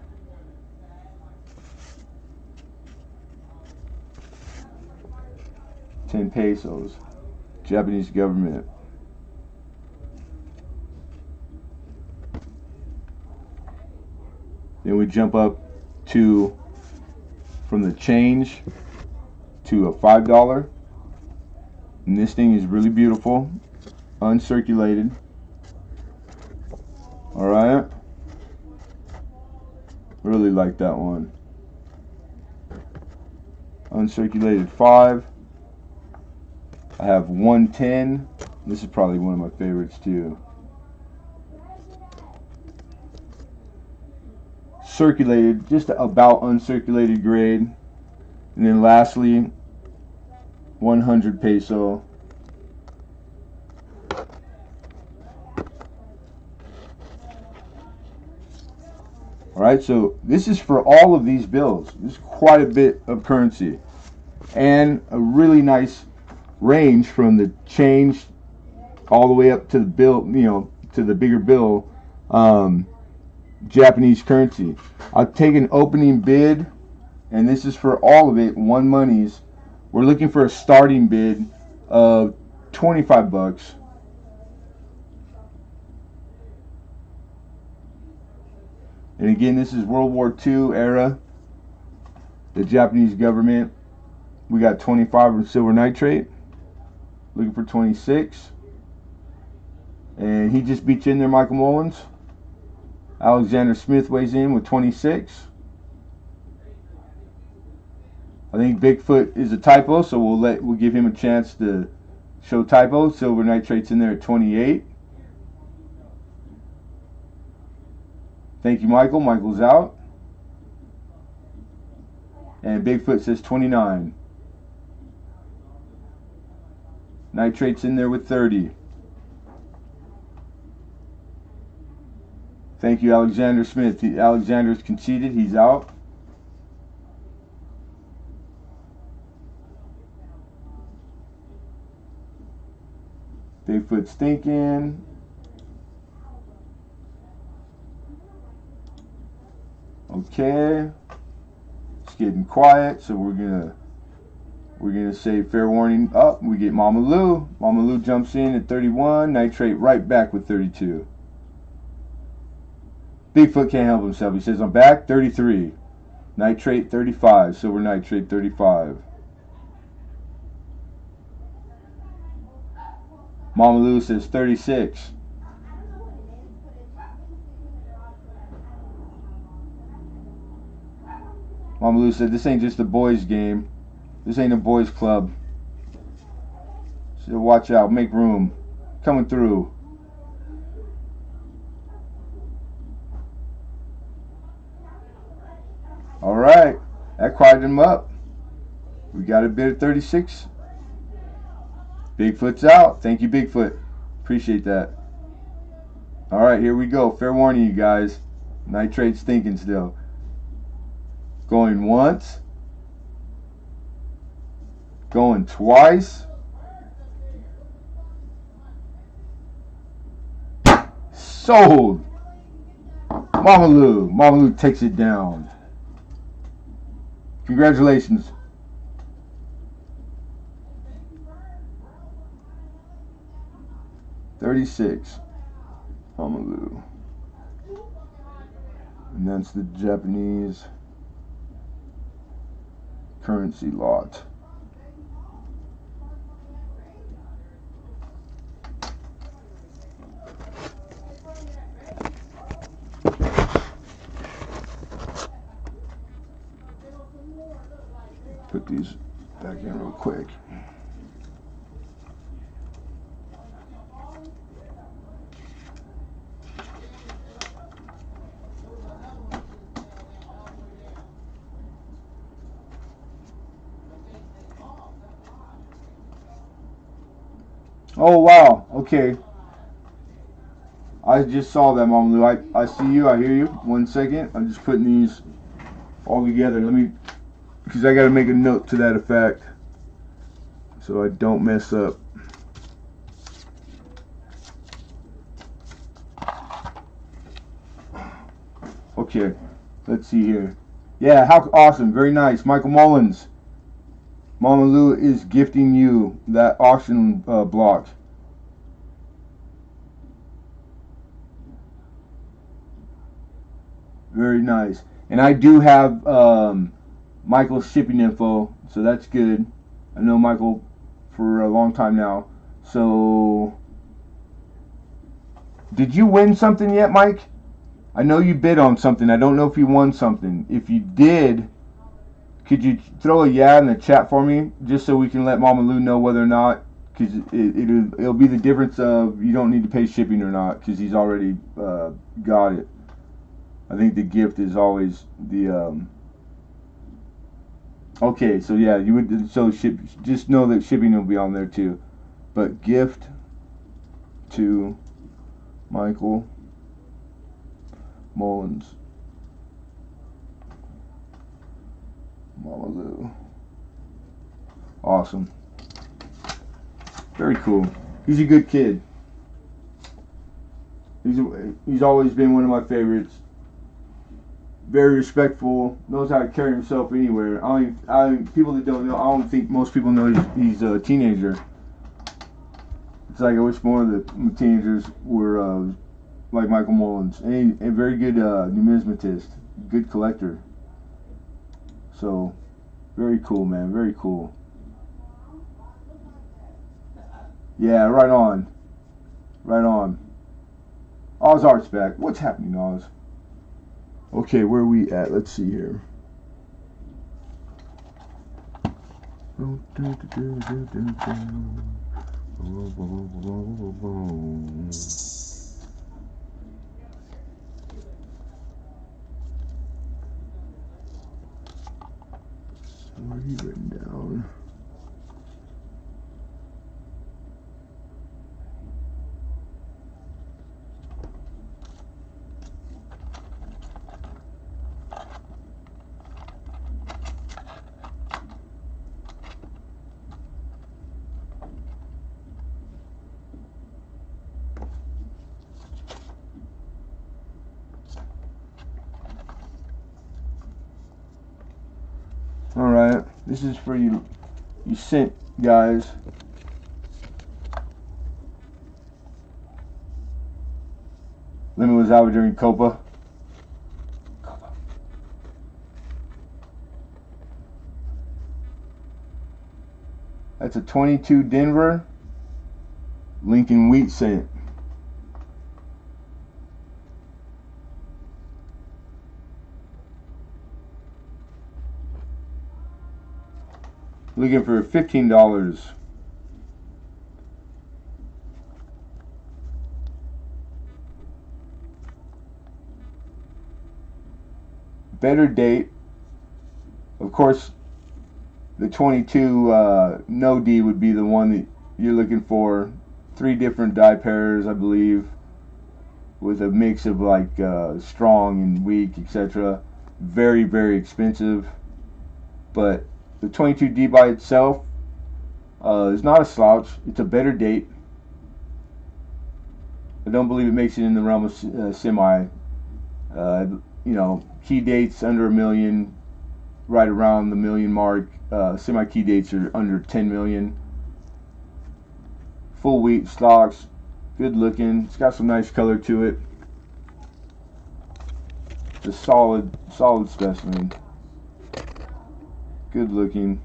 $10 pesos. Japanese government. Then we jump up to, from the change to a $5. And this thing is really beautiful, uncirculated. All right, really like that one. Uncirculated 5. I have 110. This is probably one of my favorites too. Circulated, just about uncirculated grade. And then lastly, 100 peso. Alright, so this is for all of these bills. This is quite a bit of currency. And a really nice range from the change all the way up to the bill, you know, to the bigger bill Japanese currency. I'll take an opening bid, and this is for all of it, one monies. We're looking for a starting bid of 25 bucks. And again, this is World War II era, the Japanese government. We got 25 in silver nitrate, looking for 26. And he just beat you in there, Michael Mullins. Alexander Smith weighs in with 26. I think Bigfoot is a typo, so we'll give him a chance to show typo. Silver nitrate's in there at 28. Thank you, Michael. Michael's out. And Bigfoot says 29. Nitrate's in there with 30. Thank you, Alexander Smith. Alexander's conceded. He's out. Bigfoot's thinking. Okay. It's getting quiet, so we're gonna say fair warning up. We get Mama Lou. Mama Lou jumps in at 31. Nitrate right back with 32. Bigfoot can't help himself. He says, I'm back, 33. Nitrate 35. Silver nitrate 35. Mama Lou says 36. Mama Lou said, this ain't just a boys game. This ain't a boys club. So watch out, make room. Coming through. quieted him up. We got a bid at 36. Bigfoot's out. Thank you, Bigfoot. Appreciate that. All right, here we go. Fair warning, you guys. Nitrate's thinking still. Going once. Going twice. Sold. Mama Lou takes it down. Congratulations. $36. Mama Lou. And that's the Japanese currency lot. Put these back in real quick. Oh wow, okay. I just saw that, Mama Lou. I see you, I hear you. 1 second. I'm just putting these all together. Let me, because I got to make a note to that effect so I don't mess up. Okay, let's see here. Yeah, how awesome. Very nice. Michael Mullins. Mama Lou is gifting you that auction block. Very nice. And I do have Michael's shipping info, so that's good. I know Michael for a long time now. So, did you win something yet, Mike? I know you bid on something. I don't know if you won something. If you did, could you throw a yeah in the chat for me, just so we can let Mama Lou know whether or not, because it'll be the difference of you don't need to pay shipping or not, because he's already got it. I think the gift is always the okay, so yeah, you would, so just know that shipping will be on there too. But gift to Michael Mullins. Mama Lou. Awesome. Very cool. He's a good kid. He's always been one of my favorites. Very respectful. Knows how to carry himself anywhere. People that don't know, I don't think most people know he's a teenager. It's like I wish more of the teenagers were like Michael Mullins. And a very good numismatist. Good collector. So, very cool, man. Very cool. Yeah, right on. Right on. Oz Art's back. What's happening, Oz? Okay, where are we at? Let's see here. Where are you written down? Alright, this is for you sent guys. Lemon was out during Copa. That's a 22 Denver. Lincoln Wheat sent. Looking for $15. Better date of Of course, the 22 no D would be the one that you're looking for. 3 different die pairs, I believe, with a mix of like strong and weak, etc. Very, very expensive. But the 22D by itself is not a slouch. It's a better date. I don't believe it makes it in the realm of semi. Key dates under $1 million, right around the $1 million mark. Semi key dates are under 10 million. Full wheat stocks, good looking. It's got some nice color to it. It's a solid specimen. Good looking.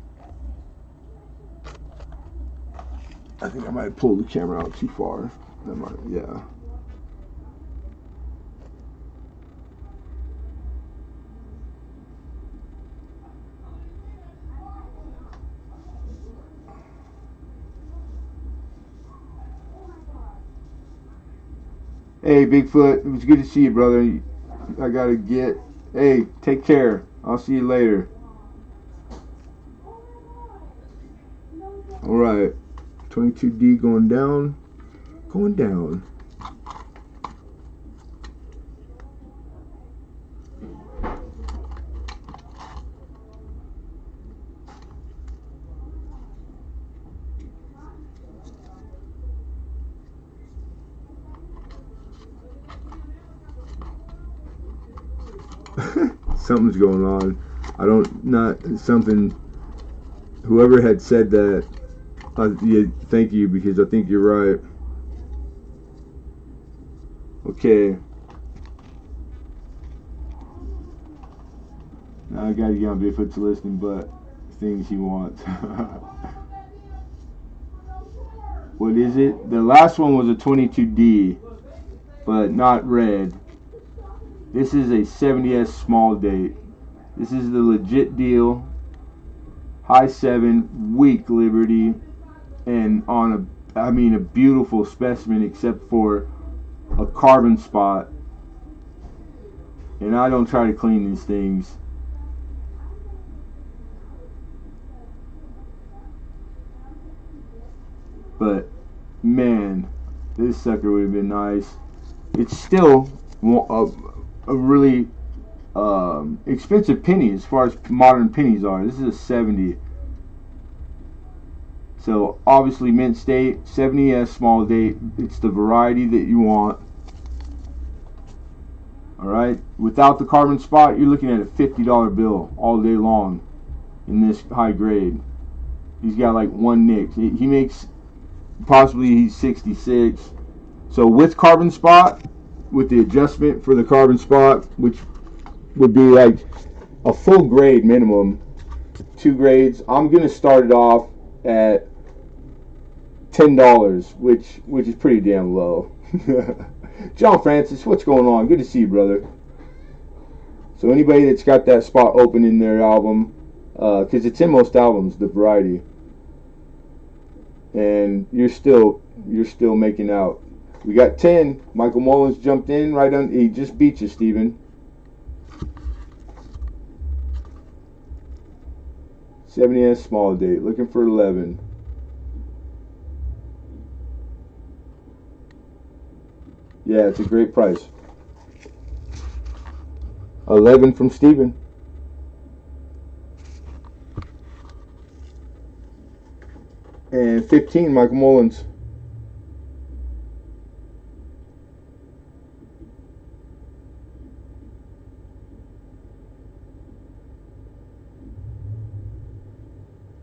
I think I might pull the camera out too far. That might, yeah. Hey, Bigfoot, it was good to see you, brother. I gotta get. Hey, take care. I'll see you later. Alright. 22D going down. Going down. Something's going on. Whoever had said that, yeah, thank you, because I think you're right. Okay. Now I gotta get on Bigfoot's listening, but things he wants. What is it? The last one was a 22D, but not red. This is a 70S small date. This is the legit deal. High 7, weak Liberty, and on a beautiful specimen except for a carbon spot. And I don't try to clean these things. But man, this sucker would have been nice. It's still a really expensive penny as far as modern pennies are. This is a 70. So obviously mint state, 70S small date. It's the variety that you want. Alright, without the carbon spot, you're looking at a $50 bill all day long in this high grade. He's got like one nick. He makes, possibly he's 66. So with carbon spot, with the adjustment for the carbon spot, which would be like a full grade minimum, 2 grades, I'm going to start it off at $10, which is pretty damn low. John Francis, what's going on? Good to see you, brother. So anybody that's got that spot open in their album, because it's in most albums, the variety, and you're still making out. We got 10. Michael Mullins jumped in right on. He just beat you, Steven. 70S small date. Looking for 11. Yeah, it's a great price. 11 from Steven. And 15, Michael Mullins.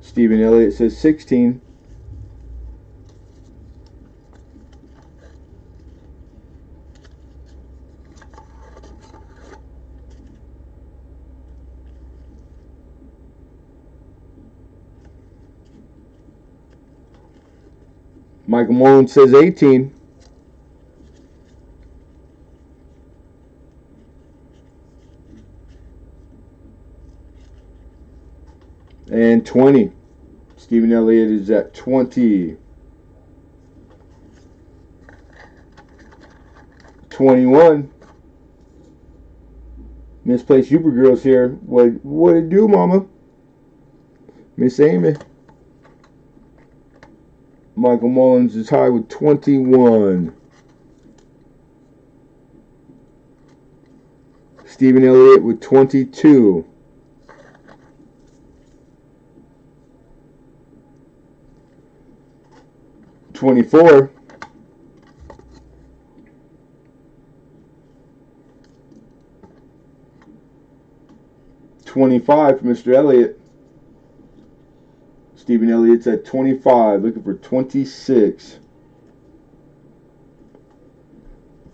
Stephen Elliott says 16. Michael Mullins says 18. And 20. Stephen Elliott is at 20. 21. Misplaced Uber Girls here. What it do, mama? Miss Amy. Michael Mullins is high with 21. Stephen Elliott with 22. $24. $25 for Mr. Elliott. Stephen Elliott's at 25, looking for 26.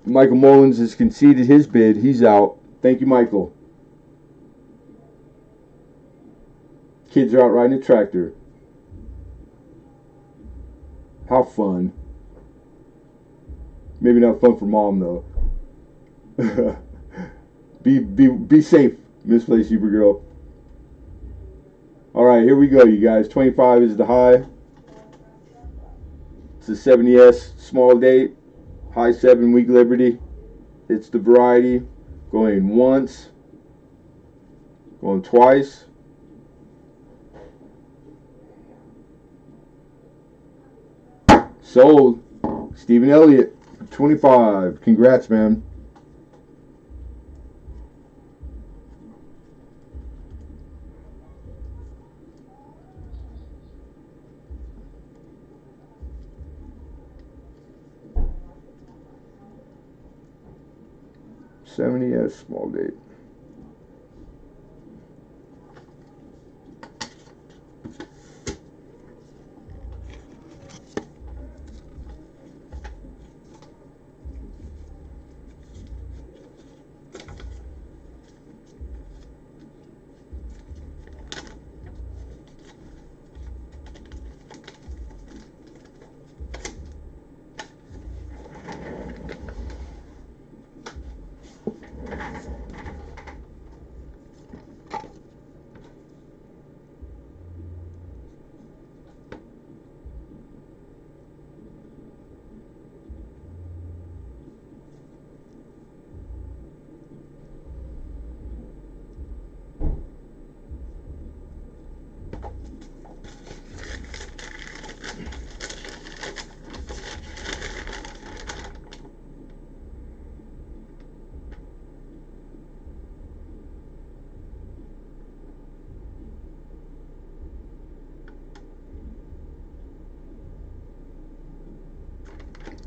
Michael Mullins has conceded his bid. He's out. Thank you, Michael. Kids are out riding a tractor. How fun. Maybe not fun for mom, though. Be safe, Misplaced Supergirl. Alright, here we go, you guys. 25 is the high. It's the 70S small date. High 7 week Liberty. It's the variety. Going once. Going twice. Sold. Stephen Elliott, 25. Congrats, man. $70 small date.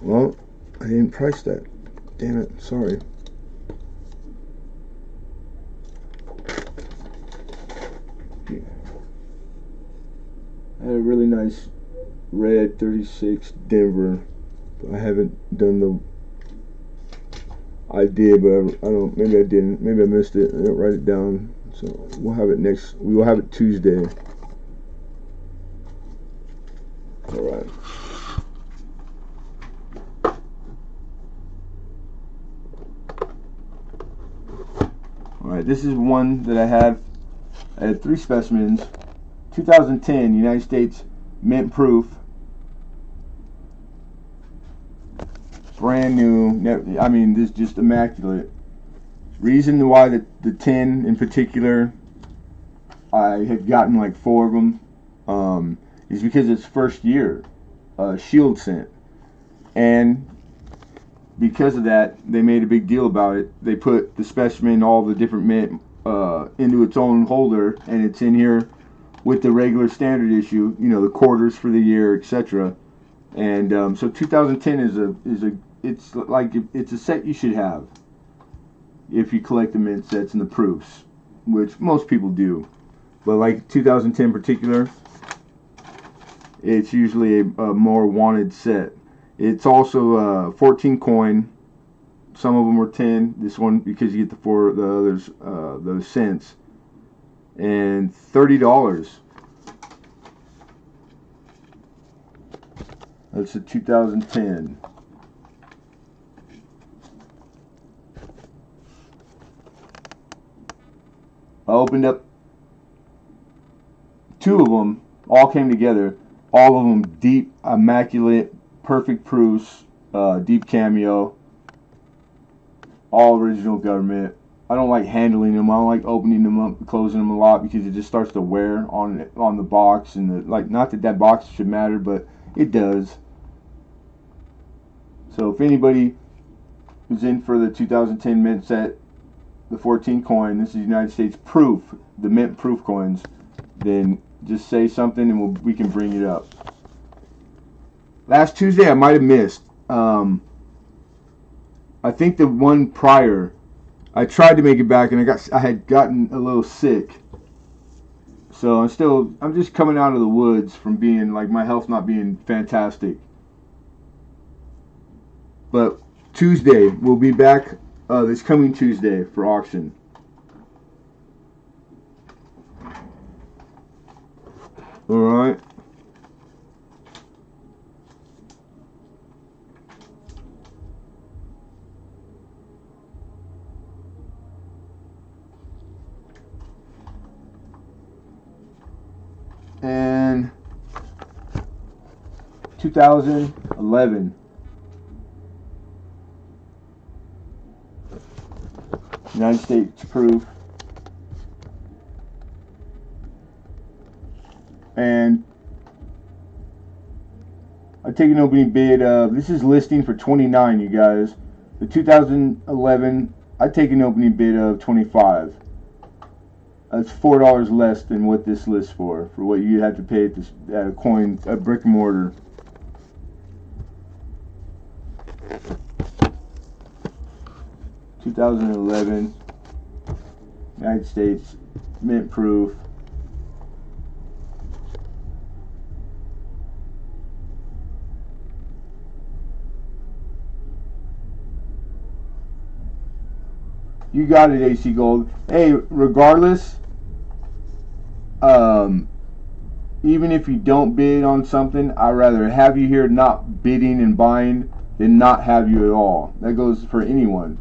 Well, I didn't price that. Damn it, sorry. Yeah. I had a really nice red 36 Denver, but I haven't done the... I did, but I don't, maybe I didn't. Maybe I missed it. I didn't write it down. So we'll have it we will have it Tuesday. Alright. Alright, this is one that I have. I had 3 specimens. 2010 United States mint proof. Brand new. I mean, this is just immaculate. Reason why the 10 in particular, I had gotten like 4 of them, is because it's first year shield scent. And because of that, they made a big deal about it. They put the specimen, all the different mint, into its own holder, and it's in here with the regular standard issue, you know, the quarters for the year, etc. And so 2010 it's a set you should have if you collect the mint sets and the proofs, which most people do. But like 2010 in particular, it's usually a more wanted set. It's also 14 coin. Some of them were 10. This one, because you get the others, those cents, and $30. That's a 2010. I opened up 2 of them. All came together. All of them deep, immaculate, perfect proofs, deep cameo, all original government. I don't like handling them. I don't like opening them up, closing them a lot because it just starts to wear on the box and not that box should matter, but it does. So if anybody is in for the 2010 mint set, the 14 coin, this is United States proof, the mint proof coins, then just say something and we can bring it up. Last Tuesday I might have missed. I think the one prior, I tried to make it back and I had gotten a little sick. So I'm just coming out of the woods from being like my health not being fantastic. But Tuesday we'll be back this coming Tuesday for auction. All right. And 2011. United States proof. And I take an opening bid of, this is listing for 29, you guys. The 2011, I take an opening bid of 25. That's $4 less than what this lists for what you had to pay at a coin, a brick and mortar. $2011 United States mint proof. You got it, AC Gold. Hey, regardless, even if you don't bid on something, I'd rather have you here not bidding and buying than not have you at all. That goes for anyone.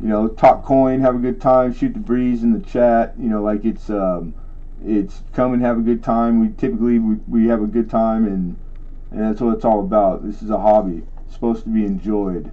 You know, talk coin, have a good time, shoot the breeze in the chat. You know, like it's come and have a good time. We typically have a good time, and that's what it's all about. This is a hobby. It's supposed to be enjoyed.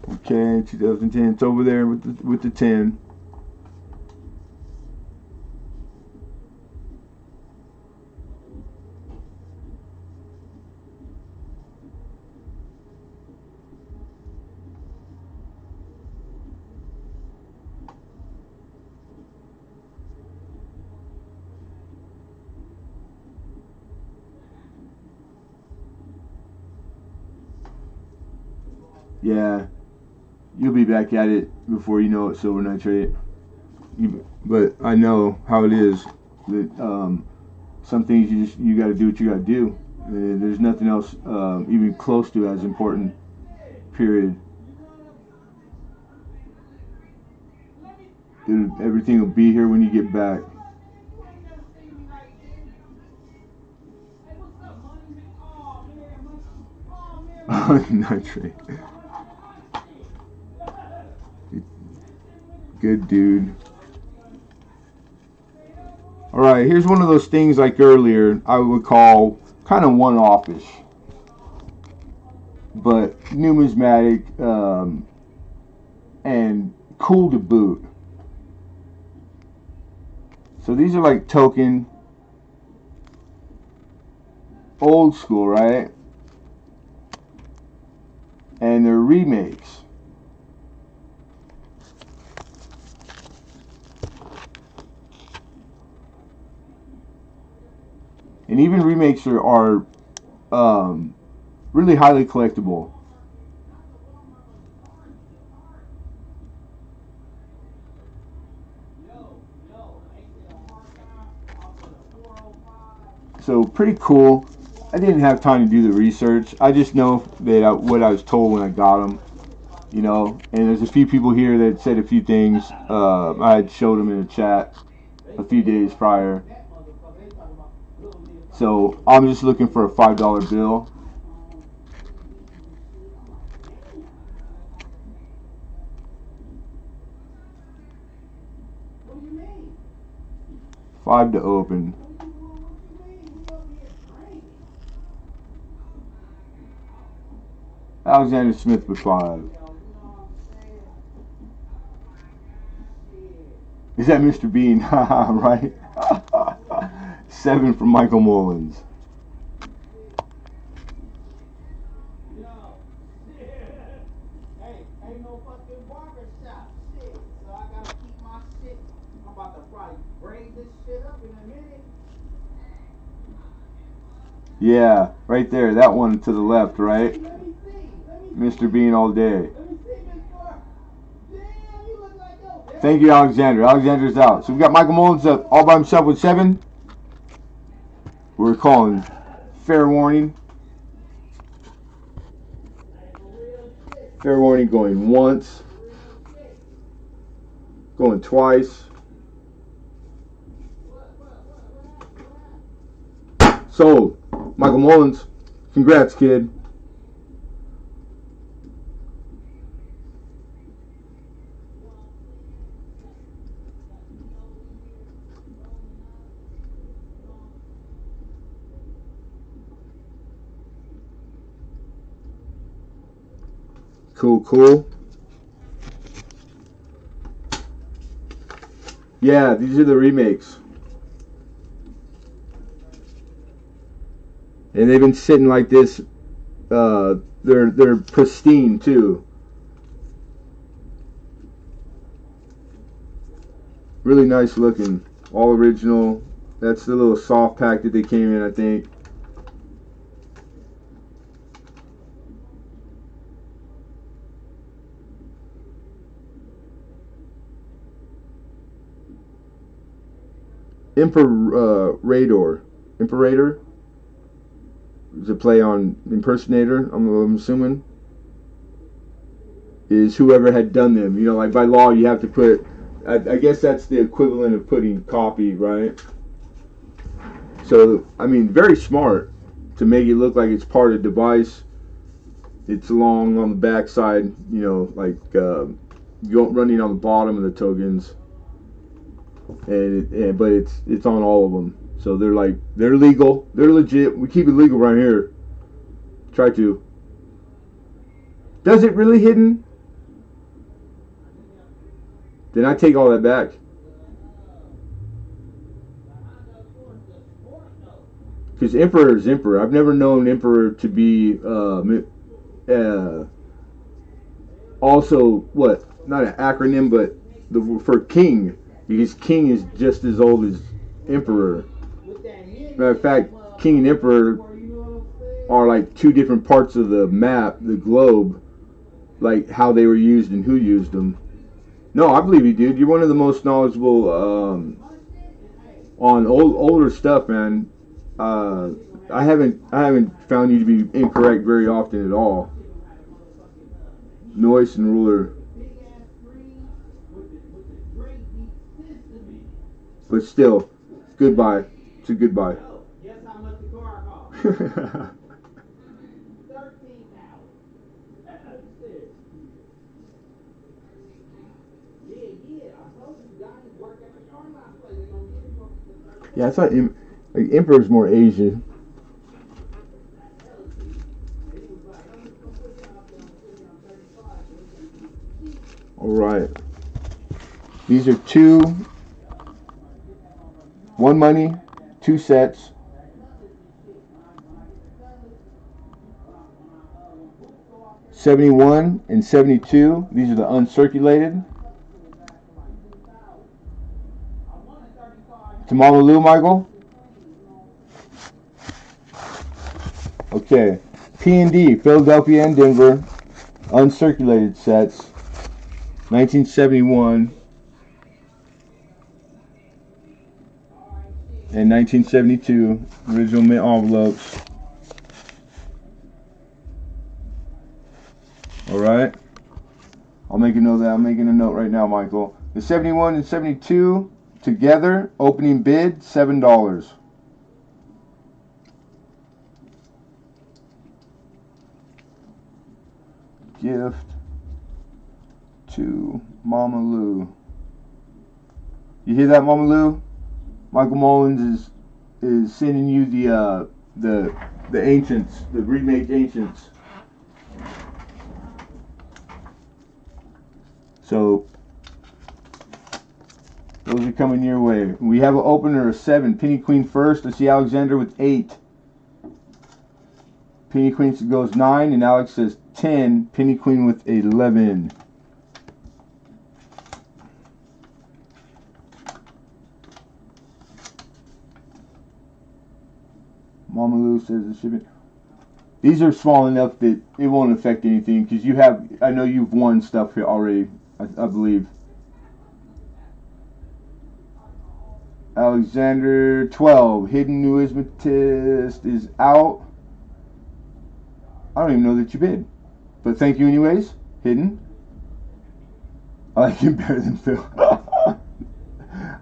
Okay, 2010. It's over there with the 10. Yeah. You'll be back at it before you know it, Silver Nitrate. But I know how it is. That some things you got to do what you got to do. There's nothing else even close to as important. Period. Dude, everything will be here when you get back. Nitrate. Good dude. Alright, here's one of those things like earlier I would call kind of one-offish. But numismatic and cool to boot. So these are like token, old school, right? And they're remakes. And even remakes are really highly collectible. So pretty cool. I didn't have time to do the research. I just know that what I was told when I got them. You know, and there's a few people here that said a few things. I had showed them in a chat a few days prior. So I'm just looking for a $5 bill. 5 to open. Alexander Smith with 5. Is that Mr. Bean? Right? 7 from Michael Mullins. Ain't no fucking barber shop. Shit. So I gotta keep my shit. I'm about to probably braid this shit up in a minute. Yeah, right there. That one to the left, right? Let me see. Mr. Bean all day. Let me see, Mr. Damn, you look like yo. Thank you, Alexander. Alexander's out. So we got Michael Mullins all by himself with 7. We're calling fair warning. Fair warning going once. Going twice. Sold. Michael Mullins. Congrats, kid. Cool. Yeah, these are the remakes. And they've been sitting like this. They're pristine too. Really nice looking. All original. That's the little soft pack that they came in, I think. Imperator is a play on impersonator. I'm assuming is whoever had done them. You know, like by law you have to put. I guess that's the equivalent of putting copy, right? So I mean, very smart to make it look like it's part of the device. It's long on the back side, you know, like running on the bottom of the tokens. But it's on all of them, so they're legal, they're legit. We keep it legal right here. Try to. Does it really hidden? Then I take all that back. Because Emperor is Emperor. I've never known Emperor to be also what? Not an acronym, but for King. Because King is just as old as Emperor. Matter of fact, King and Emperor are like two different parts of the map, the globe, like how they were used and who used them. No, I believe you, dude. You're one of the most knowledgeable on older stuff, man. I haven't found you to be incorrect very often at all. Noise and ruler. But still, goodbye. It's a goodbye. Guess how much the car cost? 13 Yeah, I told you guys work at the car lot place. They're gonna give you Yeah, I thought Emperor's more Asian. All right. These are 1 money, 2 sets. '71 and '72. These are the uncirculated. To Mama Lou, Michael. Okay. P&D, Philadelphia and Denver. Uncirculated sets. 1971. And 1972, original mint envelopes. All right. I'll make a note of that. I'm making a note right now, Michael. The 71 and 72 together, opening bid $7. Gift to Mama Lou. You hear that, Mama Lou? Michael Mullins is sending you the Ancients, the remake Ancients. So those are coming your way. We have an opener of 7. Penny Queen first. Let's see Alexander with 8. Penny Queen goes 9, and Alex says 10. Penny Queen with 11. Mama Lou says it should be. These are small enough that it won't affect anything because you have. I know you've won stuff here already. I believe. Alexander 12. Hidden Numismatist is out. I don't even know that you bid, but thank you anyways. Hidden. I like him better than Phil. I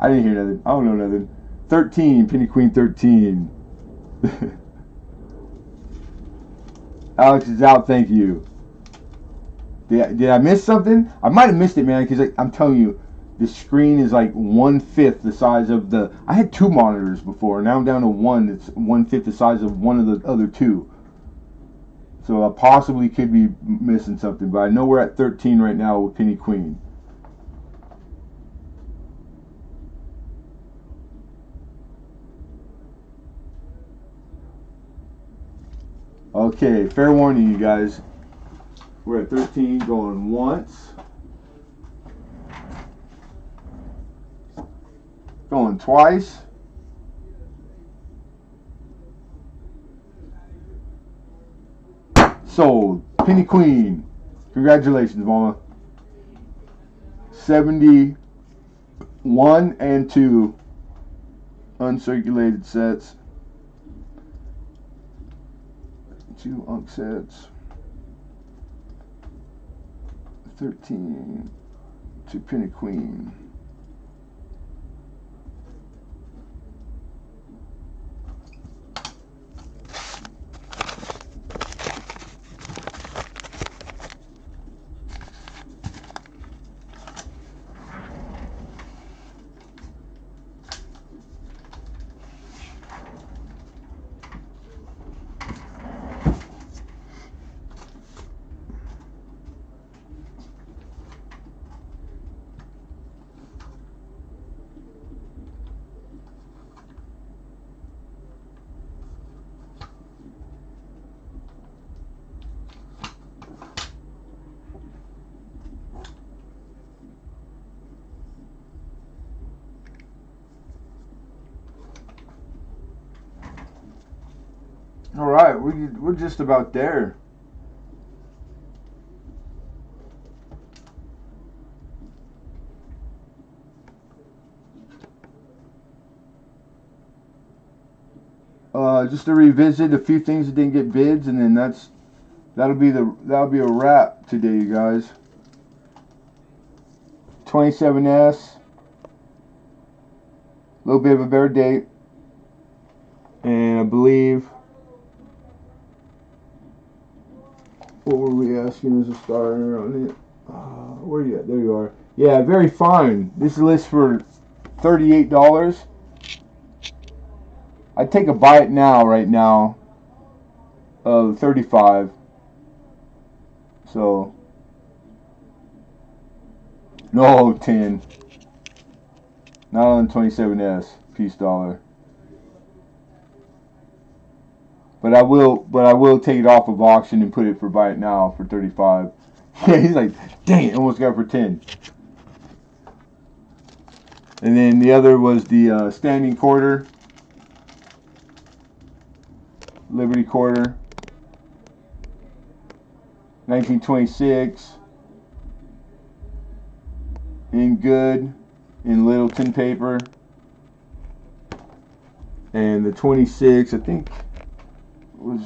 didn't hear nothing. I don't know nothing. 13. Penny Queen 13. Alex is out, thank you. Did I miss something? I might have missed it, man, because I'm telling you, the screen is like 1/5 the size of the... I had 2 monitors before, now I'm down to 1 that's 1/5 the size of one of the other 2. So I possibly could be missing something, but I know we're at 13 right now with Penny Queen. Okay, fair warning, you guys. We're at 13, going once. Going twice. Sold. Penny Queen. Congratulations, Mama. 71 and 2 uncirculated sets. 2 unk sets. 13 to Penny Queen. All right, we're just about there. Just to revisit a few things that didn't get bids, and then that'll be a wrap today, you guys. 27S, a little bit of a better date, and I believe. What were we asking as a starter on it? Where are you at? There you are. Yeah, very fine. This list for $38. I'd take a bite now, right now, of 35. So, no 10. Not on 27S, peace dollar. But I will take it off of auction and put it for buy it now for 35. Yeah, he's like, dang it, almost got it for 10. And then the other was the standing quarter, Liberty quarter, 1926, in good, in Littleton paper, and the 26, I think, was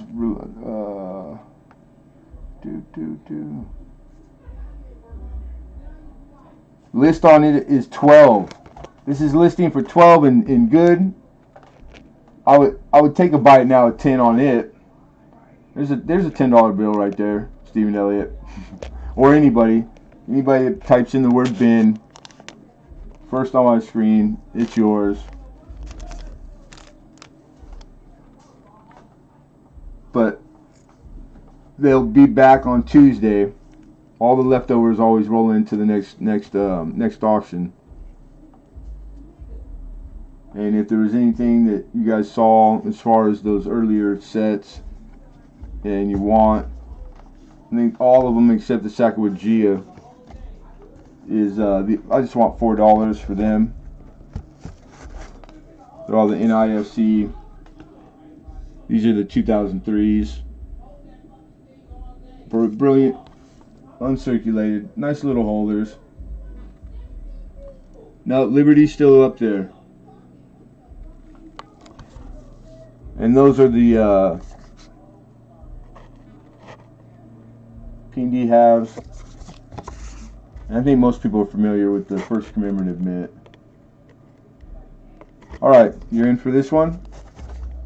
list on it is 12. This is listing for 12 in good. I would take a bite now at 10 on it. There's a $10 bill right there, Stephen Elliott, or anybody that types in the word bin first on my screen. It's yours. they'll be back on Tuesday. All the leftovers always roll into the next auction. And if there was anything that you guys saw as far as those earlier sets and you want, I think all of them except the Sacagawea is I just want $4 for them. They're all the NIFC. These are the 2003s. Brilliant, uncirculated, nice little holders. Now Liberty's still up there. And those are the P&D halves. And I think most people are familiar with the first commemorative mint. Alright, you're in for this one?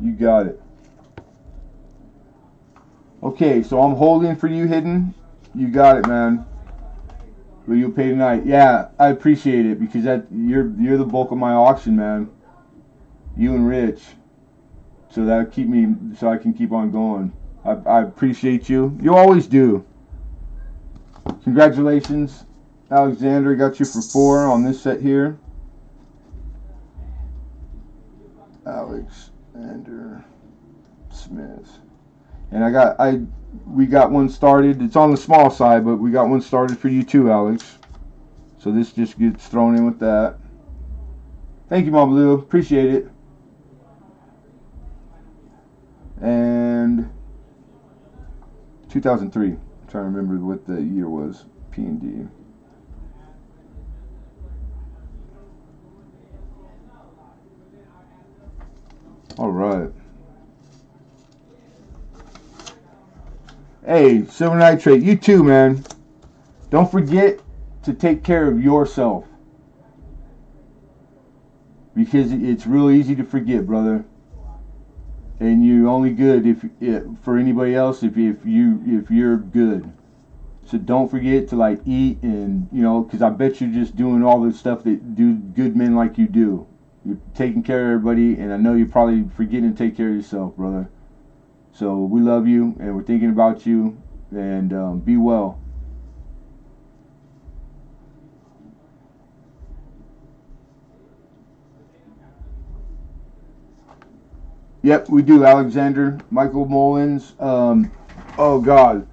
You got it. Okay, so I'm holding for you, Hidden. You got it, man. Will you pay tonight? Yeah, I appreciate it because you're the bulk of my auction, man. You and Rich. So that keep me, so I can keep on going. I appreciate you. You always do. Congratulations, Alexander. Got you for 4 on this set here. Alexander Smith. And we got one started. It's on the small side, but we got one started for you too, Alex. So this just gets thrown in with that. Thank you, Mom Blue. Appreciate it. And 2003. I'm trying to remember what the year was. P&D. All right. Hey, Silver Nitrate, you too, man. Don't forget to take care of yourself. Because it's real easy to forget, brother. And you're only good for anybody else if you're good. So don't forget to like eat and because I bet you're just doing all the stuff that do good men like you do. You're taking care of everybody, and I know you're probably forgetting to take care of yourself, brother. So we love you, and we're thinking about you, and be well. Yep, we do, Alexander. Michael Mullins. Oh, God.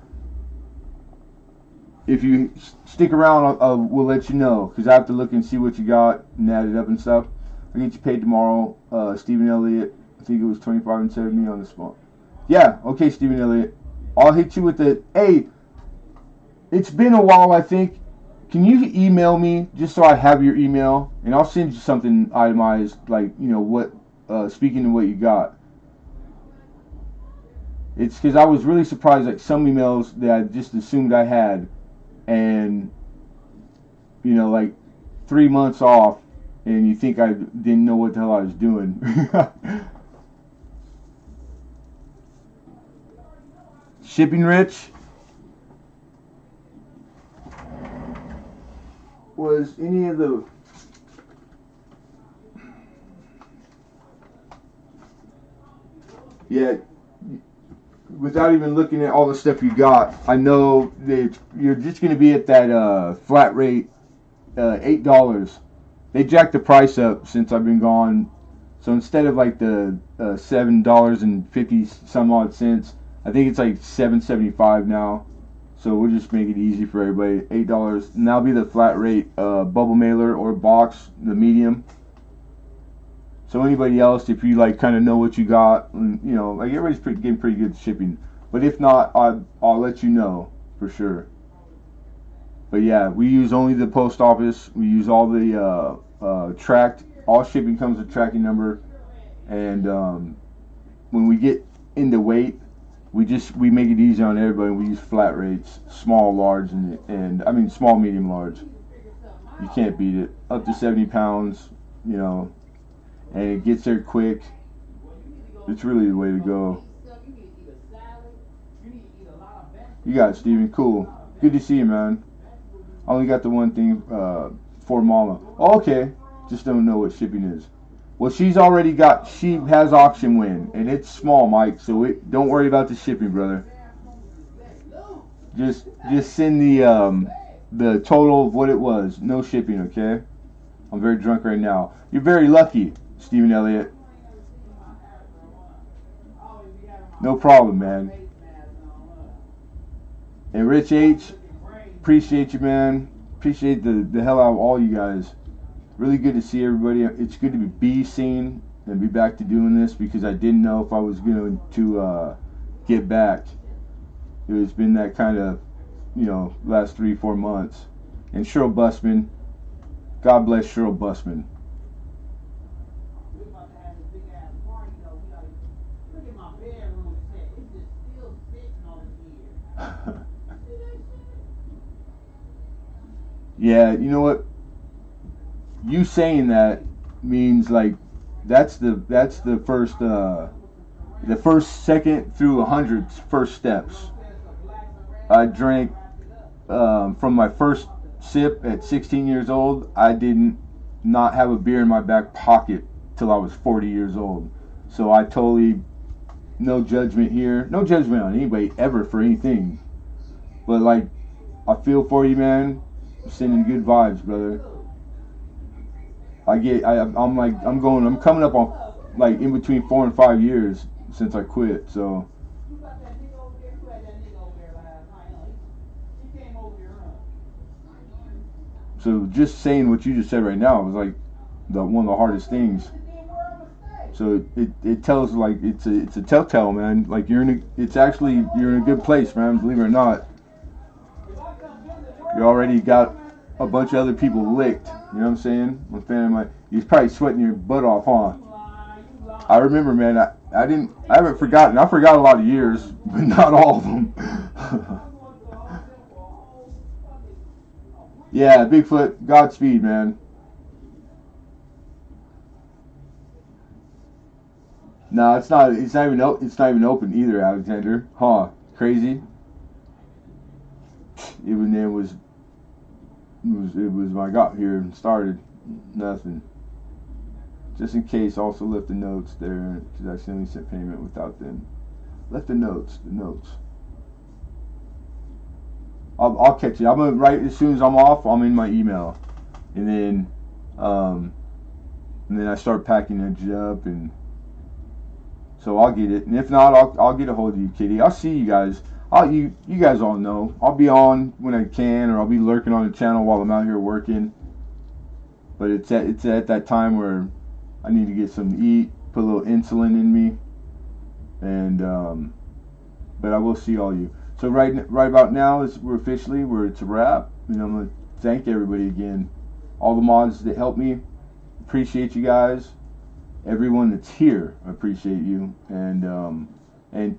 If you stick around, we'll let you know, because I have to look and see what you got and add it up and stuff. I'll get you paid tomorrow. Stephen Elliott, I think it was 25 and 70 on the spot. Yeah, okay, Stephen Elliott. I'll hit you with the... Hey, it's been a while, I think. Can you email me just so I have your email? And I'll send you something itemized, like, what, speaking to what you got. It's because I was really surprised at some emails that I just assumed I had. And, like 3 months off, and you think I didn't know what the hell I was doing. Shipping Rich was any of the without even looking at all the stuff you got, I know that you're just going to be at that flat rate, $8. They jacked the price up since I've been gone. So instead of like the $7.50 some odd cents, I think it's like $7.75 now. So we'll just make it easy for everybody. $8, and that'll be the flat rate bubble mailer or box, the medium. So anybody else, if you like kind of know what you got, and, like everybody's getting pretty good shipping. But if not, I'll let you know for sure. But yeah, we use only the post office. We use all the tracked. All shipping comes with tracking number, and when we get into weight, we make it easy on everybody. We use flat rates, small, large, and I mean small, medium, large. You can't beat it. Up to 70 pounds, and it gets there quick. It's really the way to go. You got it, Steven. Cool. Good to see you, man. I only got the one thing for Mama. Oh, okay. Just don't know what shipping is. Well, she has auction win, and it's small, Mike, so don't worry about the shipping, brother. Just send the total of what it was. No shipping, okay? I'm very drunk right now. You're very lucky, Stephen Elliott. No problem, man. And Rich H, appreciate you, man. Appreciate the hell out of all you guys. Really good to see everybody. It's good to be seen and be back to doing this because I didn't know if I was going to get back. It's been that kind of, last 3-4 months. And Cheryl Busman, God bless Cheryl Busman. Yeah, you know what? You saying that means like that's the first, second through 100 first steps. I drank from my first sip at 16 years old. I didn't not have a beer in my back pocket till I was 40 years old. So I totally, no judgment here, no judgment on anybody ever for anything. But like, I feel for you, man. I'm sending good vibes, brother. I'm coming up on like in between 4 and 5 years since I quit. So just saying what you just said right now was like one of the hardest things. So it tells like it's a telltale, man. Like you're in a good place, man. Believe it or not, you already got a bunch of other people licked. You know what I'm saying? I'm fan you're probably sweating your butt off, huh? I remember, man. I haven't forgotten. I forgot a lot of years, but not all of them. Yeah, Bigfoot, Godspeed, man. No, it's not. It's not even open either, Alexander. Huh? Crazy. Even then was when I got here and started. Nothing. Just in case, also left the notes there because I accidentally sent payment without them. Left the notes. I'll catch it. I'm gonna write as soon as I'm off. I'm in my email, and then I start packing it up, and so I'll get it. And if not, I'll get a hold of you, Kitty. I'll see you guys. You guys all know. I'll be on when I can, or I'll be lurking on the channel while I'm out here working. But it's at that time where I need to get something to eat, put a little insulin in me, and but I will see all you. So right about now it's a wrap, and I'm gonna thank everybody again, all the mods that helped me. Appreciate you guys, everyone that's here. I appreciate you, and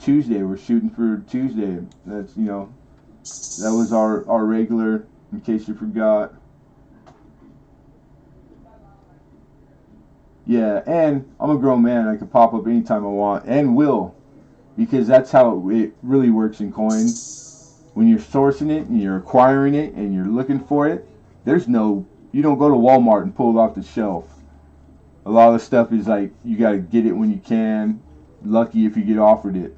Tuesday we're shooting for Tuesday. That's that was our regular. In case you forgot. Yeah, and I'm a grown man. I can pop up anytime I want, and will, because that's how it really works in coin. When you're sourcing it and you're acquiring it and you're looking for it, you don't go to Walmart and pull it off the shelf. A lot of the stuff is like you got to get it when you can. Lucky if you get offered it.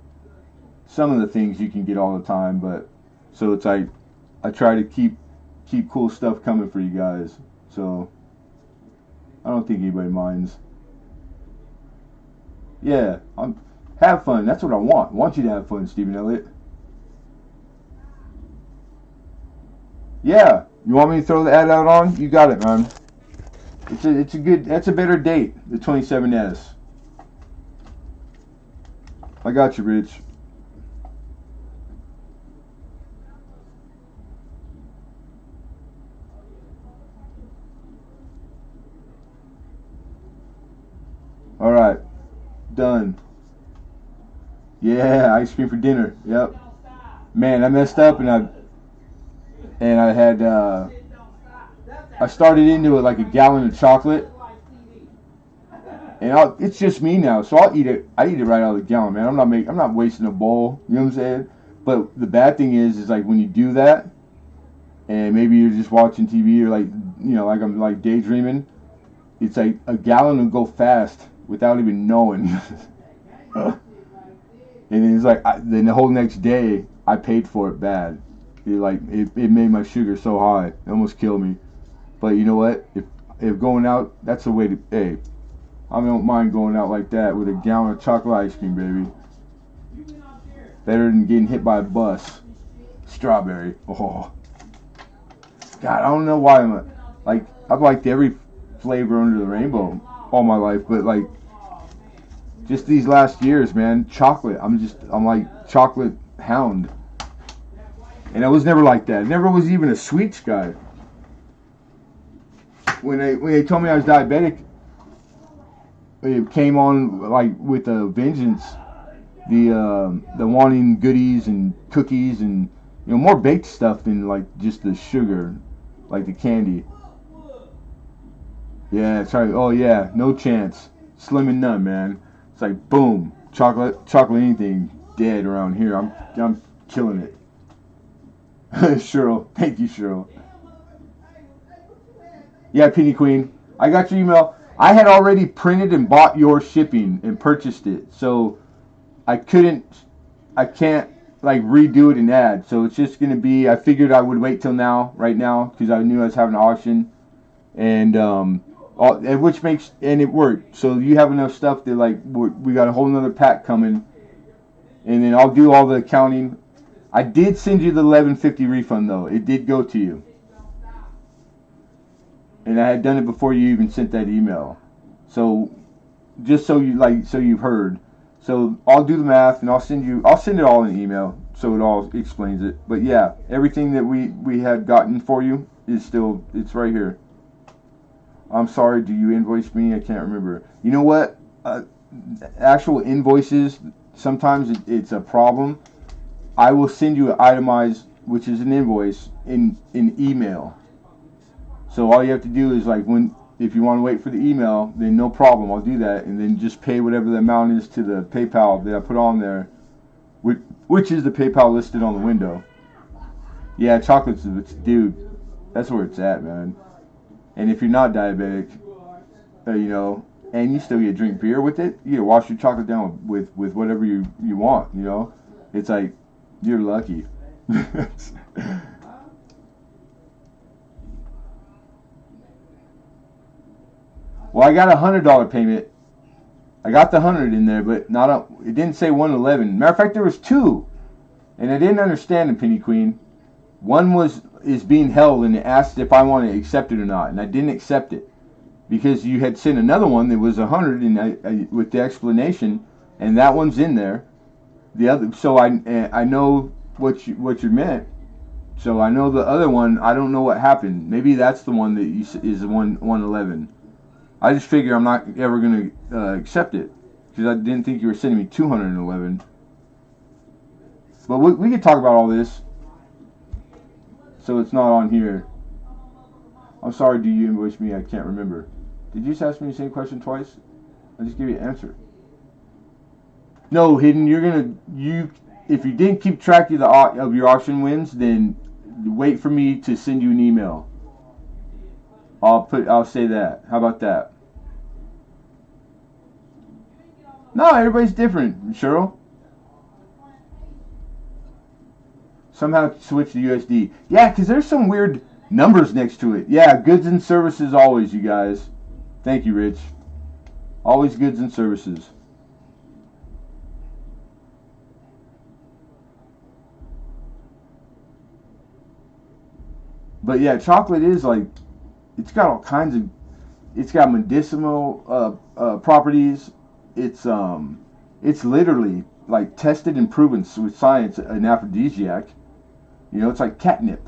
Some of the things you can get all the time, but so it's like I try to keep cool stuff coming for you guys. So I don't think anybody minds. Yeah, have fun. That's what I want. I want you to have fun, Stephen Elliott. Yeah, you want me to throw the ad out on? You got it, man. It's a good. That's a better date. The 27S. I got you, Rich. All right, done. Yeah, ice cream for dinner. Yep. Man, I messed up and I had I started into it like a gallon of chocolate, and it's just me now, so I'll eat it. I eat it right out of the gallon, man. I'm not wasting a bowl. You know what I'm saying? But the bad thing is like when you do that, and maybe you're just watching TV or like like I'm like daydreaming. It's like a gallon will go fast without even knowing. And it's like then the whole next day I paid for it bad. it made my sugar so high, it almost killed me. But you know what? If going out, that's the way to. Hey, I don't mind going out like that with a gallon of chocolate ice cream, baby. Better than getting hit by a bus. Strawberry. Oh, God, I don't know why I've liked every flavor under the rainbow all my life, but like just these last years, man, chocolate. I'm like chocolate hound, and I was never like that. I never was even a sweets guy. When they told me I was diabetic, it came on like with a vengeance. The wanting goodies and cookies and more baked stuff than like just the sugar, like the candy. Yeah, that's right. Oh yeah, no chance. Slim and none, man. It's like boom, chocolate, anything dead around here. I'm killing it. Cheryl, thank you, Cheryl. Yeah, Penny Queen, I got your email. I had already printed and bought your shipping and purchased it, so I can't like redo it and add. So it's just gonna be. I figured I would wait till right now, because I knew I was having an auction, and which makes and it worked. So you have enough stuff that like we got a whole nother pack coming, and then I'll do all the accounting. I did send you the $11.50 refund though. It did go to you, and I had done it before you even sent that email. So just so you've heard. So I'll do the math and I'll send it all in an email so it all explains it. But yeah, everything that we had gotten for you is it's right here. I'm sorry, do you invoice me? I can't remember. You know what? Actual invoices, sometimes it's a problem. I will send you an itemized, which is an invoice, in email. So all you have to do is if you want to wait for the email, then no problem, I'll do that, and then just pay whatever the amount is to the PayPal that I put on there, which is the PayPal listed on the window. Yeah, chocolate's, dude, that's where it's at, man. And if you're not diabetic, and you still get to drink beer with it, you get to wash your chocolate down with whatever you want, It's like, you're lucky. Well, I got $100 payment. I got the 100 in there, but it didn't say 111. Matter of fact, there was two, and I didn't understand the Penny Queen. One is being held, and it asked if I want to accept it or not, and I didn't accept it because you had sent another one that was 100, and I with the explanation, and that one's in there. The other, so I know what you meant. So I know the other one. I don't know what happened. Maybe that's the one that is the 111. I just figure I'm not ever going to accept it because I didn't think you were sending me 211. But we could talk about all this, so it's not on here. I'm sorry, do you invoice me? I can't remember. Did you just ask me the same question twice? I just gave you an answer. No, Hidden, if you didn't keep track of your auction wins, then wait for me to send you an email. I'll say that. How about that? No, everybody's different, Cheryl. Somehow switch to USD. Yeah, because there's some weird numbers next to it. Yeah, goods and services always, you guys. Thank you, Rich. Always goods and services. But yeah, chocolate is it's got all kinds of, it's got medicinal properties. It's literally like tested and proven with science an aphrodisiac. It's like catnip.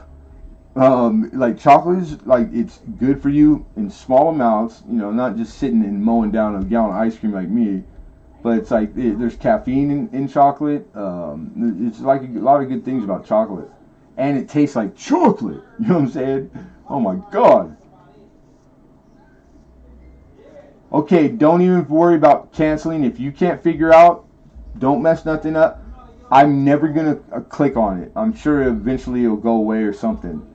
Like chocolate is it's good for you in small amounts. Not just sitting and mowing down a gallon of ice cream like me. But it's there's caffeine in chocolate. It's like a lot of good things about chocolate. And it tastes like chocolate. You know what I'm saying? Oh my God. Okay, don't even worry about canceling. If you can't figure out, don't mess nothing up. I'm never going to click on it. I'm sure eventually it'll go away or something.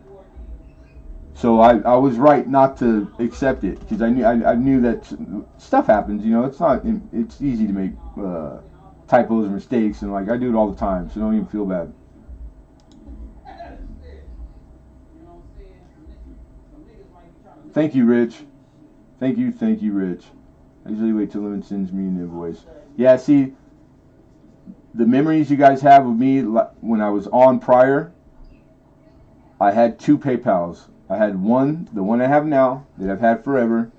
So I was right not to accept it because I knew that stuff happens. It's easy to make typos or mistakes, and I do it all the time. So don't even feel bad. Thank you, Rich. Thank you, Rich. I usually wait till Lemon sends me an invoice. Yeah, see, the memories you guys have of me when I was on prior, I had two PayPals. I had one, the one I have now, that I've had forever.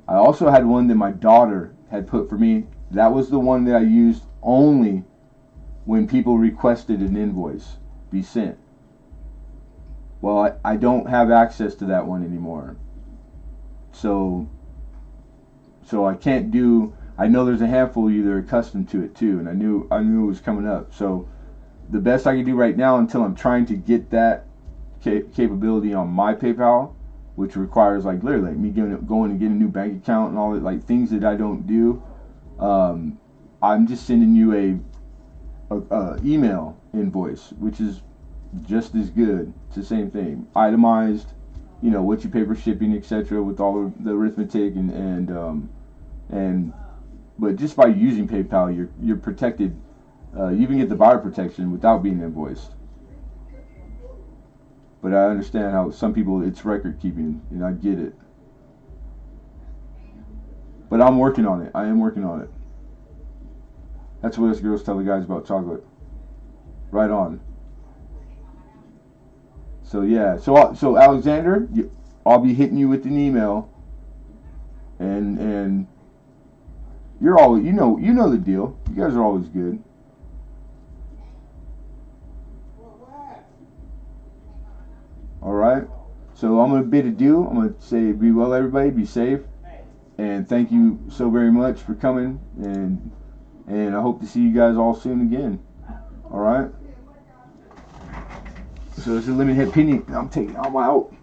I also had one that my daughter had put for me. That was the one that I used only when people requested an invoice be sent. Well, I don't have access to that one anymore. So I can't do. I know there's a handful of you that are accustomed to it too, and I knew it was coming up. So the best I can do right now, until I'm trying to get that capability on my PayPal, which requires like literally me going and getting a new bank account and all that, like things that I don't do. I'm just sending you a email invoice, which is just as good. It's the same thing, itemized. You know what you pay for shipping, etc. With all the arithmetic and but just by using PayPal, you're protected. You even get the buyer protection without being invoiced. But I understand how some people it's record keeping, and I get it. But I'm working on it. I am working on it. That's what us girls tell the guys about chocolate. Right on. So yeah. So Alexander, I'll be hitting you with an email, and you're always you know the deal. You guys are always good. All right. So I'm gonna bid adieu. I'm gonna say be well, everybody. Be safe, and thank you so very much for coming. And I hope to see you guys all soon again. All right. So this is Lemonhead Penny. I'm out.